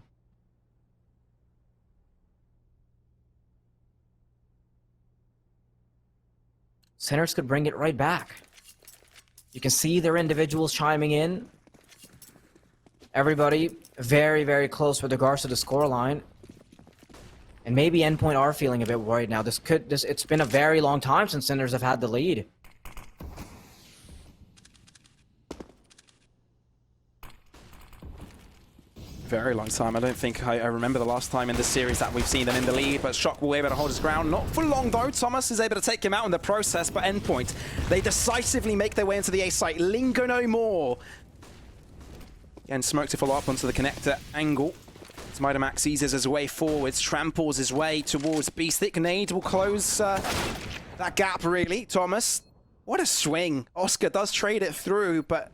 Sinners could bring it right back. You can see their individuals chiming in. Everybody very, very close with regards to the scoreline. And maybe Endpoint are feeling a bit worried now. It's been a very long time since Sinners have had the lead. Very long time. I don't think I remember the last time in this series that we've seen them in the lead, but Shock will be able to hold his ground. Not for long though. Thomas is able to take him out in the process, but Endpoint, they decisively make their way into the A site. Linger no more. Again, smoke to follow up onto the connector angle. Mighty Max eases his way forwards, tramples his way towards Beastick. Nade will close that gap, really. Thomas, what a swing. Oscar does trade it through, but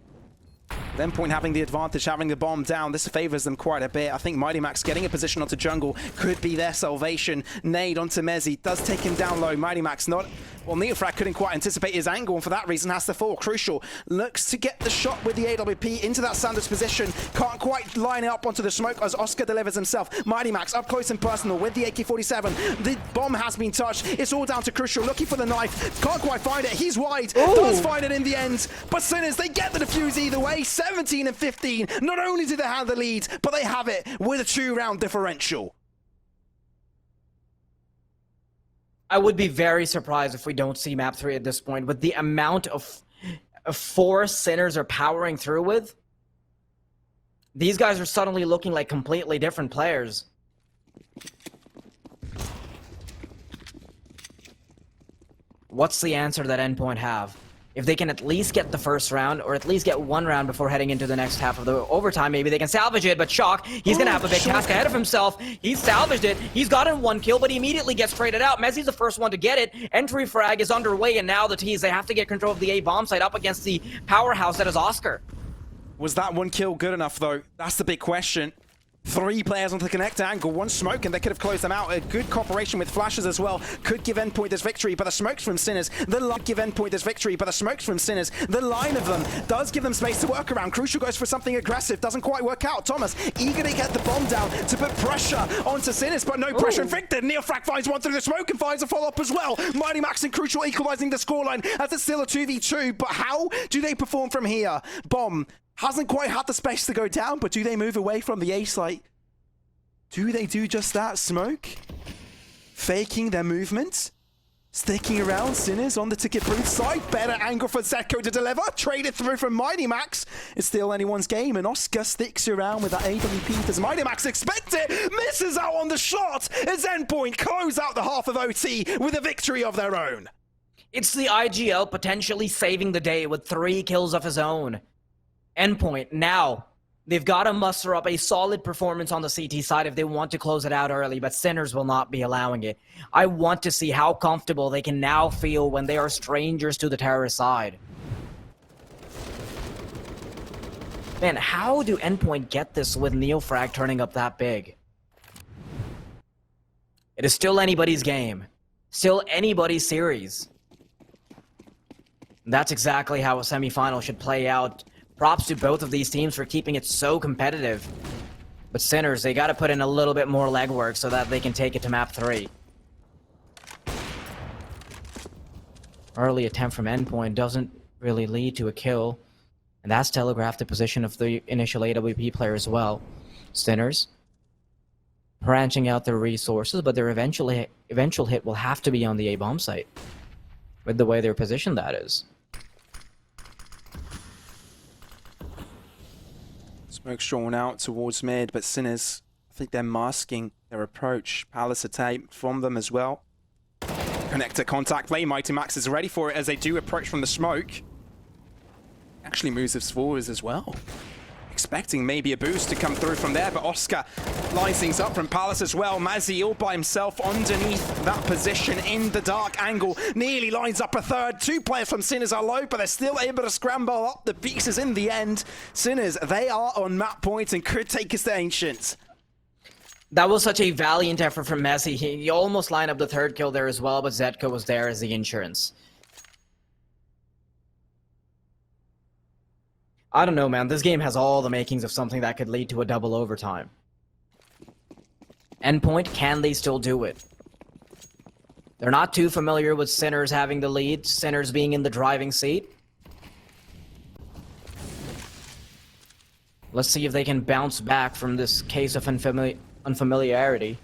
Endpoint having the advantage, having the bomb down, this favors them quite a bit. I think Mighty Max getting a position onto jungle could be their salvation. Nade onto Mezzi, does take him down low. Mighty Max not... Well, Neofrag couldn't quite anticipate his angle, and for that reason has to fall. Crucial looks to get the shot with the AWP into that Sanders position. Can't quite line it up onto the smoke as Oscar delivers himself. Mighty Max up close and personal with the AK-47. The bomb has been touched. It's all down to Crucial looking for the knife. Can't quite find it. He's wide. Ooh. Does find it in the end. But Sinners, they get the defuse either way. 17-15. Not only do they have the lead, but they have it with a 2-round differential. I would be very surprised if we don't see map 3 at this point. With the amount of force Sinners are powering through with, these guys are suddenly looking like completely different players. What's the answer that Endpoint have? If they can at least get the first round, or at least get 1 round before heading into the next half of the overtime, maybe they can salvage it, but Shock, he's gonna have a big task ahead of himself. He's salvaged it, he's gotten 1 kill, but he immediately gets traded out. Mezzi's the first one to get it. Entry frag is underway, and now the T's, they have to get control of the A bomb site up against the powerhouse that is Oscar. Was that 1 kill good enough, though? That's the big question. 3 players onto the connector angle, 1 smoke, and they could have closed them out. A good cooperation with flashes as well could give Endpoint this victory, but the smokes from Sinners, the line give Endpoint this victory, but the smokes from Sinners, the line of them does give them space to work around. Crucial goes for something aggressive, doesn't quite work out. Thomas eager to get the bomb down to put pressure onto Sinners, but no pressure inflicted. Neofrag finds one through the smoke and finds a follow-up as well. Mighty Max and Crucial equalizing the scoreline as it's still a 2v2, but how do they perform from here? Bomb hasn't quite had the space to go down, but do they move away from the A site? Do they do just that, Smoke? faking their movement. Sticking around, Sinners on the ticket booth side. Better angle for Zeko to deliver. Trade it through from Mighty Max. It's still anyone's game, and Oscar sticks around with that AWP as Mighty Max expect it. Misses out on the shot as Endpoint close out the half of OT with a victory of their own. It's the IGL potentially saving the day with 3 kills of his own. Endpoint, now, they've got to muster up a solid performance on the CT side if they want to close it out early, but Sinners will not be allowing it. I want to see how comfortable they can now feel when they are strangers to the terrorist side. Man, how do Endpoint get this with Neofrag turning up that big? It is still anybody's game. Still anybody's series. That's exactly how a semifinal should play out. Props to both of these teams for keeping it so competitive. But Sinners, they gotta put in a little bit more legwork so that they can take it to map 3. Early attempt from Endpoint doesn't really lead to a kill. And that's telegraphed the position of the initial AWP player as well. Sinners branching out their resources, but their eventual hit will have to be on the A-bomb site. With the way they're positioned, that is. Smoke drawn out towards mid, but Sinners, I think they're masking their approach. Palace attack from them as well. Connector contact play. Mighty Max is ready for it as they do approach from the smoke. Actually moves us forwards as well. Expecting maybe a boost to come through from there, but Oscar lines things up from Palace as well. Mazzy all by himself underneath that position in the dark angle. Nearly lines up a third. 2 players from Sinners are low, but they're still able to scramble up the pieces in the end. Sinners, they are on map point and could take us to Ancient. That was such a valiant effort from Messi. He almost lined up the 3rd kill there as well, but Zetka was there as the insurance. I don't know, man. This game has all the makings of something that could lead to a double overtime. Endpoint, can they still do it? They're not too familiar with Sinners having the lead, Sinners being in the driving seat. Let's see if they can bounce back from this case of unfamiliarity.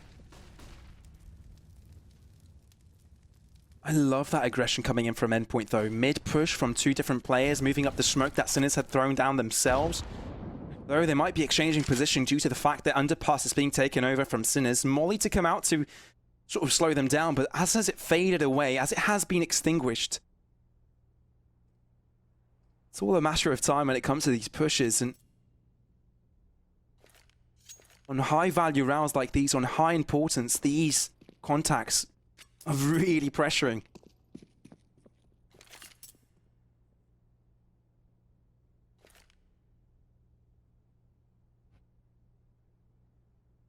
I love that aggression coming in from Endpoint though. Mid push from 2 different players, moving up the smoke that Sinners had thrown down themselves. Though they might be exchanging position due to the fact that Underpass is being taken over from Sinners. Molly to come out to sort of slow them down, but as it faded away, as it has been extinguished, it's all a matter of time when it comes to these pushes. And on high value rounds like these, on high importance, these contacts are really pressuring.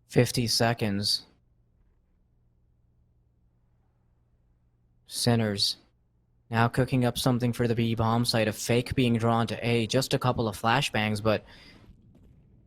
"50 seconds. Sinners. Now cooking up something for the B-bomb site. A fake being drawn to A. Just a couple of flashbangs, but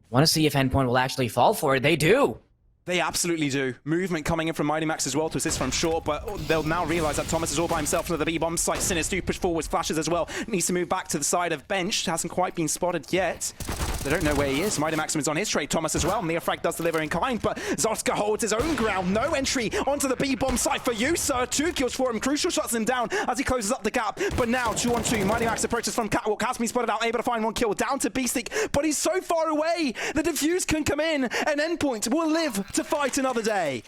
want to see if Endpoint will actually fall for it. They do! They absolutely do. Movement coming in from Mighty Max as well to assist from short, but they'll now realize that Thomas is all by himself to the B-bomb site. Sinners do push forwards, flashes as well. Needs to move back to the side of bench. Hasn't quite been spotted yet. They don't know where he is. Mighty Maximus on his trade. Thomas as well. Neofrag does deliver in kind, but Zoska holds his own ground. No entry onto the B-bomb site for you, sir. 2 kills for him. Crucial shuts him down as he closes up the gap. But now 2-on-2. Mighty Max approaches from Catwalk. Has been spotted out. Able to find 1 kill. Down to Beastick, but he's so far away. The defuse can come in, and Endpoint will live to fight another day.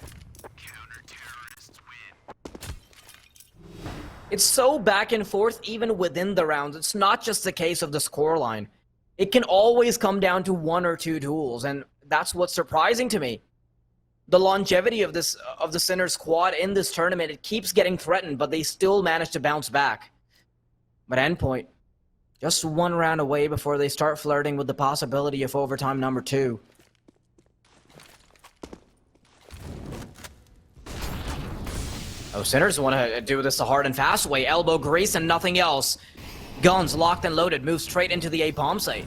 It's so back and forth even within the rounds. It's not just the case of the scoreline. It can always come down to 1 or 2 duels, and that's what's surprising to me. The longevity of the Sinners squad in this tournament, it keeps getting threatened, but they still manage to bounce back. But Endpoint, just 1 round away before they start flirting with the possibility of overtime number 2. Oh, Sinners want to do this the hard and fast way. Elbow grease and nothing else. Guns locked and loaded, move straight into the A-bomb site.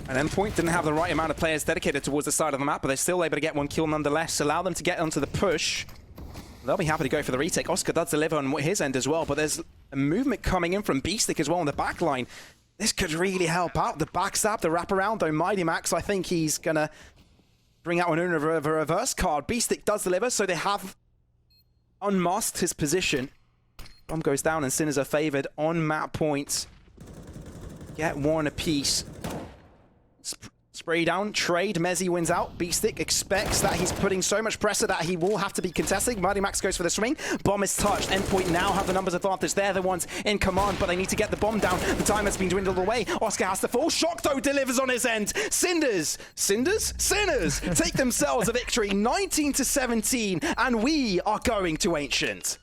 And Endpoint didn't have the right amount of players dedicated towards the side of the map, but they're still able to get 1 kill nonetheless. Allow them to get onto the push. They'll be happy to go for the retake. Oscar does deliver on his end as well, but there's a movement coming in from Beastick as well on the back line. This could really help out. The backstab, the wraparound, though. Mighty Max, I think he's going to bring out an owner of a reverse card. Beastick does deliver, so they have unmasked his position. Bomb goes down and Sinners are favored on map points. Get one apiece. Spray down, trade, Mezzi wins out. Beatstick expects that he's putting so much pressure that he will have to be contesting. Mighty Max goes for the swing. Bomb is touched. Endpoint now have the numbers advantage. They're the ones in command, but they need to get the bomb down. The time has been dwindled away. Oscar has to fall. Shock though delivers on his end. Sinners take themselves a victory 19-17, and we are going to Ancient.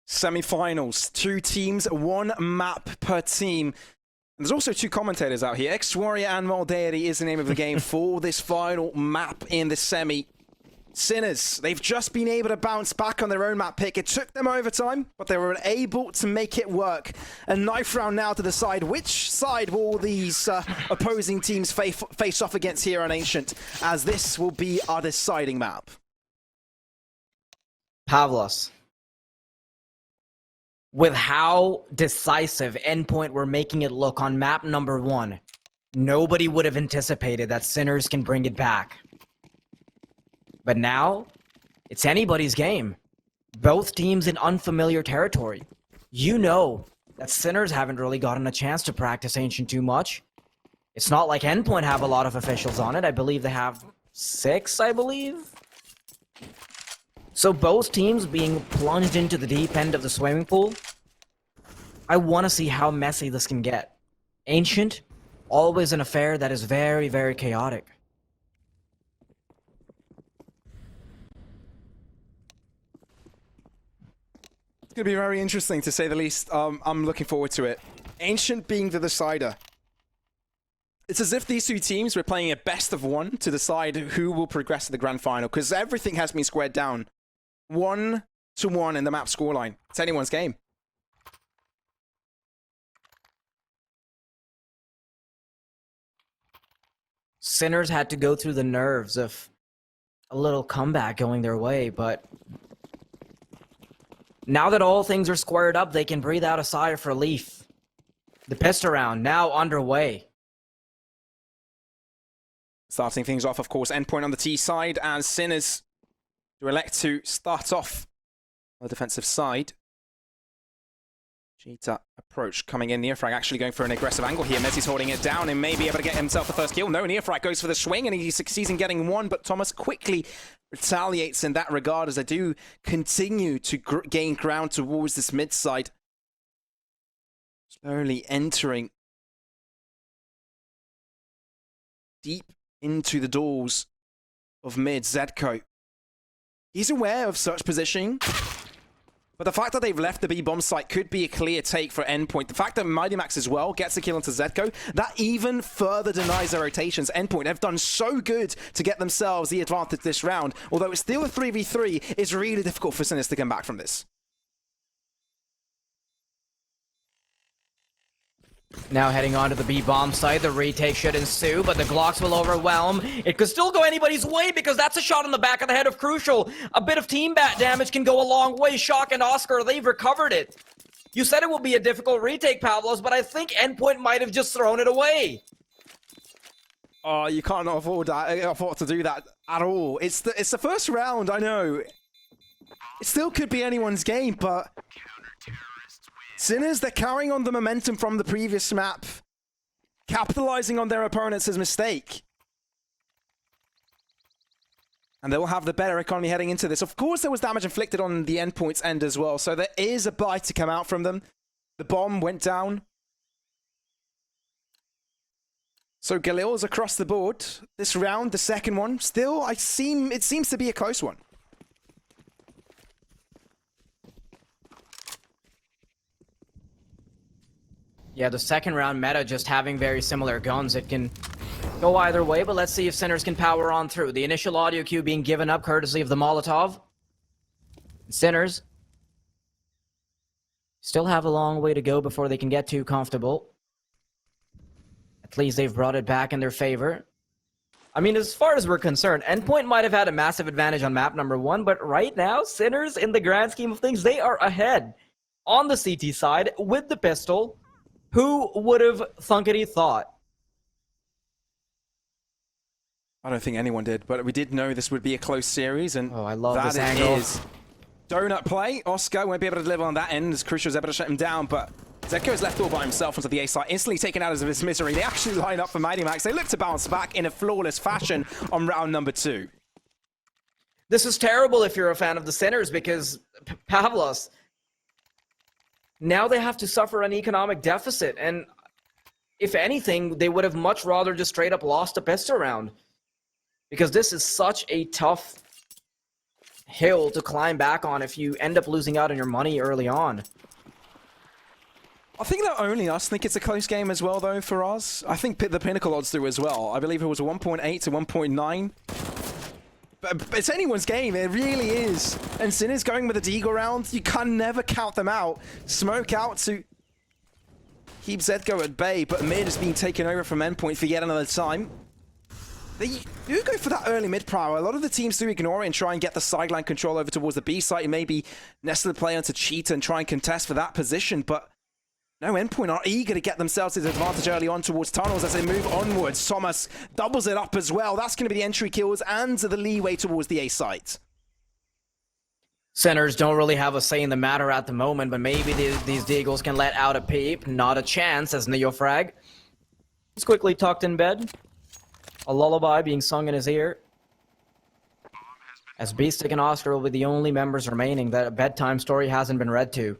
Semi-finals, 2 teams, 1 map per team. There's also 2 commentators out here. Ex-Warrior and Moldeiri is the name of the game for this final map in the semi. Sinners, they've just been able to bounce back on their own map pick. It took them overtime, but they were able to make it work. A knife round now to decide which side will these opposing teams face off against here on Ancient, as this will be our deciding map. Pavlos. With how decisive Endpoint were making it look on map number 1, nobody would have anticipated that Sinners can bring it back. But now, it's anybody's game. Both teams in unfamiliar territory. You know that Sinners haven't really gotten a chance to practice Ancient too much. It's not like Endpoint have a lot of officials on it. I believe they have 6, I believe. So both teams being plunged into the deep end of the swimming pool. I want to see how messy this can get. Ancient, always an affair that is very, very chaotic. It's going to be very interesting, to say the least. I'm looking forward to it. Ancient being the decider. It's as if these 2 teams were playing a best of 1 to decide who will progress to the grand final, because everything has been squared down. 1-1 in the map scoreline. It's anyone's game. Sinners had to go through the nerves of a little comeback going their way, but now that all things are squared up, they can breathe out a sigh of relief. The pest round now underway. Starting things off, of course, Endpoint on the T side, as Sinners to elect to start off on the defensive side. Cheetah approach coming in. Nearfrag actually going for an aggressive angle here. Mezzi's holding it down and may be able to get himself the first kill. No, Nearfrag goes for the swing and he succeeds in getting 1, but Thomas quickly retaliates in that regard as they do continue to gain ground towards this mid side. Slowly entering deep into the doors of mid. Zedko, he's aware of such positioning, but the fact that they've left the B-bomb site could be a clear take for Endpoint. The fact that Mighty Max as well gets a kill onto Zedko, that even further denies their rotations. Endpoint have done so good to get themselves the advantage this round, although it's still a 3v3, it's really difficult for Sinners to come back from this. Now heading on to the B-bomb site, the retake should ensue, but the Glocks will overwhelm. It could still go anybody's way because that's a shot on the back of the head of Crucial. A bit of team bat damage can go a long way. Shock and Oscar, they've recovered it. You said it will be a difficult retake, Pavlos, but I think Endpoint might have just thrown it away. Oh, you can't afford to do that at all. It's the first round, I know. It still could be anyone's game, but Sinners, they're carrying on the momentum from the previous map, capitalizing on their opponent's mistake. And they will have the better economy heading into this. Of course, there was damage inflicted on the Endpoint's end as well, so there is a buy to come out from them. The bomb went down. So Galil's across the board. This round, the second one, still, it seems to be a close one. Yeah, the second round meta just having very similar guns. It can go either way, but let's see if Sinners can power on through. The initial audio cue being given up courtesy of the Molotov. Sinners still have a long way to go before they can get too comfortable. At least they've brought it back in their favor. I mean, as far as we're concerned, Endpoint might have had a massive advantage on map number 1, but right now, Sinners, in the grand scheme of things, they are ahead on the CT side with the pistol. Who would have thunkety thought? I don't think anyone did, but we did know this would be a close series, and I love that this angle. Is donut play. Oscar won't be able to deliver on that end as Crucial is able to shut him down, but Zeko is left all by himself onto the A side, instantly taken out of his misery. They actually line up for Mighty Max. They look to bounce back in a flawless fashion on round number 2. This is terrible if you're a fan of the Sinners, because Pavlos, now they have to suffer an economic deficit, and if anything, they would have much rather just straight up lost a pistol round, because this is such a tough hill to climb back on if you end up losing out on your money early on. I think not only us think it's a close game as well, though, for us. I think the Pinnacle odds do as well. I believe it was a 1.8 to 1.9. But it's anyone's game, it really is. And Sinners going with a Deagle round, you can never count them out. Smoke out to keep Zedko at bay, but mid is being taken over from Endpoint for yet another time. They do go for that early mid power. A lot of the teams do ignore it and try and get the sideline control over towards the B site and maybe nestle the play onto Cheetah and try and contest for that position, but no, Endpoint are eager to get themselves this advantage early on towards tunnels as they move onwards. Thomas doubles it up as well. That's going to be the entry kills and the leeway towards the A site. Sinners don't really have a say in the matter at the moment, but maybe these Deagles can let out a peep. Not a chance as Neofrag is quickly tucked in bed. A lullaby being sung in his ear. As Beastic and Oscar will be the only members remaining that a bedtime story hasn't been read to.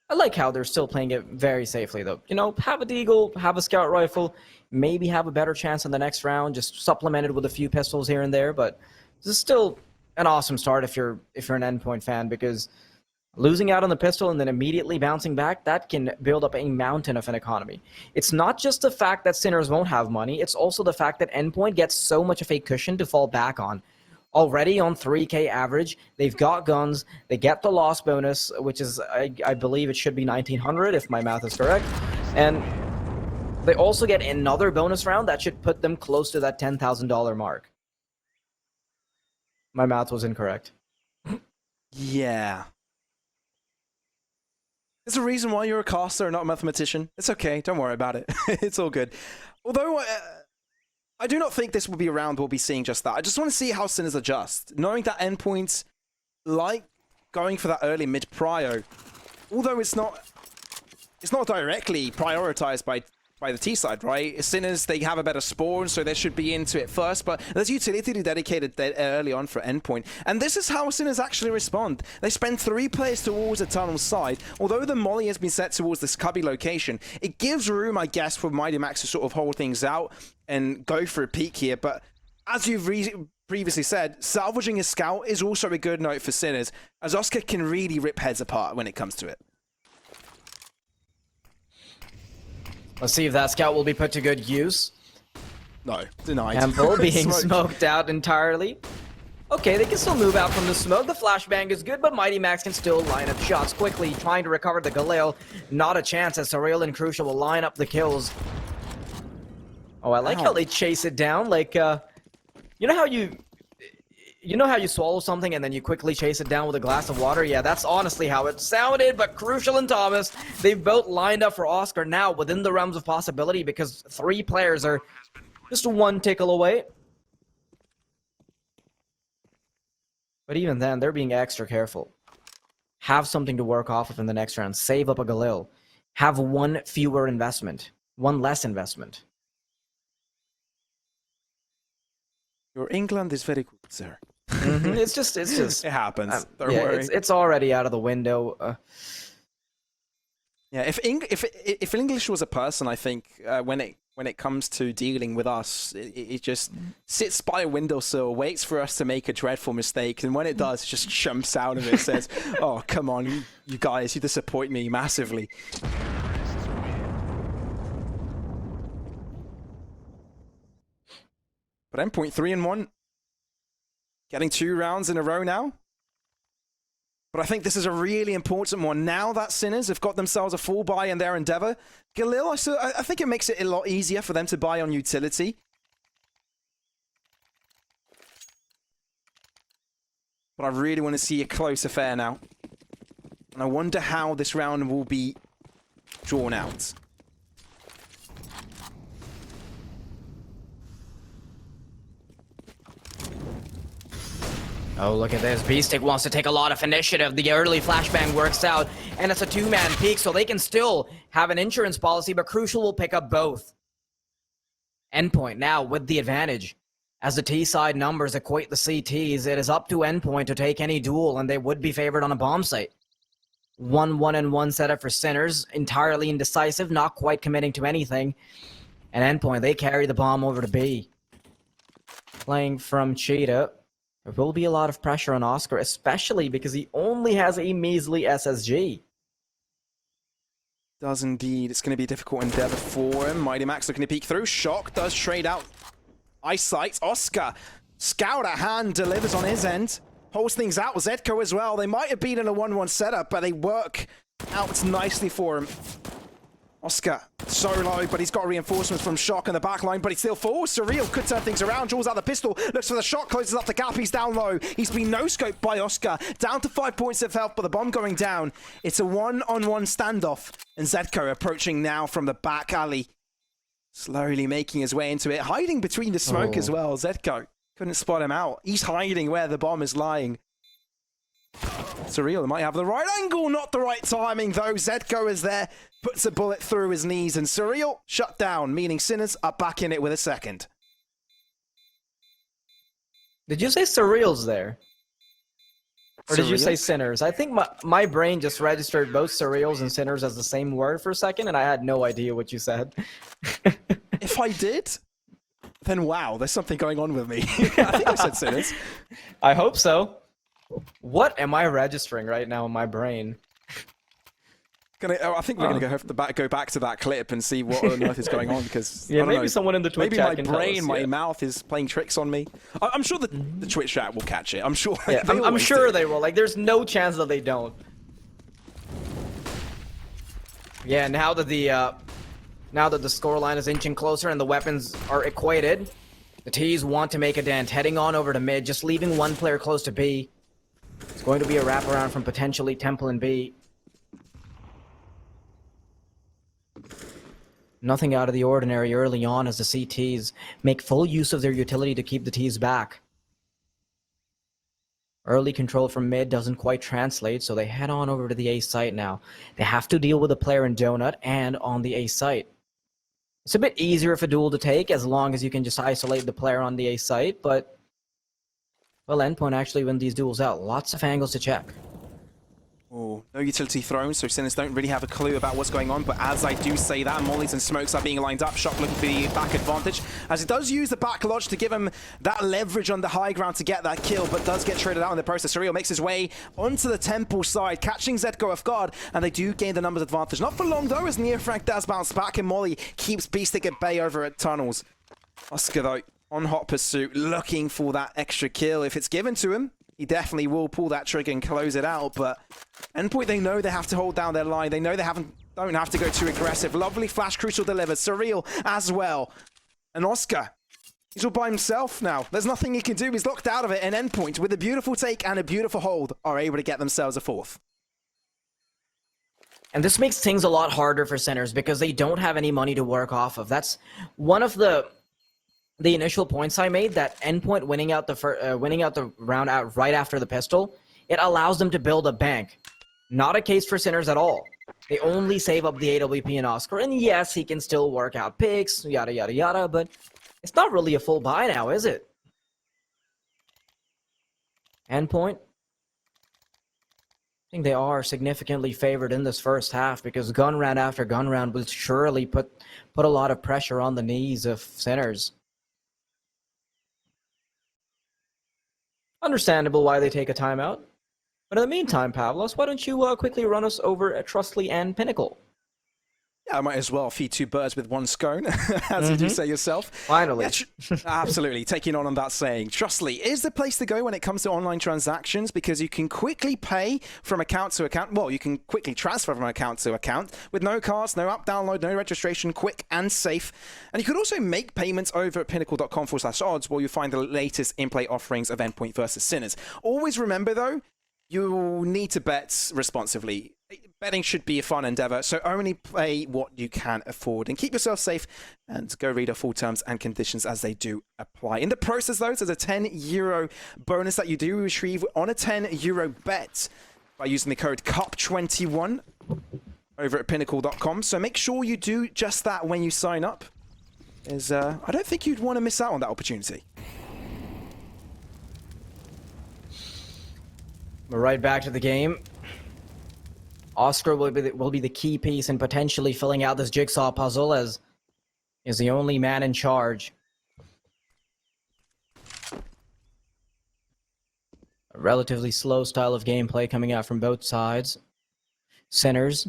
I like how they're still playing it very safely, though. You know, have a Deagle, have a Scout Rifle, maybe have a better chance in the next round, just supplemented with a few pistols here and there, but this is still an awesome start if you're an Endpoint fan, because losing out on the pistol and then immediately bouncing back, that can build up a mountain of an economy. It's not just the fact that Sinners won't have money, it's also the fact that Endpoint gets so much of a cushion to fall back on. Already on 3K average, they've got guns, they get the loss bonus, which is, I believe it should be 1900 if my math is correct, and they also get another bonus round that should put them close to that $10,000 mark. My math was incorrect. Yeah. There's a reason why you're a caster and not a mathematician. It's okay, don't worry about it. It's all good. Although, I do not think this will be a round we'll be seeing just that. I just want to see how Sinners adjust. Knowing that Endpoints like going for that early mid prio, although it's not directly prioritized by the T side, right? Sinners, they have a better spawn, so they should be into it first, but there's utility dedicated early on for Endpoint. And this is how Sinners actually respond. They spend 3 players towards the tunnel side. Although the molly has been set towards this cubby location, it gives room, I guess, for Mighty Max to sort of hold things out and go for a peek here. But as you've previously said, salvaging a scout is also a good note for Sinners, as Oscar can really rip heads apart when it comes to it. Let's see if that scout will be put to good use. No, denied. Temple being smoked out entirely. Okay, they can still move out from the smoke. The flashbang is good, but Mighty Max can still line up shots quickly, trying to recover the Galil. Not a chance as Surreal and Crucial will line up the kills. Oh, I like how they chase it down. Like, you know how you swallow something and then you quickly chase it down with a glass of water? Yeah, that's honestly how it sounded, but Crucial and Thomas, they've both lined up for Oscar now within the realms of possibility because 3 players are just 1 tickle away. But even then, they're being extra careful. Have something to work off of in the next round. Save up a Galil. Have 1 fewer investment. 1 less investment. Your England is very good, sir. It's just It happens. Don't yeah, worry. it's already out of the window. Yeah, if English was a person, I think when it comes to dealing with us, it just sits by a windowsill, waits for us to make a dreadful mistake, and when it does, it just jumps out of it, says, "Oh, come on, you guys, you disappoint me massively." But Endpoint 3-1, getting 2 rounds in a row now. But I think this is a really important one. Now that Sinners have got themselves a full buy in their Endeavor, Galil, I think it makes it a lot easier for them to buy on utility. But I really want to see a close affair now. And I wonder how this round will be drawn out. Oh, look at this. Beastic wants to take a lot of initiative. The early flashbang works out, and it's a 2-man peak, so they can still have an insurance policy, but Crucial will pick up both. Endpoint now with the advantage. As the T-side numbers equate the CTs, it is up to Endpoint to take any duel, and they would be favored on a bomb site. 1-1-1 setup for Sinners, entirely indecisive, not quite committing to anything. And Endpoint, they carry the bomb over to B. Playing from Cheetah. There will be a lot of pressure on Oscar, especially because he only has a measly SSG. Does indeed. It's going to be a difficult endeavor for him. Mighty Max looking to peek through. Shock does trade out. Eyesight. Oscar. Scout at hand delivers on his end. Pulls things out. Zedko as well. They might have been in a 1-1 setup, but they work out nicely for him. Oscar, so low, but he's got reinforcements from Shock in the back line, but he still falls. Surreal could turn things around, draws out the pistol, looks for the shot, closes up the gap, he's down low. He's been no-scoped by Oscar, down to 5 points of health, but the bomb going down. It's a 1-on-1 standoff, and Zedko approaching now from the back alley. Slowly making his way into it, hiding between the smoke as well. Zedko couldn't spot him out. He's hiding where the bomb is lying. Surreal might have the right angle, not the right timing though. Zedko is there, puts a bullet through his knees, and Surreal shut down, meaning Sinners are back in it with a second. Did you say Surreal's there? Or did you say Surreal? Sinners? I think my brain just registered both Surreals and Sinners as the same word for a second, and I had no idea what you said. If I did, then wow, there's something going on with me. I think I said Sinners. I hope so. What am I registering right now in my brain? I think we're gonna go back to that clip and see what on earth is going on, because Yeah, I don't maybe know, someone in the Twitch maybe chat my can tell brain, us, my yeah. mouth is playing tricks on me. I'm sure the Twitch chat will catch it. I'm sure. Yeah, they I'm always sure do. they will. Like, there's no chance that they don't. Yeah, now that the scoreline is inching closer and the weapons are equated, the T's want to make a dent, heading on over to mid, just leaving one player close to B. It's going to be a wraparound from potentially Temple and B. Nothing out of the ordinary early on as the CTs make full use of their utility to keep the T's back. Early control from mid doesn't quite translate, so they head on over to the A site now. They have to deal with a player in Donut and on the A site. It's a bit easier of a duel to take as long as you can just isolate the player on the A site, but well, Endpoint actually win these duels out. Lots of angles to check. Oh, no utility thrown, so Sinners don't really have a clue about what's going on, but as I do say that, mollies and smokes are being lined up. Shock looking for the back advantage, as he does use the back lodge to give him that leverage on the high ground to get that kill, but does get traded out in the process. Surreal makes his way onto the Temple side, catching Zedko off guard, and they do gain the numbers advantage. Not for long though, as Neofrank does bounce back, and Molly keeps Beastic at bay over at Tunnels. Oscar though, on hot pursuit, looking for that extra kill. If it's given to him, he definitely will pull that trigger and close it out, but Endpoint, they know they have to hold down their line. They know they don't have to go too aggressive. Lovely flash crucial delivers. Surreal as well. And Oscar, he's all by himself now. There's nothing he can do. He's locked out of it, and Endpoint, with a beautiful take and a beautiful hold, are able to get themselves a fourth. And this makes things a lot harder for Sinners because they don't have any money to work off of. That's one of the initial points I made, that Endpoint winning out the round out right after the pistol, it allows them to build a bank. Not a case for Sinners at all. They only save up the AWP and Oscar, and yes, he can still work out picks, yada yada yada, but it's not really a full buy now, is it? Endpoint. I think they are significantly favored in this first half because gun round after gun round will surely put a lot of pressure on the knees of Sinners. Understandable why they take a timeout. But in the meantime, Pavlos, why don't you quickly run us over at Trustly and Pinnacle? Yeah, I might as well feed two birds with one scone, as you do say yourself. Finally. Yeah, absolutely, taking on that saying. Trustly is the place to go when it comes to online transactions because you can quickly pay from account to account. Well, you can quickly transfer from account to account with no cards, no app download, no registration, quick and safe. And you can also make payments over at pinnacle.com/odds where you find the latest in-play offerings of Endpoint versus Sinners. Always remember, though, you need to bet responsibly. Betting should be a fun endeavor, so only play what you can afford and keep yourself safe and go read our full terms and conditions as they do apply. In the process, though, there's a €10 bonus that you do retrieve on a €10 bet by using the code CUP21 over at pinnacle.com. So make sure you do just that when you sign up. I don't think you'd want to miss out on that opportunity. We're right back to the game. Oscar will be the key piece in potentially filling out this jigsaw puzzle as is the only man in charge. A relatively slow style of gameplay coming out from both sides. Sinners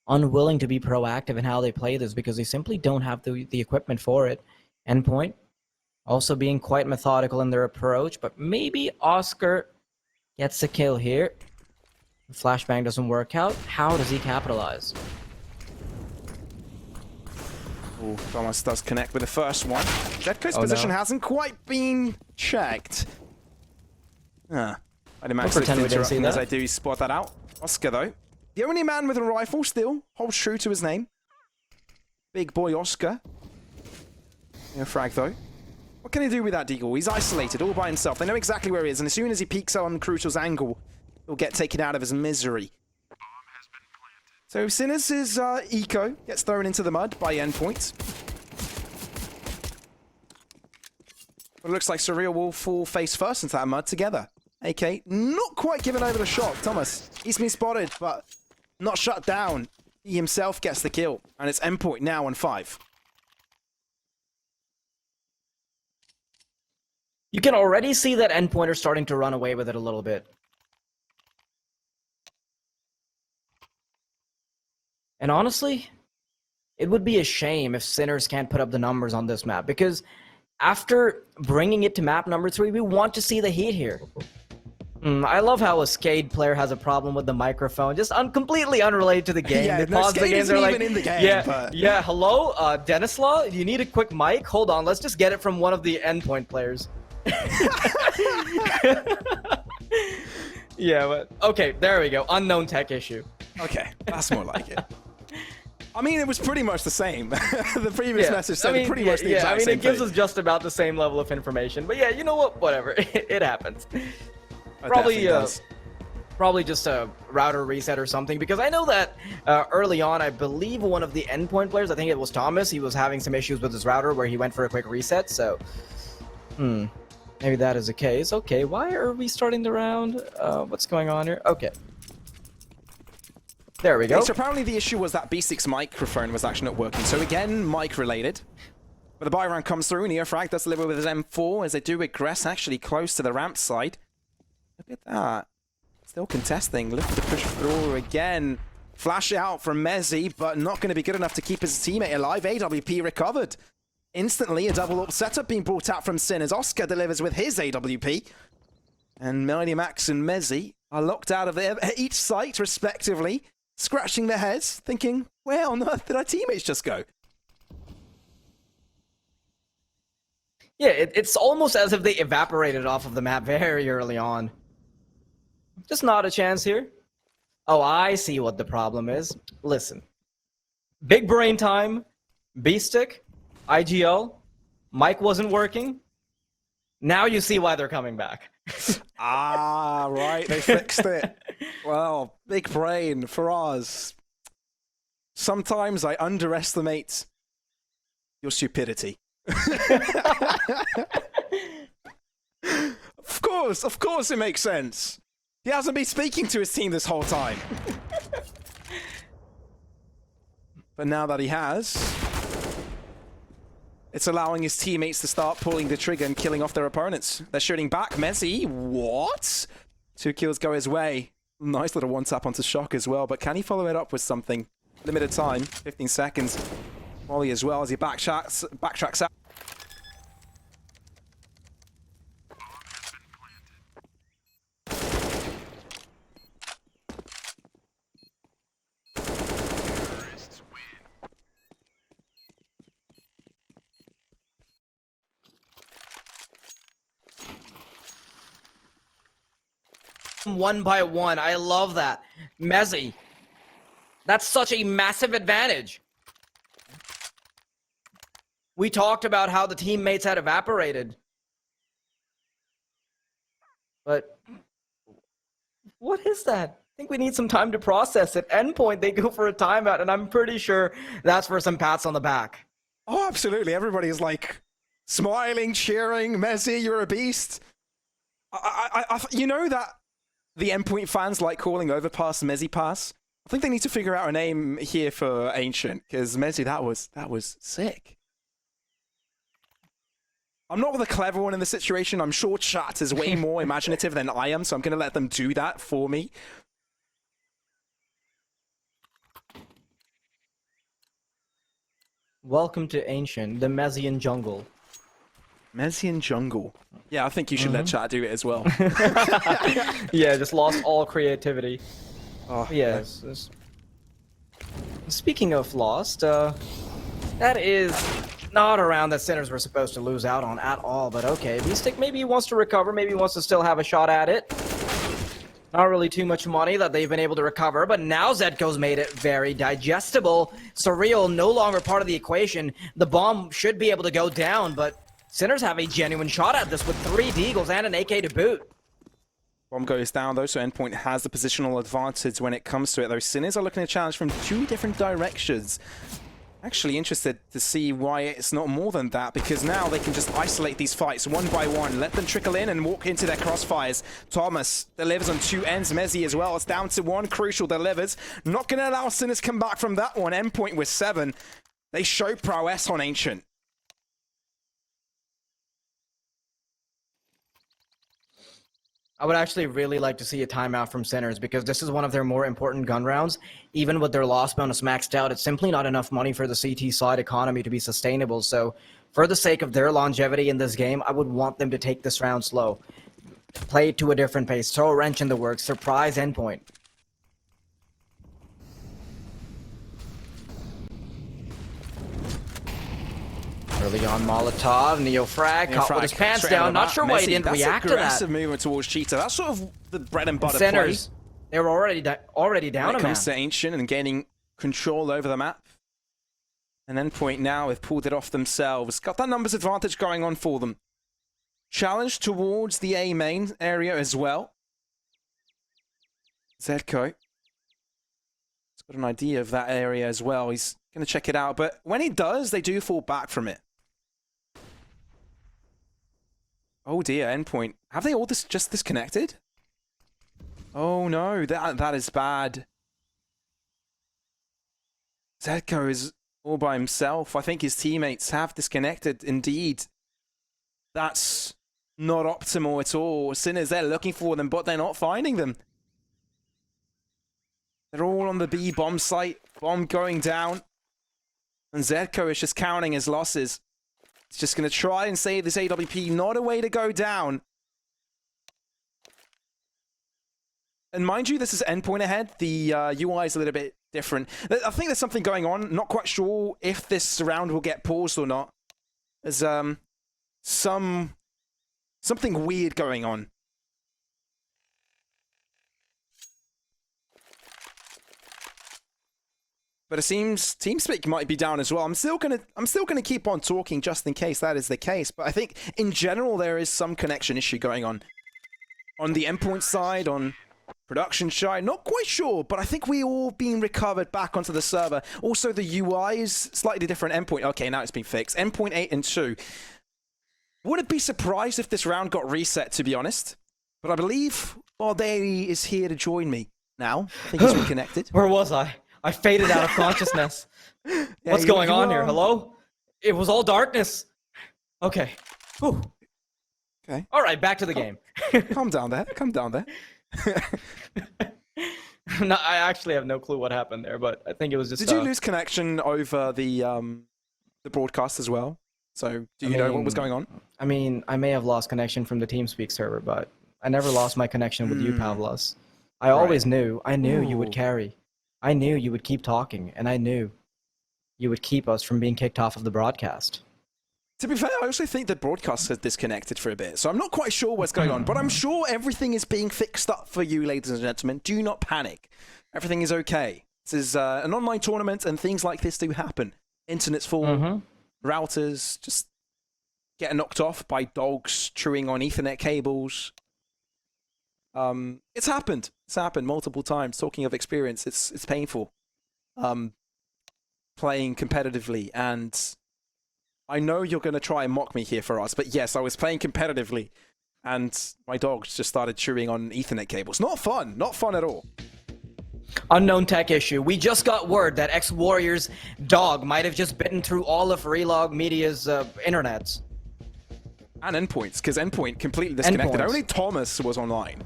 unwilling to be proactive in how they play this because they simply don't have the equipment for it. Endpoint also being quite methodical in their approach, but maybe Oscar gets the kill here. Flashbang doesn't work out. How does he capitalize? Oh, Thomas does connect with the first one. Jetco's position hasn't quite been checked. I'd imagine it's interrupting as I do spot that out. Oscar, though, the only man with a rifle still holds true to his name. Big boy Oscar. Frag, though. What can he do with that deagle? He's isolated all by himself. They know exactly where he is, and as soon as he peeks on Crucial's angle, he'll get taken out of his misery. So Sinners' eco gets thrown into the mud by Endpoint. But it looks like Surreal will fall face first into that mud together. AK not quite giving over the shot. Thomas, he's been spotted, but not shut down. He himself gets the kill, and it's Endpoint now on 5. You can already see that Endpoint are starting to run away with it a little bit. And honestly, it would be a shame if Sinners can't put up the numbers on this map, because after bringing it to map number 3, we want to see the heat here. I love how a Skade player has a problem with the microphone, just completely unrelated to the game. Yeah, they pause the game, they're like, in the game, hello, Denislaw, you need a quick mic? Hold on, let's just get it from one of the Endpoint players. Yeah, but okay, there we go. Unknown tech issue. Okay, that's more like it. I mean, it was pretty much the same. The previous message said pretty much the exact same it gives thing. us just about the same level of information. But yeah, you know what? Whatever. It happens. It Probably just a router reset or something, because I know that early on, I believe one of the Endpoint players, I think it was Thomas, he was having some issues with his router where he went for a quick reset, so... Maybe that is the case. Okay, why are we starting the round? What's going on here? Okay. There we go. So apparently the issue was that B6 microphone was actually not working. So again, mic related. But the buy round comes through. Neofrag does deliver with his M4 as they do regress actually close to the ramp side. Look at that. Still contesting. Look to push through again. Flash out from Mezzi, but not going to be good enough to keep his teammate alive. AWP recovered. Instantly, a double up setup being brought out from Sinners. Oscar delivers with his AWP. And Melody Max and Mezzi are locked out of each site, respectively, scratching their heads, thinking, where on earth did our teammates just go? Yeah, it's almost as if they evaporated off of the map very early on. Just not a chance here. Oh, I see what the problem is. Listen. Big brain time, B-stick, IGL, mic wasn't working. Now you see why they're coming back. Right, they fixed it. Well, big brain for us. Sometimes I underestimate your stupidity. Of Of course it makes sense. He hasn't been speaking to his team this whole time. But now that he has, it's allowing his teammates to start pulling the trigger and killing off their opponents. They're shooting back. Messi, what? 2 kills go his way. Nice little one-tap onto Shock as well, but can he follow it up with something? Limited time, 15 seconds. Molly as well as he backtracks out. One by one. I love that. Messi. That's such a massive advantage. We talked about how the teammates had evaporated. But what is that? I think we need some time to process it. Endpoint, they go for a timeout, and I'm pretty sure that's for some pats on the back. Oh, absolutely. Everybody is like smiling, cheering. Messi, you're a beast. You know that the Endpoint fans like calling Overpass Messi Pass? I think they need to figure out a name here for Ancient, because Messi, that was sick. I'm not the clever one in the situation. I'm sure chat is way more imaginative than I am, so I'm going to let them do that for me. Welcome to Ancient, the Messian jungle. Messian jungle. Yeah, I think you should let chat do it as well. Yeah, just lost all creativity. Oh, Yes. Speaking of lost, that is not a round that Sinners were supposed to lose out on at all, but okay. V-Stick maybe he wants to recover, maybe he wants to still have a shot at it. Not really too much money that they've been able to recover, but now Zedko's made it very digestible. Surreal no longer part of the equation. The bomb should be able to go down, but Sinners have a genuine shot at this with 3 deagles and an AK to boot. Bomb goes down though, so Endpoint has the positional advantage when it comes to it. Those Sinners are looking at a challenge from 2 different directions. Actually interested to see why it's not more than that, because now they can just isolate these fights one by one, let them trickle in and walk into their crossfires. Thomas delivers on 2 ends, Messi as well. It's down to 1, Crucial delivers. Not going to allow Sinners come back from that one. Endpoint with 7. They show prowess on Ancient. I would actually really like to see a timeout from Sinners because this is one of their more important gun rounds. Even with their loss bonus maxed out, it's simply not enough money for the CT side economy to be sustainable. So for the sake of their longevity in this game, I would want them to take this round slow. Play it to a different pace, throw a wrench in the works, surprise Endpoint. Early on Molotov, Neofrag, caught with his pants down. Not sure why he didn't react to that. That's aggressive movement towards Cheetah. That's sort of the bread and butter Centers, play. they were already down When a man. it comes to Ancient and gaining control over the map. And Endpoint now have pulled it off themselves. Got that numbers advantage going on for them. Challenge towards the A main area as well. Zedko. He's got an idea of that area as well. He's going to check it out. But when he does, they do fall back from it. Oh dear, Endpoint. Have they all just disconnected? Oh no, that is bad. Zedko is all by himself. I think his teammates have disconnected indeed. That's not optimal at all. Sinners, they're looking for them, but they're not finding them. They're all on the B bomb site. Bomb going down. And Zedko is just counting his losses. He's just going to try and save this AWP. Not a way to go down. And mind you, this is Endpoint ahead. The UI is a little bit different. I think there's something going on. Not quite sure if this round will get paused or not. There's something weird going on. But it seems TeamSpeak might be down as well. I'm still gonna keep on talking just in case that is the case. But I think in general there is some connection issue going on the Endpoint side, on production side. Not quite sure, but I think we all being recovered back onto the server. Also, the UI is slightly different. Endpoint. Okay, now it's been fixed. Endpoint 8 and 2. Wouldn't be surprised if this round got reset, to be honest. But I believe Bardelli is here to join me now. I think he's reconnected. Where was I? I faded out of consciousness. Yeah, What's going on here? Hello? It was all darkness. Okay. Whew. Okay. All right, back to the game. Calm down there. Calm down there. No, I actually have no clue what happened there, but I think it was just. Did you lose connection over the broadcast as well? So do you know what was going on? I mean, I may have lost connection from the TeamSpeak server, but I never lost my connection with you, Pavlos. I always knew. I knew you would carry. I knew you would keep talking, and I knew you would keep us from being kicked off of the broadcast. To be fair, I also think the broadcast has disconnected for a bit, so I'm not quite sure what's going on, but I'm sure everything is being fixed up for you, ladies and gentlemen. Do not panic. Everything is okay. This is an online tournament, and things like this do happen. Internet's full, routers just get knocked off by dogs chewing on Ethernet cables. It's happened. It's happened multiple times. Talking of experience, it's painful. Playing competitively, and I know you're going to try and mock me here for us, but yes, I was playing competitively, and my dogs just started chewing on Ethernet cables. Not fun. Not fun at all. Unknown tech issue. We just got word that X-Warrior's dog might have just bitten through all of Relog Media's internets. And Endpoints, because Endpoint completely disconnected. Endpoints. Only Thomas was online.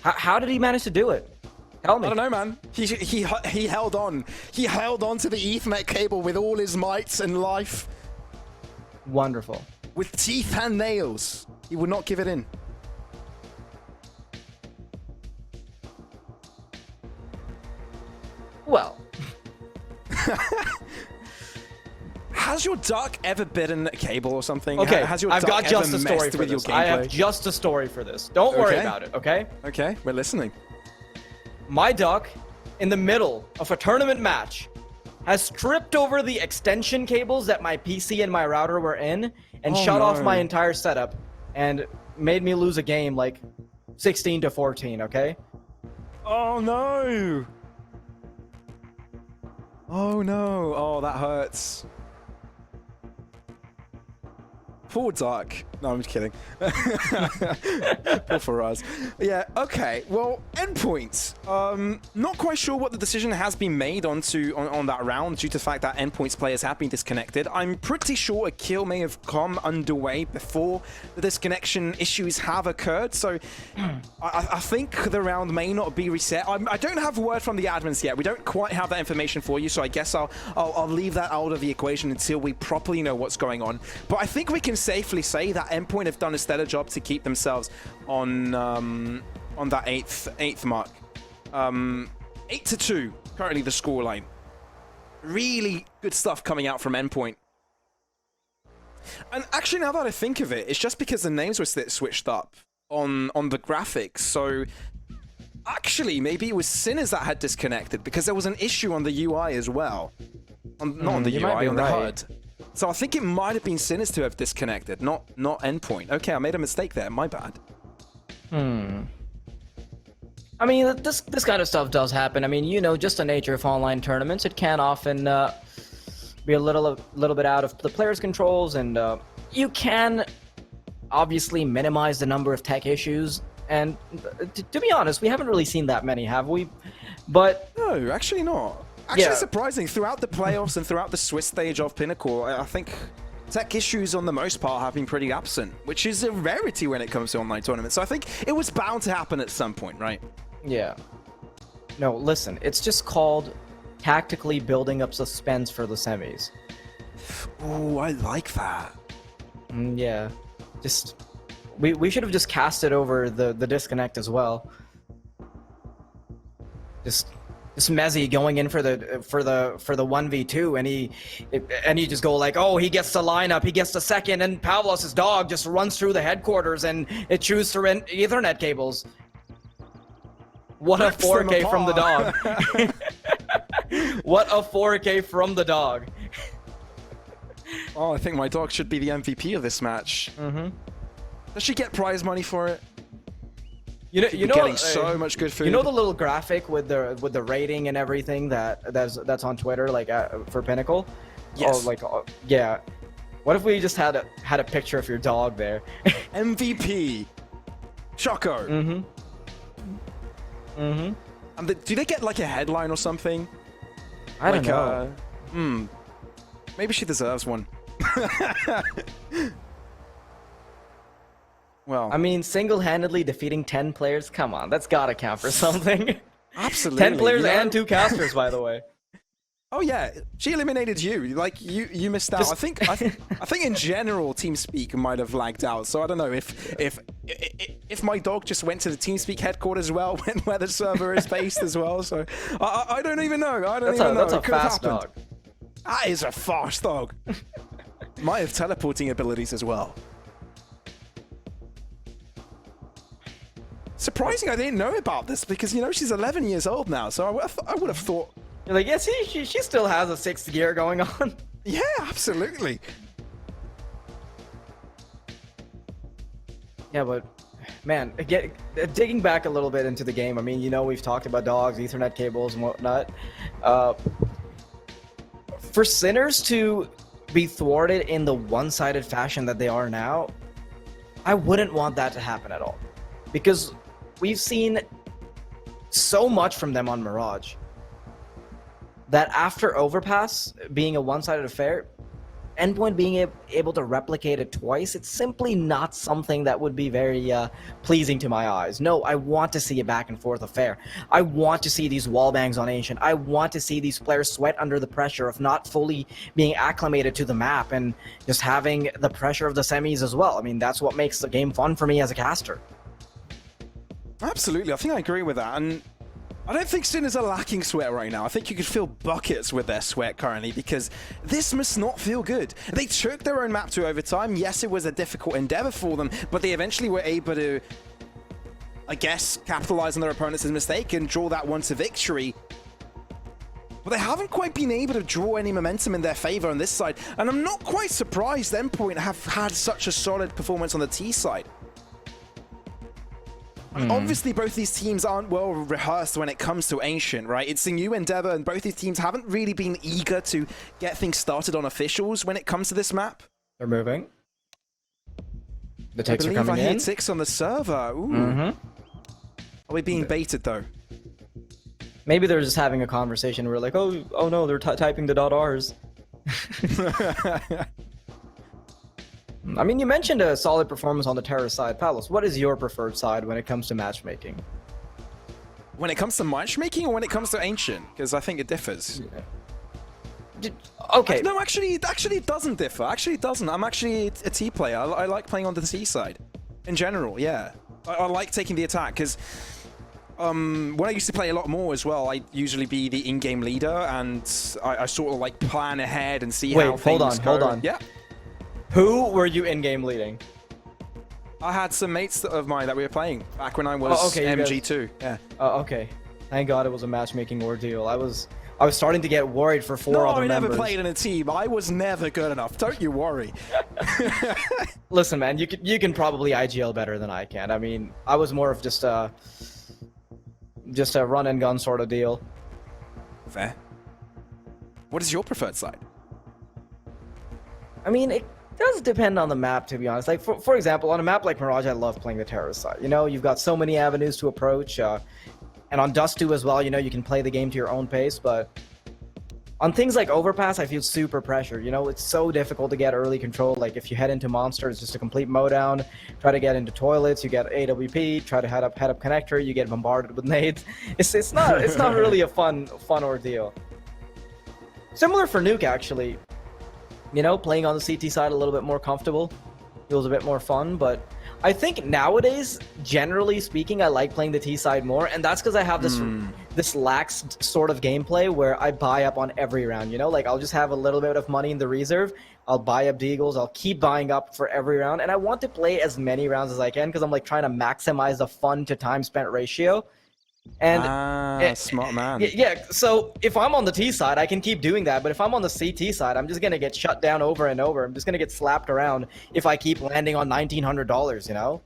How did he manage to do it? Tell me. I don't know, man. He held on. He held on to the Ethernet cable with all his might and life. Wonderful. With teeth and nails. He would not give it in. Well. Has your duck ever bitten a cable or something? Okay, Has your I've duck got just ever a story messed for with your this. I have gameplay? just a story for this. Don't worry about it, okay? Okay, we're listening. My duck, in the middle of a tournament match, has tripped over the extension cables that my PC and my router were in and shut off my entire setup and made me lose a game like 16-14, okay? Oh no! Oh no! Oh, that hurts. Poor duck. No, I'm just kidding. Poor for us. Yeah, okay. Well, Endpoint. Not quite sure what the decision has been made on that round due to the fact that Endpoint's players have been disconnected. I'm pretty sure a kill may have come underway before the disconnection issues have occurred, so I think the round may not be reset. I don't have word from the admins yet. We don't quite have that information for you, so I guess I'll leave that out of the equation until we properly know what's going on. But I think we can safely say that Endpoint have done a stellar job to keep themselves on that eighth mark. 8-2 currently the scoreline. Really good stuff coming out from Endpoint. And actually, now that I think of it, it's just because the names were switched up on the graphics. So actually, maybe it was Sinners that had disconnected because there was an issue on the UI as well. Not on the UI, on the HUD. So I think it might have been Sinners to have disconnected, not Endpoint. Okay, I made a mistake there. My bad. I mean, this kind of stuff does happen. I mean, you know, just the nature of online tournaments, it can often be a little bit out of the players' controls, and you can obviously minimize the number of tech issues. And to be honest, we haven't really seen that many, have we? But no, actually not. Actually, surprising. Throughout the playoffs and throughout the Swiss stage of Pinnacle, I think tech issues on the most part have been pretty absent, which is a rarity when it comes to online tournaments. So I think it was bound to happen at some point, right? Yeah. No, listen, it's just called tactically building up suspense for the semis. Oh, I like that. Yeah. Just we should have just casted over the disconnect as well. Just Mezzi going in for the 1v2, and he just go like, oh, he gets the lineup, he gets the second, and Pavlos' dog just runs through the headquarters and it chews through Ethernet cables. What a 4K from the dog. What a 4K from the dog. Oh, I think my dog should be the MVP of this match. Does she get prize money for it? You know, getting so much good food. You know the little graphic with the rating and everything that's on Twitter, like for Pinnacle. Yes. Yeah. What if we just had a picture of your dog there? MVP. Choco. And do they get like a headline or something? I don't know. Maybe she deserves one. Well, I mean, single-handedly defeating 10 players. Come on, that's gotta count for something. absolutely. 10 players you know? and 2 casters, by the way. Oh yeah, she eliminated you. Like you missed out. I think in general TeamSpeak might have lagged out. So I don't know if my dog just went to the TeamSpeak headquarters as well, where the server is based as well. So I don't even know. I don't even know. That's a fast dog. That is a fast dog. Might have teleporting abilities as well. Surprising I didn't know about this because, you know, she's 11 years old now. So I would have thought... You're like, yeah, see, she still has a 6th gear going on. Yeah, absolutely. Yeah, but, man, digging back a little bit into the game, I mean, you know, we've talked about dogs, Ethernet cables, and whatnot. For Sinners to be thwarted in the one-sided fashion that they are now, I wouldn't want that to happen at all. Because we've seen so much from them on Mirage that after Overpass being a one-sided affair, Endpoint being able to replicate it twice, it's simply not something that would be very pleasing to my eyes. No, I want to see a back-and-forth affair. I want to see these wallbangs on Ancient. I want to see these players sweat under the pressure of not fully being acclimated to the map and just having the pressure of the semis as well. I mean, that's what makes the game fun for me as a caster. Absolutely, I think I agree with that. And I don't think Sinners are lacking sweat right now. I think you could feel buckets with their sweat currently because this must not feel good. They took their own map to overtime. Yes, it was a difficult endeavor for them, but they eventually were able to, I guess, capitalize on their opponent's mistake and draw that one to victory. But they haven't quite been able to draw any momentum in their favor on this side. And I'm not quite surprised Endpoint have had such a solid performance on the T side. Obviously, both these teams aren't well rehearsed when it comes to Ancient, right? It's a new endeavor, and both these teams haven't really been eager to get things started on officials when it comes to this map. They're moving. The I ticks are believe coming I hear in. ticks on the server. Ooh. Are we being baited, though? Maybe they're just having a conversation. We're like, oh no, they're typing the .Rs. I mean, you mentioned a solid performance on the terrorist side. Palos, what is your preferred side when it comes to matchmaking? When it comes to matchmaking or when it comes to Ancient? Because I think it differs. Okay. No, actually, it doesn't differ. Actually, it doesn't. I'm actually a T player. I like playing on the T side. In general, yeah. I like taking the attack because when I used to play a lot more as well, I'd usually be the in-game leader and I sort of like plan ahead and see how things go. Hold on. Yeah. Who were you in-game leading? I had some mates of mine that we were playing back when I was MG2. Yeah. Okay. Thank God it was a matchmaking ordeal. I was starting to get worried for four other members. I never played in a team. I was never good enough. Don't you worry. Listen, man, you can probably IGL better than I can. I mean, I was more of just a run and gun sort of deal. Fair. What is your preferred side? I mean, it does depend on the map, to be honest. Like, for example, on a map like Mirage, I love playing the terrorist side. You know, you've got so many avenues to approach. And on Dust 2 as well, you know, you can play the game to your own pace. But on things like Overpass, I feel super pressured. You know, it's so difficult to get early control. Like, if you head into Monster, it's just a complete mowdown. Try to get into toilets, you get AWP. Try to head up connector, you get bombarded with nades. It's not really a fun ordeal. Similar for Nuke, actually. You know, playing on the CT side a little bit more comfortable. Feels a bit more fun, but I think nowadays, generally speaking, I like playing the T side more, and that's because I have this lax sort of gameplay where I buy up on every round, you know? Like, I'll just have a little bit of money in the reserve, I'll buy up deagles, I'll keep buying up for every round, and I want to play as many rounds as I can because I'm, like, trying to maximize the fun to time spent ratio. And smart man. Yeah, so if I'm on the T side, I can keep doing that, but if I'm on the CT side, I'm just gonna get shut down over and over. I'm just gonna get slapped around if I keep landing on $1,900, you know?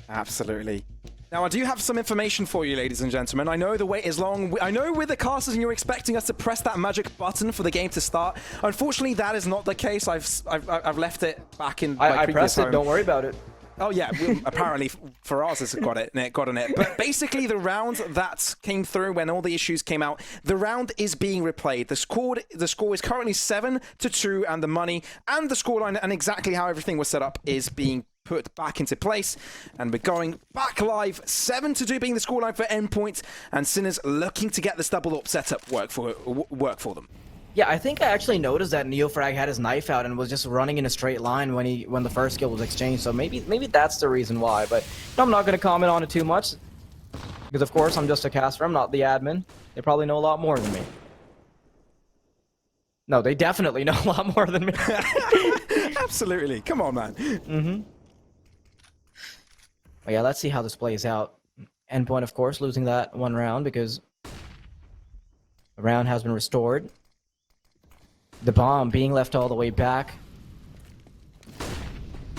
Absolutely. Now, I do have some information for you, ladies and gentlemen. I know the wait is long. I know we're the casters and you're expecting us to press that magic button for the game to start. Unfortunately, that is not the case. I've left it back in my I pressed it, don't worry about it. Oh yeah, apparently for us it's got on it. But basically the round that came through when all the issues came out, the round is being replayed. The score is currently 7-2, and the money and the scoreline and exactly how everything was set up is being put back into place. And we're going back live, 7-2 being the scoreline for Endpoint, and Sinners looking to get this double up setup work for them. Yeah, I think I actually noticed that Neofrag had his knife out and was just running in a straight line when the first kill was exchanged. So maybe that's the reason why. But I'm not going to comment on it too much because, of course, I'm just a caster. I'm not the admin. They probably know a lot more than me. No, they definitely know a lot more than me. Absolutely. Come on, man. Mm-hmm. But yeah, let's see how this plays out. Endpoint, of course, losing that one round because the round has been restored. The bomb being left all the way back.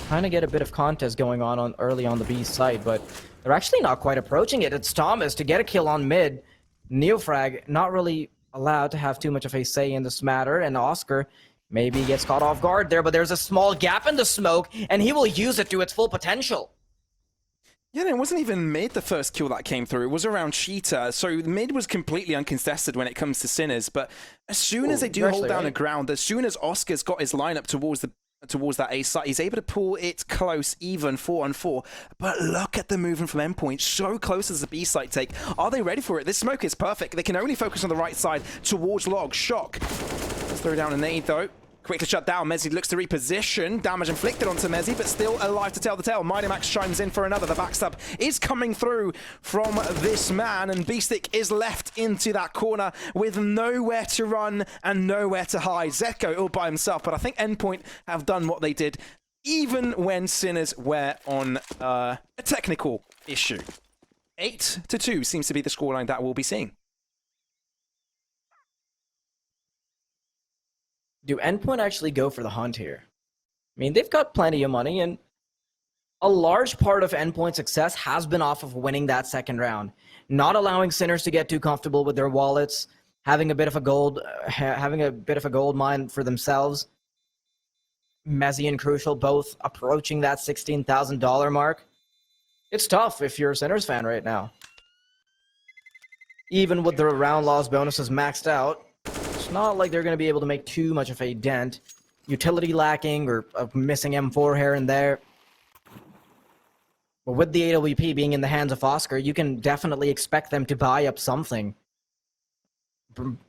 Trying to get a bit of contest going on early on the B side, but they're actually not quite approaching it. It's Thomas to get a kill on mid. Neofrag not really allowed to have too much of a say in this matter, and Oscar maybe gets caught off guard there, but there's a small gap in the smoke, and he will use it to its full potential. Yeah, it wasn't even mid the first kill that came through. It was around Cheetah. So mid was completely uncontested when it comes to Sinners. But as soon as they do hold down the ground, as soon as Oscar's got his lineup towards that A site, he's able to pull it close, even 4-on-4. But look at the movement from Endpoint. So close as the B site take. Are they ready for it? This smoke is perfect. They can only focus on the right side towards Log. Shock. Let's throw down a nade though. Quickly shut down. Mezzi looks to reposition. Damage inflicted onto Mezzi, but still alive to tell the tale. Mighty Max chimes in for another. The backstab is coming through from this man, and Beastick is left into that corner with nowhere to run and nowhere to hide. Zetko all by himself, but I think Endpoint have done what they did, even when Sinners were on a technical issue. 8-2 seems to be the scoreline that we'll be seeing. Do Endpoint actually go for the hunt here? I mean, they've got plenty of money, and a large part of Endpoint's success has been off of winning that second round, not allowing Sinners to get too comfortable with their wallets, having a bit of a gold mine for themselves. Mezzi and Crucial both approaching that $16,000 mark. It's tough if you're a Sinners fan right now. Even with their round loss bonuses maxed out, it's not like they're going to be able to make too much of a dent. Utility lacking or a missing M4 here and there. But with the AWP being in the hands of Oscar, you can definitely expect them to buy up something.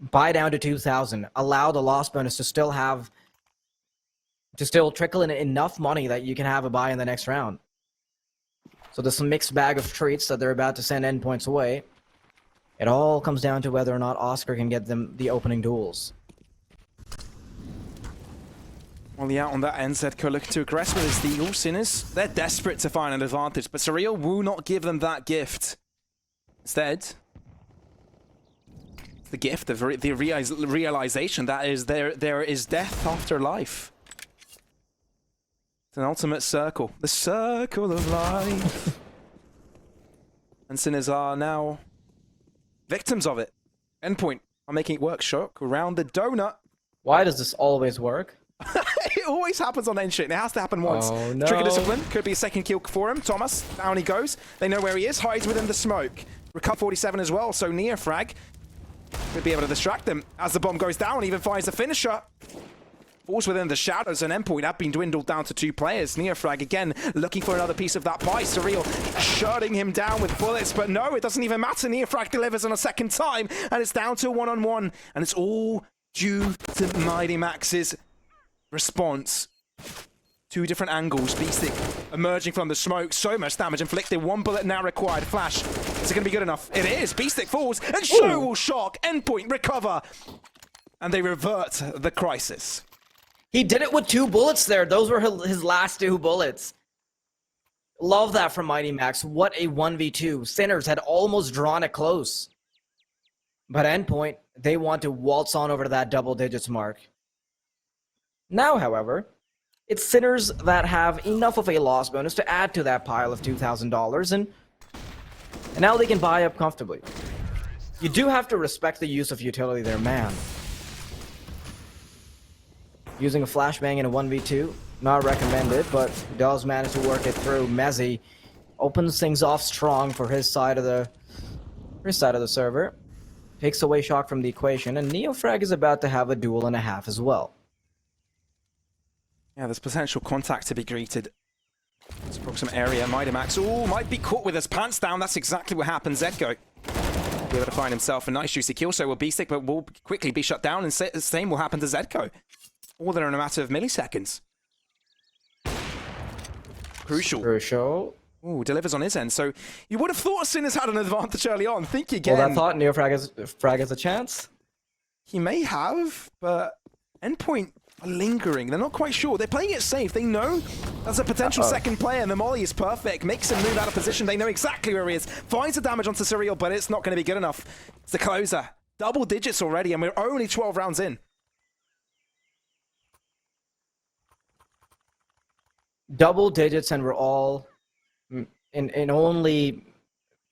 Buy down to 2,000. Allow the loss bonus to still trickle in enough money that you can have a buy in the next round. So this mixed bag of treats that they're about to send Endpoints away. It all comes down to whether or not Oscar can get them the opening duels. Well, yeah, on that end, Zedko looking to aggress with his Deagle. Sinners, they're desperate to find an advantage, but Surreal will not give them that gift. Instead, it's the gift of the realization that is there is death after life. It's an ultimate circle. The circle of life. And Sinners are now victims of it. Endpoint are making it work. Shock around the donut. Why does this always work? It always happens on Endshit. It has to happen once. Oh, no. Trigger discipline. Could be a second kill for him. Thomas, down he goes. They know where he is. Hides within the smoke. Recover 47 as well, so Neofrag could be able to distract them. As the bomb goes down, even finds the finisher. Falls within the shadows, and Endpoint have been dwindled down to 2 players. Neofrag again looking for another piece of that pie. Surreal shutting him down with bullets, but no, it doesn't even matter. Neofrag delivers on a second time, and it's down to a 1-on-1, and it's all due to Mighty Max's response. 2 different angles. Beastick emerging from the smoke. So much damage inflicted. 1 bullet now required. Flash. Is it going to be good enough? It is. Beastick falls, and Show will shock. Endpoint recover, and they revert the crisis. He did it with 2 bullets there. Those were his last 2 bullets. Love that from Mighty Max. What a 1v2. Sinners had almost drawn it close. But Endpoint, they want to waltz on over to that double digits mark. Now, however, it's Sinners that have enough of a loss bonus to add to that pile of $2,000, and now they can buy up comfortably. You do have to respect the use of utility there, man. using a flashbang in a 1v2. Not recommended, but does manage to work it through. Mezzi opens things off strong for his side of the server. Takes away Shock from the equation, and Neofrag is about to have a duel and a half as well. Yeah, there's potential contact to be greeted. Let's approximate area. Mightymax, might be caught with his pants down. That's exactly what happened. Zedko be able to find himself a nice juicy kill, so will Beastick, but will quickly be shut down, and the same will happen to Zedko. All there in a matter of milliseconds. Crucial. Ooh, delivers on his end. So you would have thought Sinners had an advantage early on. Think again. Well, I thought Neofrag has a chance. He may have, but Endpoint are lingering. They're not quite sure. They're playing it safe. They know there's a potential second player, and the molly is perfect. Makes him move out of position. They know exactly where he is. Finds the damage onto Surreal, but it's not going to be good enough. It's the closer. Double digits already, and we're only 12 rounds in. Double digits, and we're all in only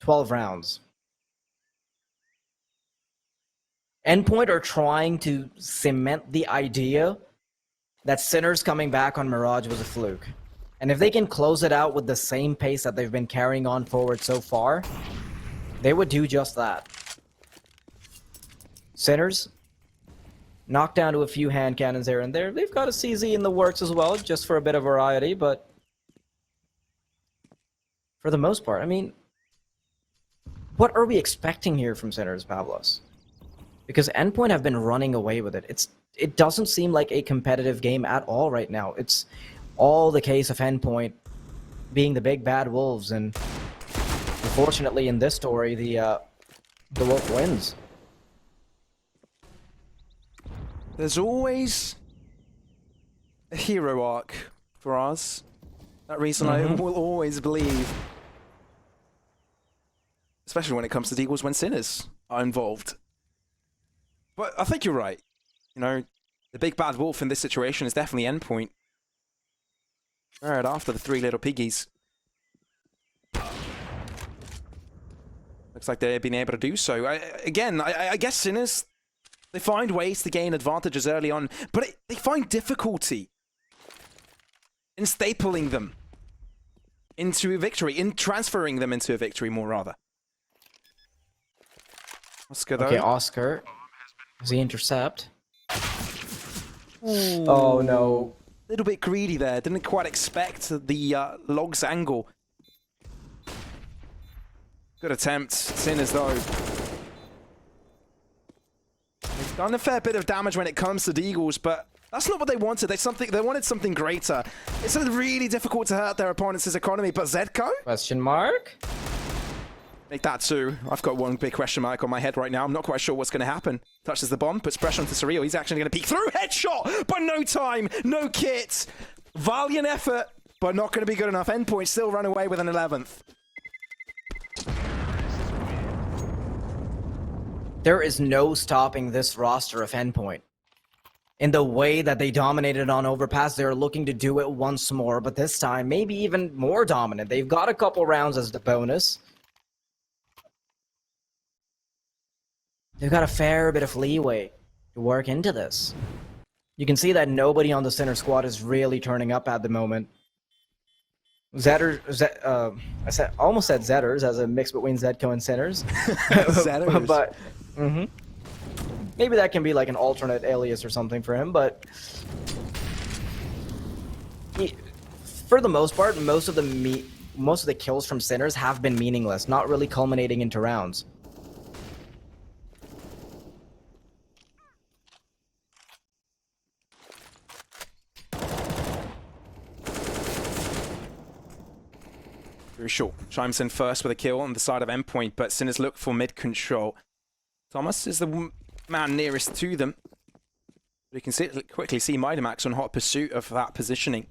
12 rounds. Endpoint are trying to cement the idea that Sinners coming back on Mirage was a fluke. And if they can close it out with the same pace that they've been carrying on forward so far, they would do just that. Sinners, knocked down to a few hand cannons here and there. They've got a CZ in the works as well, just for a bit of variety, but for the most part, I mean, what are we expecting here from Sinners, Pavlos? Because Endpoint have been running away with it. It doesn't seem like a competitive game at all right now. It's all the case of Endpoint being the big bad wolves, and unfortunately in this story, the wolf wins. There's always a hero arc for us. That reason I will always believe. Especially when it comes to Deagles, when Sinners are involved. But I think you're right. You know, the big bad wolf in this situation is definitely Endpoint. Right after the three little piggies. Looks like they've been able to do so. I guess Sinners, they find ways to gain advantages early on, but they find difficulty in stapling them into a victory, in transferring them into a victory, more rather. Oscar, though. Okay, Oscar. Does he intercept? Ooh. Oh, no. A little bit greedy there. Didn't quite expect the logs angle. Good attempt. Sinners, though. They've done a fair bit of damage when it comes to Deagles, but that's not what they wanted. They wanted something greater. It's really difficult to hurt their opponents' economy, but Zedko? Question mark? Make that too. I've got one big question mark on my head right now. I'm not quite sure what's going to happen. Touches the bomb, puts pressure onto Surreal. He's actually going to peek through. Headshot, but no time, no kit. Valiant effort, but not going to be good enough. Endpoint still run away with an 11th. There is no stopping this roster of Endpoint. In the way that they dominated on Overpass, they're looking to do it once more, but this time maybe even more dominant. They've got a couple rounds as the bonus. They've got a fair bit of leeway to work into this. You can see that nobody on the center squad is really turning up at the moment. Almost said Zetters as a mix between Zedko and Sinners. Zetters. But maybe that can be like an alternate alias or something for him, but for the most part, most of the kills from Sinners have been meaningless, not really culminating into rounds. Crucial. Chimes in first with a kill on the side of Endpoint, but Sinners look for mid control. Thomas is the man nearest to them. But you can quickly see Mightymax on hot pursuit of that positioning.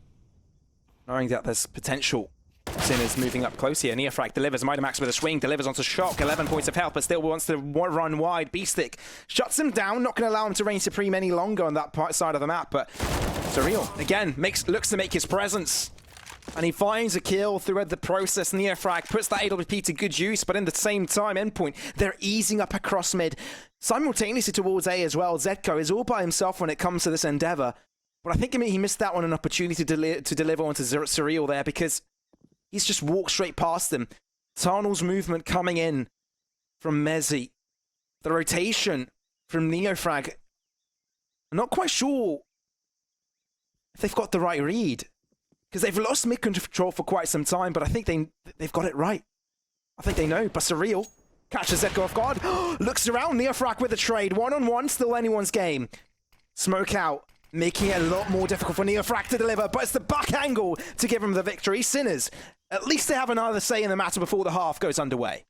Knowing that there's potential. Sinners moving up close here. Neofrag delivers. Mightymax with a swing. Delivers onto Shock. 11 points of health, but still wants to run wide. Beastick shuts him down. Not going to allow him to reign supreme any longer on that side of the map. But Surreal, again, looks to make his presence. And he finds a kill throughout the process. Neofrag puts that AWP to good use, but in the same time, Endpoint, they're easing up across mid. Simultaneously towards A as well. Zedko is all by himself when it comes to this endeavor. But I think he missed out on an opportunity to deliver onto Surreal there, because he's just walked straight past him. Tarnal's movement coming in from Mezzi. The rotation from Neofrag. I'm not quite sure if they've got the right read, because they've lost mid-control for quite some time, but I think they've got it right. I think they know, but Surreal catches Zedko off guard. Looks around, Neofrag with a trade. One-on-one, still anyone's game. Smoke out, making it a lot more difficult for Neofrag to deliver, but it's the back angle to give him the victory. Sinners, at least they have another say in the matter before the half goes underway.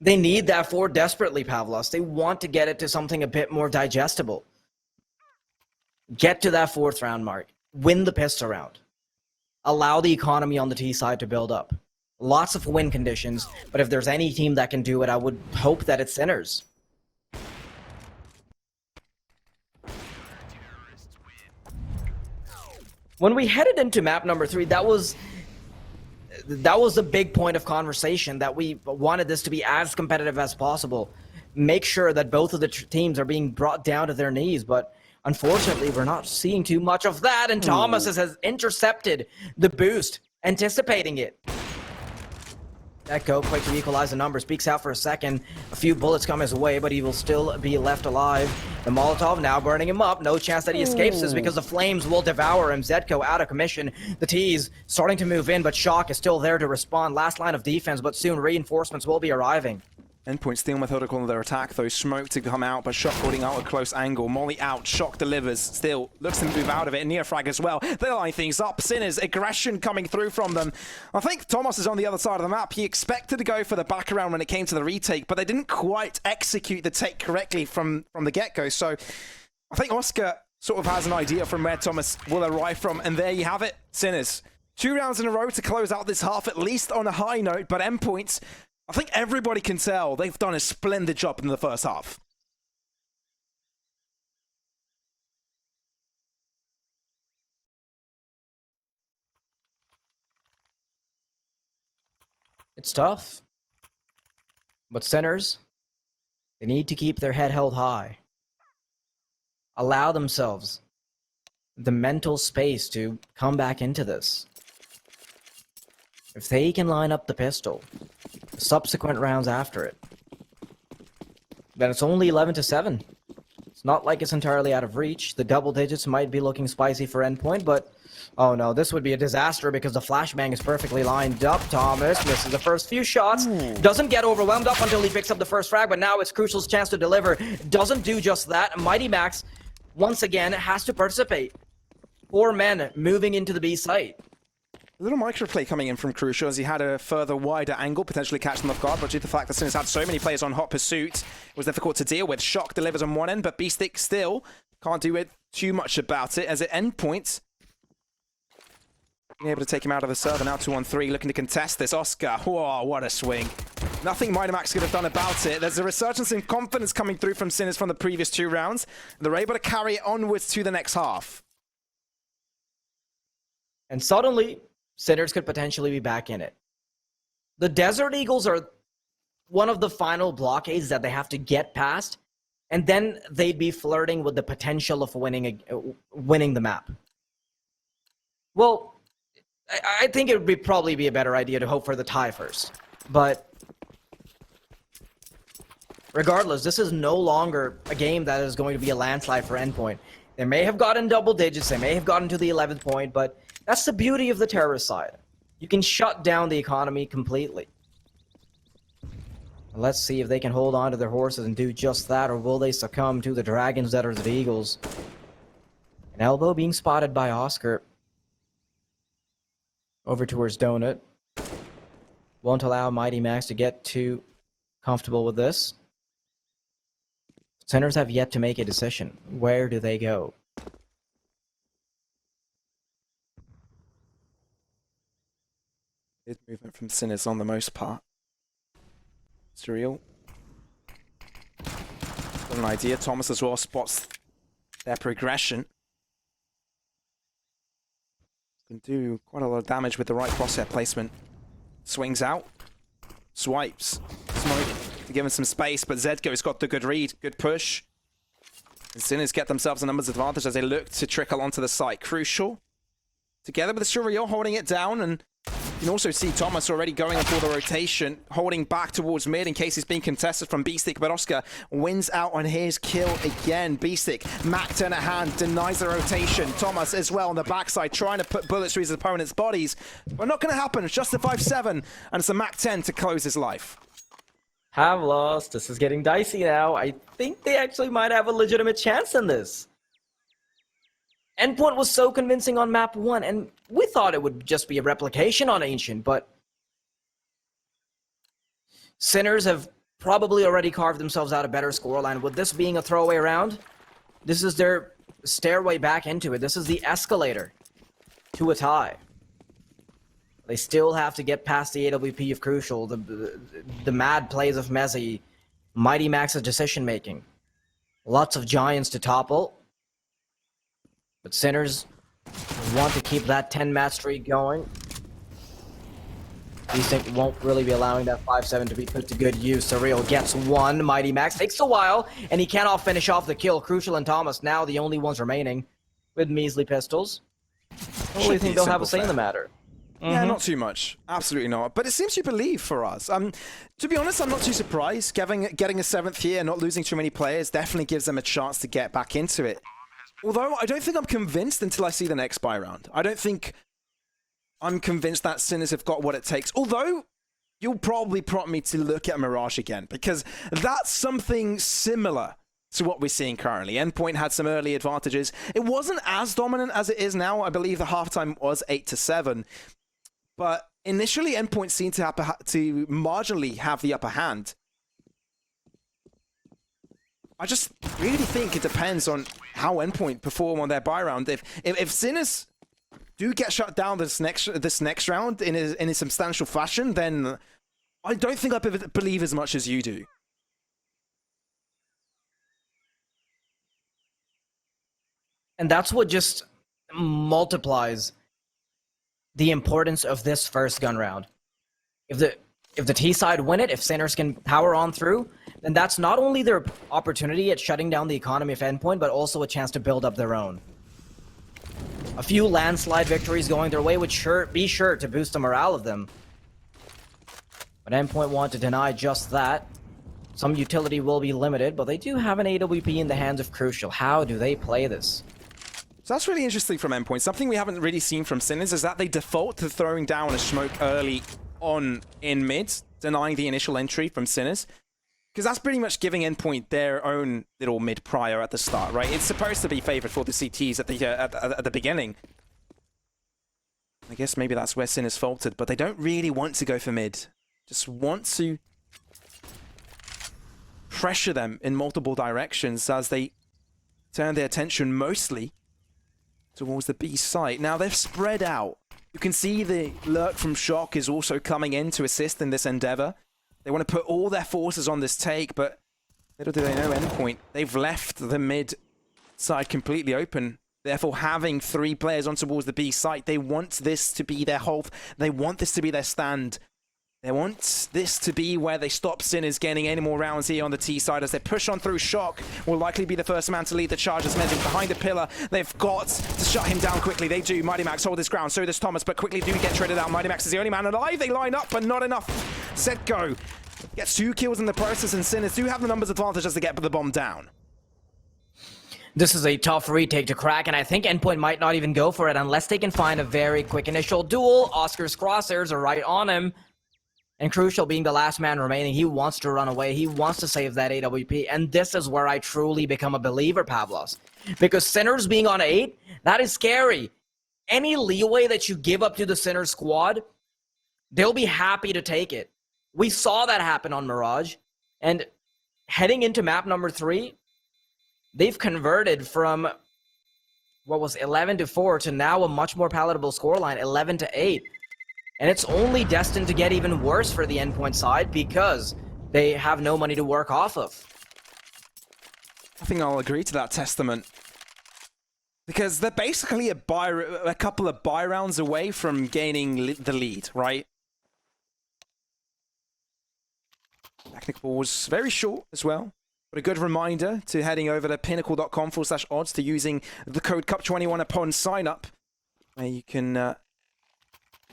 They need that 4 desperately, Pavlos. They want to get it to something a bit more digestible. Get to that 4th round mark. Win the pistol round. Allow the economy on the T side to build up. Lots of win conditions, but if there's any team that can do it, I would hope that it's Sinners. When we headed into map number 3, that was the big point of conversation, that we wanted this to be as competitive as possible. Make sure that both of the teams are being brought down to their knees, but unfortunately, we're not seeing too much of that, and Thomas has intercepted the boost, anticipating it. Echo, quick to equalize the numbers, peeks out for a second. A few bullets come his way, but he will still be left alive. The Molotov now burning him up. No chance that he escapes this, because the flames will devour him. Zedko out of commission. The T's starting to move in, but Shock is still there to respond. Last line of defense, but soon reinforcements will be arriving. Endpoint still methodical in their attack, though. Smoke to come out, but Shock holding out a close angle. Molly out, Shock delivers, still looks to move out of it. Neofrag as well. They line things up. Sinners, aggression coming through from them. I think Thomas is on the other side of the map. He expected to go for the back around when it came to the retake, but they didn't quite execute the take correctly from the get-go. So I think Oscar sort of has an idea from where Thomas will arrive from, and there you have it. Sinners, 2 rounds in a row to close out this half, at least on a high note, but Endpoint, I think everybody can tell they've done a splendid job in the first half. It's tough. But Sinners, they need to keep their head held high. Allow themselves the mental space to come back into this. If they can line up the pistol, subsequent rounds after it, then it's only 11-7. It's not like it's entirely out of reach. The double digits might be looking spicy for Endpoint, but oh no, this would be a disaster because the flashbang is perfectly lined up. Thomas misses the first few shots, doesn't get overwhelmed up until he picks up the first frag, but now it's Crucial's chance to deliver. Doesn't do just that. Mighty Max, once again, has to participate. 4 men moving into the B site. A little microplay coming in from Crucial as he had a further wider angle, potentially catch them off guard, but due to the fact that Sinners had so many players on hot pursuit, it was difficult to deal with. Shock delivers on one end, but B-Stick still can't do it too much about it, as at Endpoint, being able to take him out of the server, now 2-on-3, looking to contest this. Oscar, whoa, what a swing. Nothing Mighty Max could have done about it. There's a resurgence in confidence coming through from Sinners from the previous 2 rounds. They're able to carry it onwards to the next half. And suddenly, Sinners could potentially be back in it. The Desert Eagles are one of the final blockades that they have to get past, and then they'd be flirting with the potential of winning the map. Well, I think it would probably be a better idea to hope for the tie first. But regardless, this is no longer a game that is going to be a landslide for Endpoint. They may have gotten double digits, they may have gotten to the 11th point, but that's the beauty of the terrorist side. You can shut down the economy completely. Let's see if they can hold on to their horses and do just that, or will they succumb to the dragons that are the Eagles? An elbow being spotted by Oscar. Over towards Donut. Won't allow Mighty Max to get too comfortable with this. Sinners have yet to make a decision. Where do they go? Good movement from Sinners on the most part. Surreal. Got an idea. Thomas as well spots their progression. Can do quite a lot of damage with the right crosshair placement. Swings out. Swipes. Smoke to give him some space, but Zedko's got the good read. Good push. Sinners get themselves a numbers advantage as they look to trickle onto the site. Crucial. Together with Surreal holding it down, and you can also see Thomas already going for the rotation, holding back towards mid in case he's being contested from Beastic, but Oscar wins out on his kill again. Beastic, Mac 10 at hand, denies the rotation. Thomas as well on the backside, trying to put bullets through his opponent's bodies, but not going to happen. It's just a 5-7, and it's a Mac 10 to close his life. Have lost. This is getting dicey now. I think they actually might have a legitimate chance in this. Endpoint was so convincing on map 1, and we thought it would just be a replication on Ancient, but Sinners have probably already carved themselves out a better scoreline. With this being a throwaway round, this is their stairway back into it. This is the escalator to a tie. They still have to get past the AWP of Crucial, the mad plays of Mezzi, Mighty Max's decision-making. Lots of giants to topple. But Sinners want to keep that 10-match streak going. Beastic won't really be allowing that 5-7 to be put to good use. Surreal gets one. Mighty Max takes a while, and he cannot finish off the kill. Crucial and Thomas now the only ones remaining with measly pistols. I really think they'll have a say in the matter. Yeah, not too much. Absolutely not. But it seems to believe for us. To be honest, I'm not too surprised. Getting a 7th here, not losing too many players, definitely gives them a chance to get back into it. Although, I don't think I'm convinced until I see the next buy round. I don't think I'm convinced that Sinners have got what it takes. Although, you'll probably prompt me to look at Mirage again, because that's something similar to what we're seeing currently. Endpoint had some early advantages. It wasn't as dominant as it is now. I believe the halftime was 8-7. But initially, Endpoint seemed to marginally have the upper hand. I just really think it depends on how Endpoint perform on their buy round. If Sinners do get shut down this next round in a substantial fashion, then I don't think I believe as much as you do. And that's what just multiplies the importance of this first gun round. If the T side win it, if Sinners can power on through, then that's not only their opportunity at shutting down the economy of Endpoint, but also a chance to build up their own. A few landslide victories going their way would be sure to boost the morale of them. But Endpoint want to deny just that. Some utility will be limited, but they do have an AWP in the hands of Crucial. How do they play this? So that's really interesting from Endpoint. Something we haven't really seen from Sinners is that they default to throwing down a smoke early on in mid, denying the initial entry from Sinners. Because that's pretty much giving Endpoint their own little mid prior at the start, right? It's supposed to be favored for the CTs at the beginning. I guess maybe that's where Sinners faltered, but they don't really want to go for mid. Just want to pressure them in multiple directions as they turn their attention mostly towards the B site. Now they've spread out. You can see the lurk from Shock is also coming in to assist in this endeavor. They want to put all their forces on this take, but little do they know Endpoint. They've left the mid side completely open. Therefore, having 3 players on towards the B site, they want this to be their hold. They want this to be their stand. They want this to be where they stop Sinners getting any more rounds here on the T side as they push on through. Shock will likely be the first man to lead the charge as Mezzi behind a pillar. They've got to shut him down quickly. They do. Mighty Max hold his ground. So does Thomas, but quickly do get traded out. Mighty Max is the only man alive. They line up, but not enough. Set go. Gets 2 kills in the process, and Sinners do have the numbers advantage as they get the bomb down. This is a tough retake to crack, and I think Endpoint might not even go for it unless they can find a very quick initial duel. Oscar's crosshairs are right on him. And Crucial being the last man remaining, he wants to run away. He wants to save that AWP. And this is where I truly become a believer, Pavlos. Because Sinners being on 8, that is scary. Any leeway that you give up to the Sinners squad, they'll be happy to take it. We saw that happen on Mirage. And heading into map number 3, they've converted from what was 11-4 to now a much more palatable scoreline, 11-8. And it's only destined to get even worse for the Endpoint side because they have no money to work off of. I think I'll agree to that testament. Because they're basically a couple of buy rounds away from gaining the lead, right? Technical was very short as well. But a good reminder to heading over to pinnacle.com/odds to using the code CUP21 upon sign up, where you can,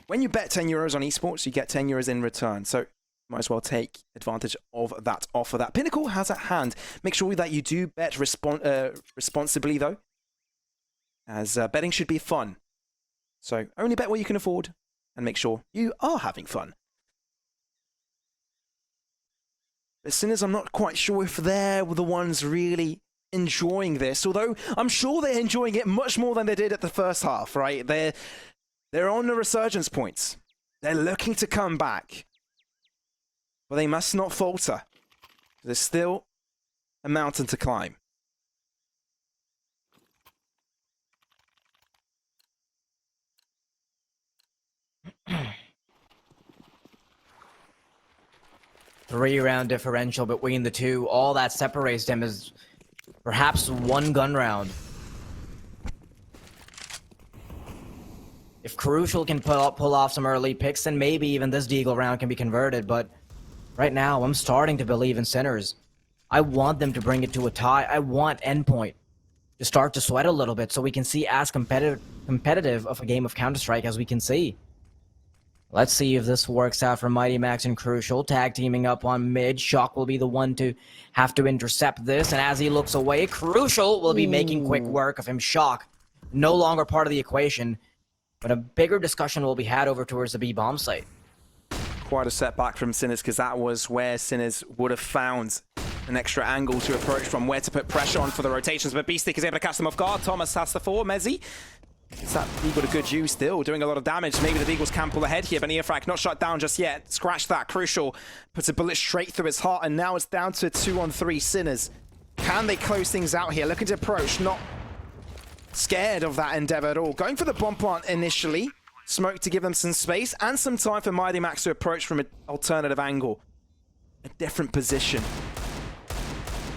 when you bet €10 on esports, you get €10 in return. So might as well take advantage of that offer that Pinnacle has at hand. Make sure that you do bet responsibly, though, as betting should be fun. So only bet what you can afford and make sure you are having fun. But Sinners, I'm not quite sure if they're the ones really enjoying this, although I'm sure they're enjoying it much more than they did at the first half, right? They're on the resurgence points. They're looking to come back. But they must not falter. There's still a mountain to climb. Three-round differential between the two. All that separates them is perhaps one gun round. If Crucial can pull off some early picks, then maybe even this Deagle round can be converted, but right now, I'm starting to believe in Sinners. I want them to bring it to a tie. I want Endpoint to start to sweat a little bit so we can see as competitive of a game of Counter-Strike as we can see. Let's see if this works out for Mighty Max and Crucial. Tag teaming up on mid. Shock will be the one to have to intercept this, and as he looks away, Crucial will be making quick work of him. Shock, no longer part of the equation, but a bigger discussion will be had over towards the B-bomb site. Quite a setback from Sinners, because that was where Sinners would have found an extra angle to approach from, where to put pressure on for the rotations, but Beastic is able to catch them off guard. Thomas has the 4. Mezzi, is that Beagle a good use still? Doing a lot of damage. Maybe the Beagles can pull ahead here, but Neofrag not shut down just yet. Scratch that. Crucial puts a bullet straight through his heart, and now it's down to 2-on-3 Sinners. Can they close things out here? Looking to approach, not scared of that endeavor at all. Going for the bomb plant initially. Smoke to give them some space and some time for Mighty Max to approach from an alternative angle. A different position.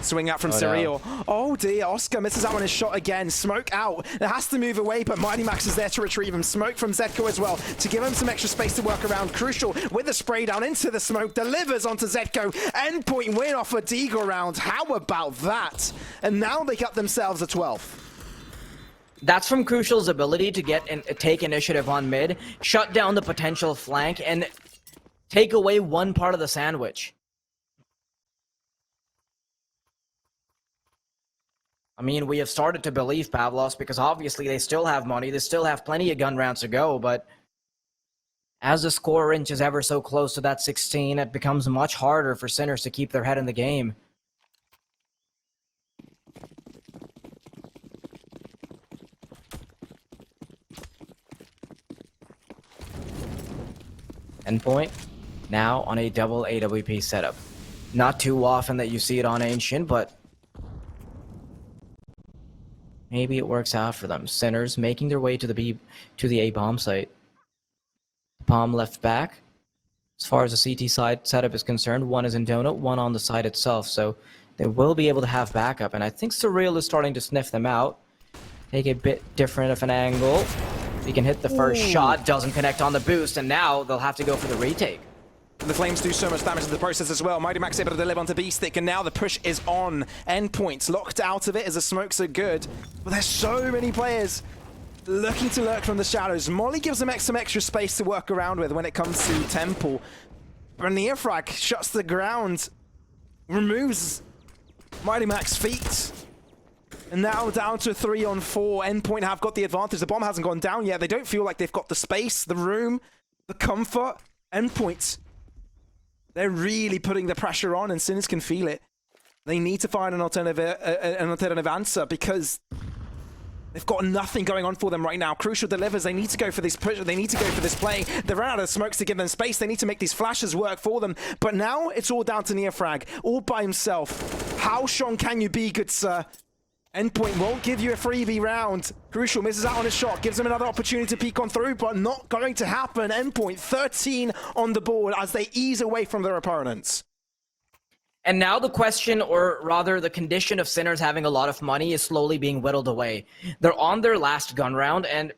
Swing out from Surreal. No. Oh dear, Oscar misses out on his shot again. Smoke out. It has to move away, but Mighty Max is there to retrieve him. Smoke from Zedko as well to give him some extra space to work around. Crucial with the spray down into the smoke. Delivers onto Zedko. Endpoint win off a Deagle round. How about that? And now they got themselves a 12th. That's from Crucial's ability to get and take initiative on mid, shut down the potential flank, and take away one part of the sandwich. I mean, we have started to believe Pavlos, because obviously they still have money, they still have plenty of gun rounds to go, but as the score inches ever so close to that 16, it becomes much harder for Sinners to keep their head in the game. Endpoint, now on a double AWP setup. Not too often that you see it on Ancient, but maybe it works out for them. Sinners making their way to the A bomb site. Palm left back. As far as the CT side setup is concerned, one is in donut, one on the side itself, so they will be able to have backup, and I think Surreal is starting to sniff them out. Take a bit different of an angle. He can hit the first shot, doesn't connect on the boost, and now they'll have to go for the retake. The Flames do so much damage in the process as well. Mighty Max able to deliver onto B-Stick, and now the push is on. Endpoint locked out of it as the smokes are good. But there's so many players looking to lurk from the shadows. Molly gives them some extra space to work around with when it comes to Temple. But Neofrag shuts the ground, removes Mighty Max's feet. And now down to 3-on-4. Endpoint have got the advantage. The bomb hasn't gone down yet. They don't feel like they've got the space, the room, the comfort. Endpoint, they're really putting the pressure on, and Sinners can feel it. They need to find an alternative answer, because they've got nothing going on for them right now. Crucial delivers. They need to go for this push. They need to go for this play. They run out of smokes to give them space. They need to make these flashes work for them. But now it's all down to Neofrag, all by himself. How strong can you be, good sir? Endpoint won't give you a freebie round. Crucial misses out on his shot, gives him another opportunity to peek on through, but not going to happen. Endpoint 13 on the board as they ease away from their opponents. And now the question, or rather the condition of Sinners having a lot of money is slowly being whittled away. They're on their last gun round, and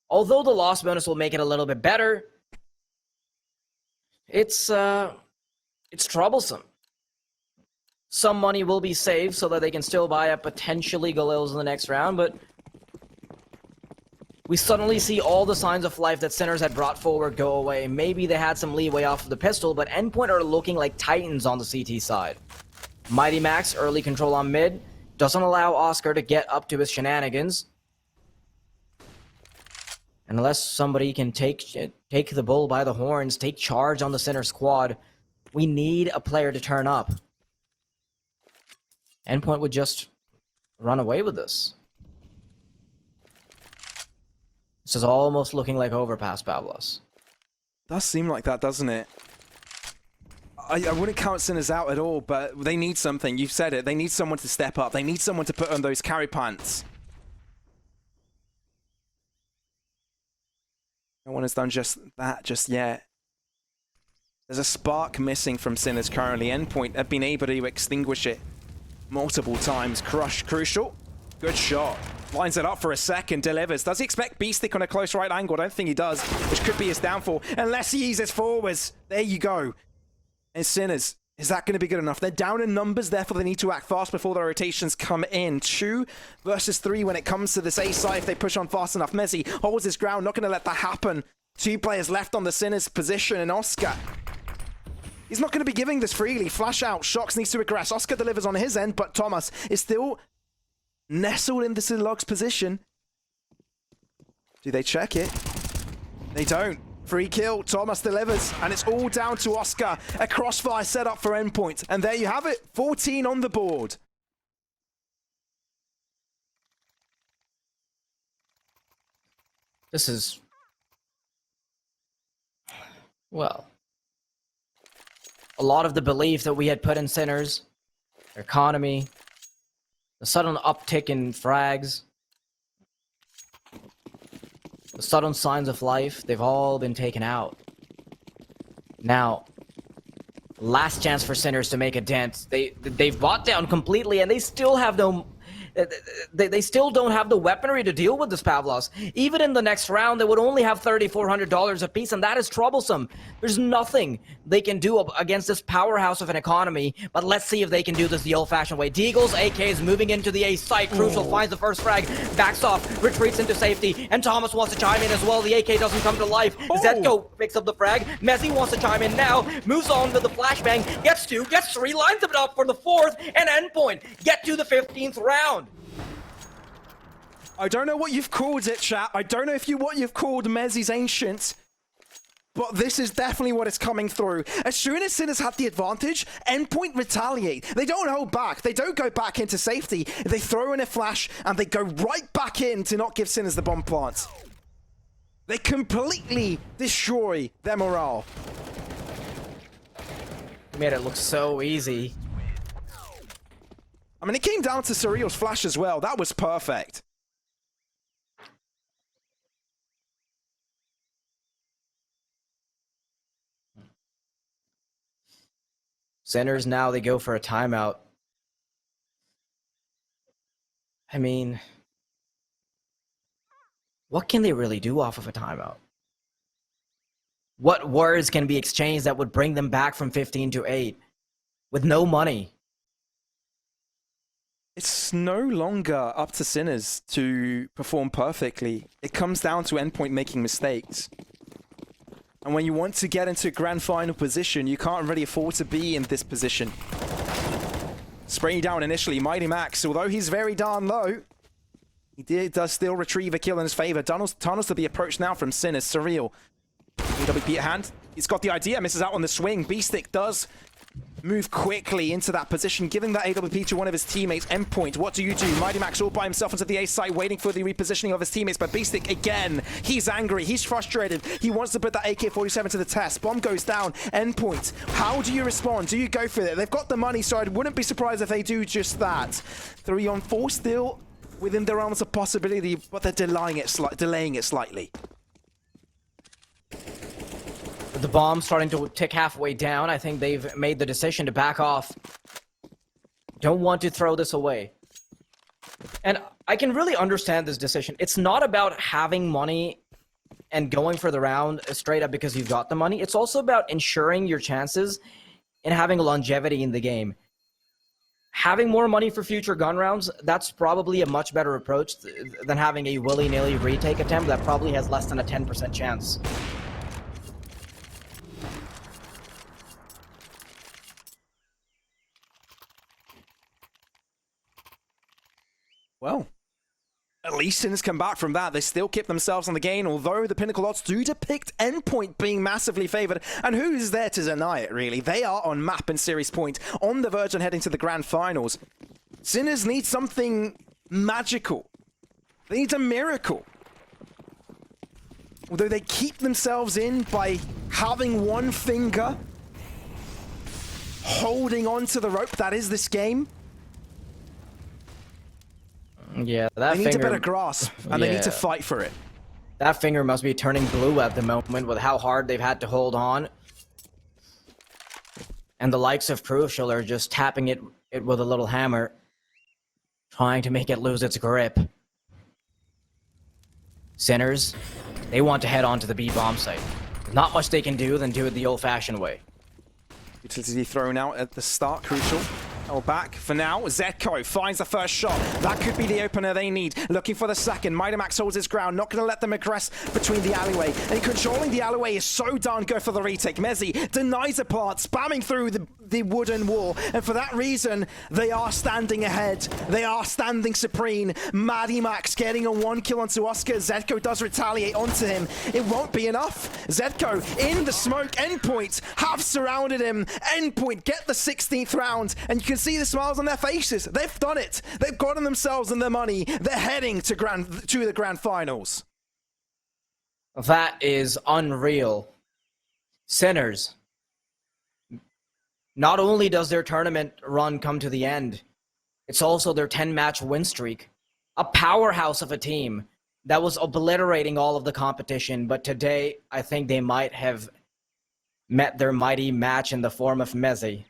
although the loss bonus will make it a little bit better, it's troublesome. Some money will be saved so that they can still buy up potentially Galils in the next round, but we suddenly see all the signs of life that Sinners had brought forward go away. Maybe they had some leeway off of the pistol, but Endpoint are looking like titans on the CT side. Mighty Max, early control on mid, doesn't allow Oscar to get up to his shenanigans. Unless somebody can take the bull by the horns, take charge on the center squad, we need a player to turn up. Endpoint would just run away with this. This is almost looking like Overpass, Pavlos. Does seem like that, doesn't it? I wouldn't count Sinners out at all, but they need something. You've said it. They need someone to step up. They need someone to put on those carry pants. No one has done just that just yet. There's a spark missing from Sinners currently. Endpoint have been able to extinguish it multiple times. Crucial. Good shot. Lines it up for a second, delivers. Does he expect B-Stick on a close right angle? I don't think he does, which could be his downfall, unless he uses forwards. There you go. And Sinners, is that going to be good enough? They're down in numbers, therefore they need to act fast before the rotations come in. 2 versus 3 when it comes to this A side if they push on fast enough. Messi holds his ground, not going to let that happen. 2 players left on the Sinners position, and Oscar, he's not going to be giving this freely. Flash out, Shox needs to regress. Oscar delivers on his end, but Thomas is still nestled in the Silog's position. Do they check it? They don't. Free kill, Thomas delivers, and it's all down to Oscar. A crossfire set up for Endpoint, and there you have it, 14 on the board. This is... well... a lot of the belief that we had put in Sinners, their economy, the sudden uptick in frags, the sudden signs of life, they've all been taken out. Now, last chance for Sinners to make a dent. They've bought down completely, and they still have no... They still don't have the weaponry to deal with this, Pavlos. Even in the next round, they would only have $3,400 apiece, and that is troublesome. There's nothing they can do against this powerhouse of an economy, but let's see if they can do this the old-fashioned way. Deagle's AK is moving into the A site. Crucial finds the first frag, backs off, retreats into safety, and Thomas wants to chime in as well. The AK doesn't come to life. Zetko picks up the frag. Messi wants to chime in now, moves on to the flashbang, gets 2, gets 3, lines it up for the 4th, and Endpoint get to the 15th round. I don't know what you've called it, chat. I don't know what you've called Mezzi's Ancient, but this is definitely what is coming through. As soon as Sinners have the advantage, Endpoint retaliate. They don't hold back. They don't go back into safety. They throw in a flash, and they go right back in to not give Sinners the bomb plant. They completely destroy their morale. Made it look so easy. I mean, it came down to Surreal's flash as well. That was perfect. Sinners now, they go for a timeout. I mean, what can they really do off of a timeout? What words can be exchanged that would bring them back from 15 to 8 with no money? It's no longer up to Sinners to perform perfectly. It comes down to Endpoint making mistakes. And when you want to get into a grand final position, you can't really afford to be in this position. Spraying down initially, Mighty Max, although he's very darn low, he does still retrieve a kill in his favor. Tunnels to be approached now from Sinners. Surreal. AWP at hand. He's got the idea, misses out on the swing. B-Stick does move quickly into that position, giving that AWP to one of his teammates. Endpoint, what do you do? Mighty Max all by himself into the A site, waiting for the repositioning of his teammates, but B-Stick again, he's angry, he's frustrated, he wants to put that AK-47 to the test. Bomb goes down. Endpoint, how do you respond? Do you go for it? They've got the money, so I wouldn't be surprised if they do just that. 3 on 4 still within their realms of possibility, but they're delaying it slightly. With the bomb starting to tick halfway down, I think they've made the decision to back off. Don't want to throw this away. And I can really understand this decision. It's not about having money and going for the round straight up because you've got the money. It's also about ensuring your chances and having longevity in the game. having more money for future gun rounds, that's probably a much better approach than having a willy-nilly retake attempt that probably has less than a 10% chance. Well, at least Sinners come back from that. They still keep themselves on the gain, although the Pinnacle odds do depict Endpoint being massively favored. And who is there to deny it, really? They are on map and series point, on the verge of heading to the grand finals. Sinners need something magical. They need a miracle. Although they keep themselves in by having one finger holding on to the rope that is this game. Yeah, that they need finger, a better grasp, and they need to fight for it. That finger must be turning blue at the moment with how hard they've had to hold on. And the likes of Crucial are just tapping it with a little hammer, trying to make it lose its grip. Sinners, they want to head on to the B bomb site. Not much they can do than do it the old-fashioned way. Utility thrown out at the start, Crucial. Oh, back for now. Zetko finds the first shot. That could be the opener they need. Looking for the second. Mighty Max holds his ground. Not going to let them aggress between the alleyway. And controlling the alleyway is so darn good for the retake. Mezzi denies a plant, spamming through the wooden wall. And for that reason, they are standing ahead. They are standing supreme. Mighty Max getting a 1 kill onto Oscar. Zetko does retaliate onto him. It won't be enough. Zetko in the smoke. Endpoint have surrounded him. Endpoint get the 16th round. And you can see the smiles on their faces. They've done it. They've gotten themselves and their money. They're heading to the grand finals. That is unreal. Sinners. Not only does their tournament run come to the end, it's also their 10-match win streak. A powerhouse of a team that was obliterating all of the competition, but today I think they might have met their mighty match in the form of Mezzi.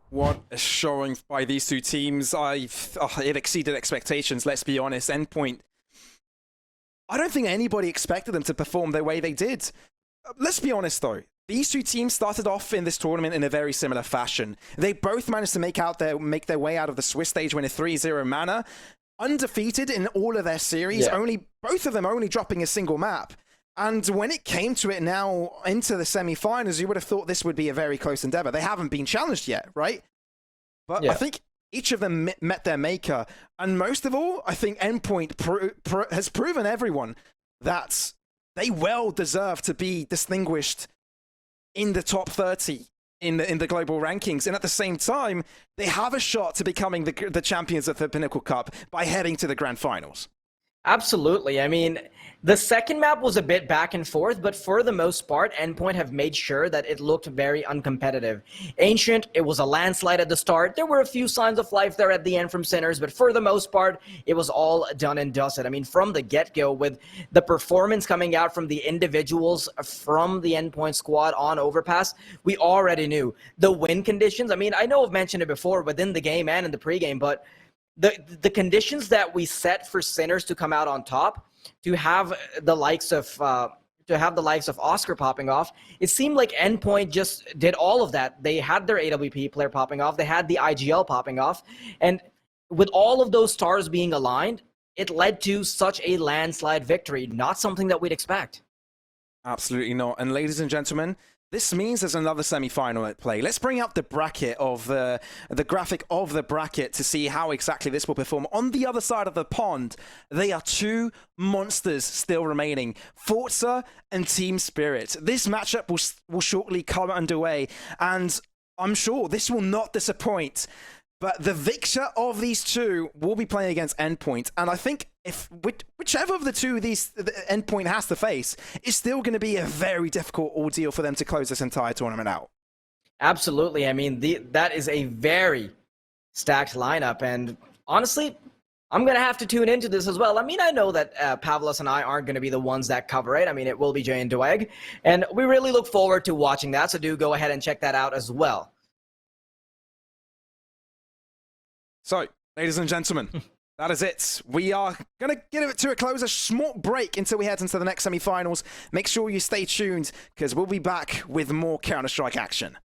What a showing by these two teams. It exceeded expectations, let's be honest. Endpoint, I don't think anybody expected them to perform the way they did. Let's be honest though, these two teams started off in this tournament in a very similar fashion. They both managed to make their way out of the Swiss stage in a 3-0 manner, undefeated in all of their series, both of them only dropping a single map. And when it came to it now into the semi-finals, you would have thought this would be a very close endeavor. They haven't been challenged yet, right? But I think each of them met their maker. And most of all, I think Endpoint has proven everyone that they well deserve to be distinguished in the top 30 in the global rankings. And at the same time, they have a shot to becoming the champions of the Pinnacle Cup by heading to the grand finals. Absolutely. I mean, the second map was a bit back and forth, but for the most part, Endpoint have made sure that it looked very uncompetitive. Ancient, it was a landslide at the start. There were a few signs of life there at the end from Sinners, but for the most part, it was all done and dusted. I mean, from the get-go, with the performance coming out from the individuals from the Endpoint squad on Overpass, we already knew. The win conditions, I mean, I know I've mentioned it before within the game and in the pregame, but the conditions that we set for Sinners to come out on top, to have the likes of Oscar popping off, it seemed like Endpoint just did all of that. They had their AWP player popping off, they had the IGL popping off, and with all of those stars being aligned, it led to such a landslide victory. Not something that we'd expect. Absolutely not. And ladies and gentlemen, this means there's another semi-final at play. Let's bring up the bracket of the graphic of the bracket to see how exactly this will perform. On the other side of the pond, they are two monsters still remaining, Forza and Team Spirit. This matchup will shortly come underway, and I'm sure this will not disappoint. But the victor of these two will be playing against Endpoint, and I think whichever of the two the Endpoint has to face is still going to be a very difficult ordeal for them to close this entire tournament out. Absolutely. I mean, that is a very stacked lineup, and honestly, I'm going to have to tune into this as well. I mean, I know that Pavlos and I aren't going to be the ones that cover it. I mean, it will be Jay and Dweg, and we really look forward to watching that, so do go ahead and check that out as well. So, ladies and gentlemen, That is it. We are going to get it to a close, a small break until we head into the next semi-finals. Make sure you stay tuned because we'll be back with more Counter-Strike action.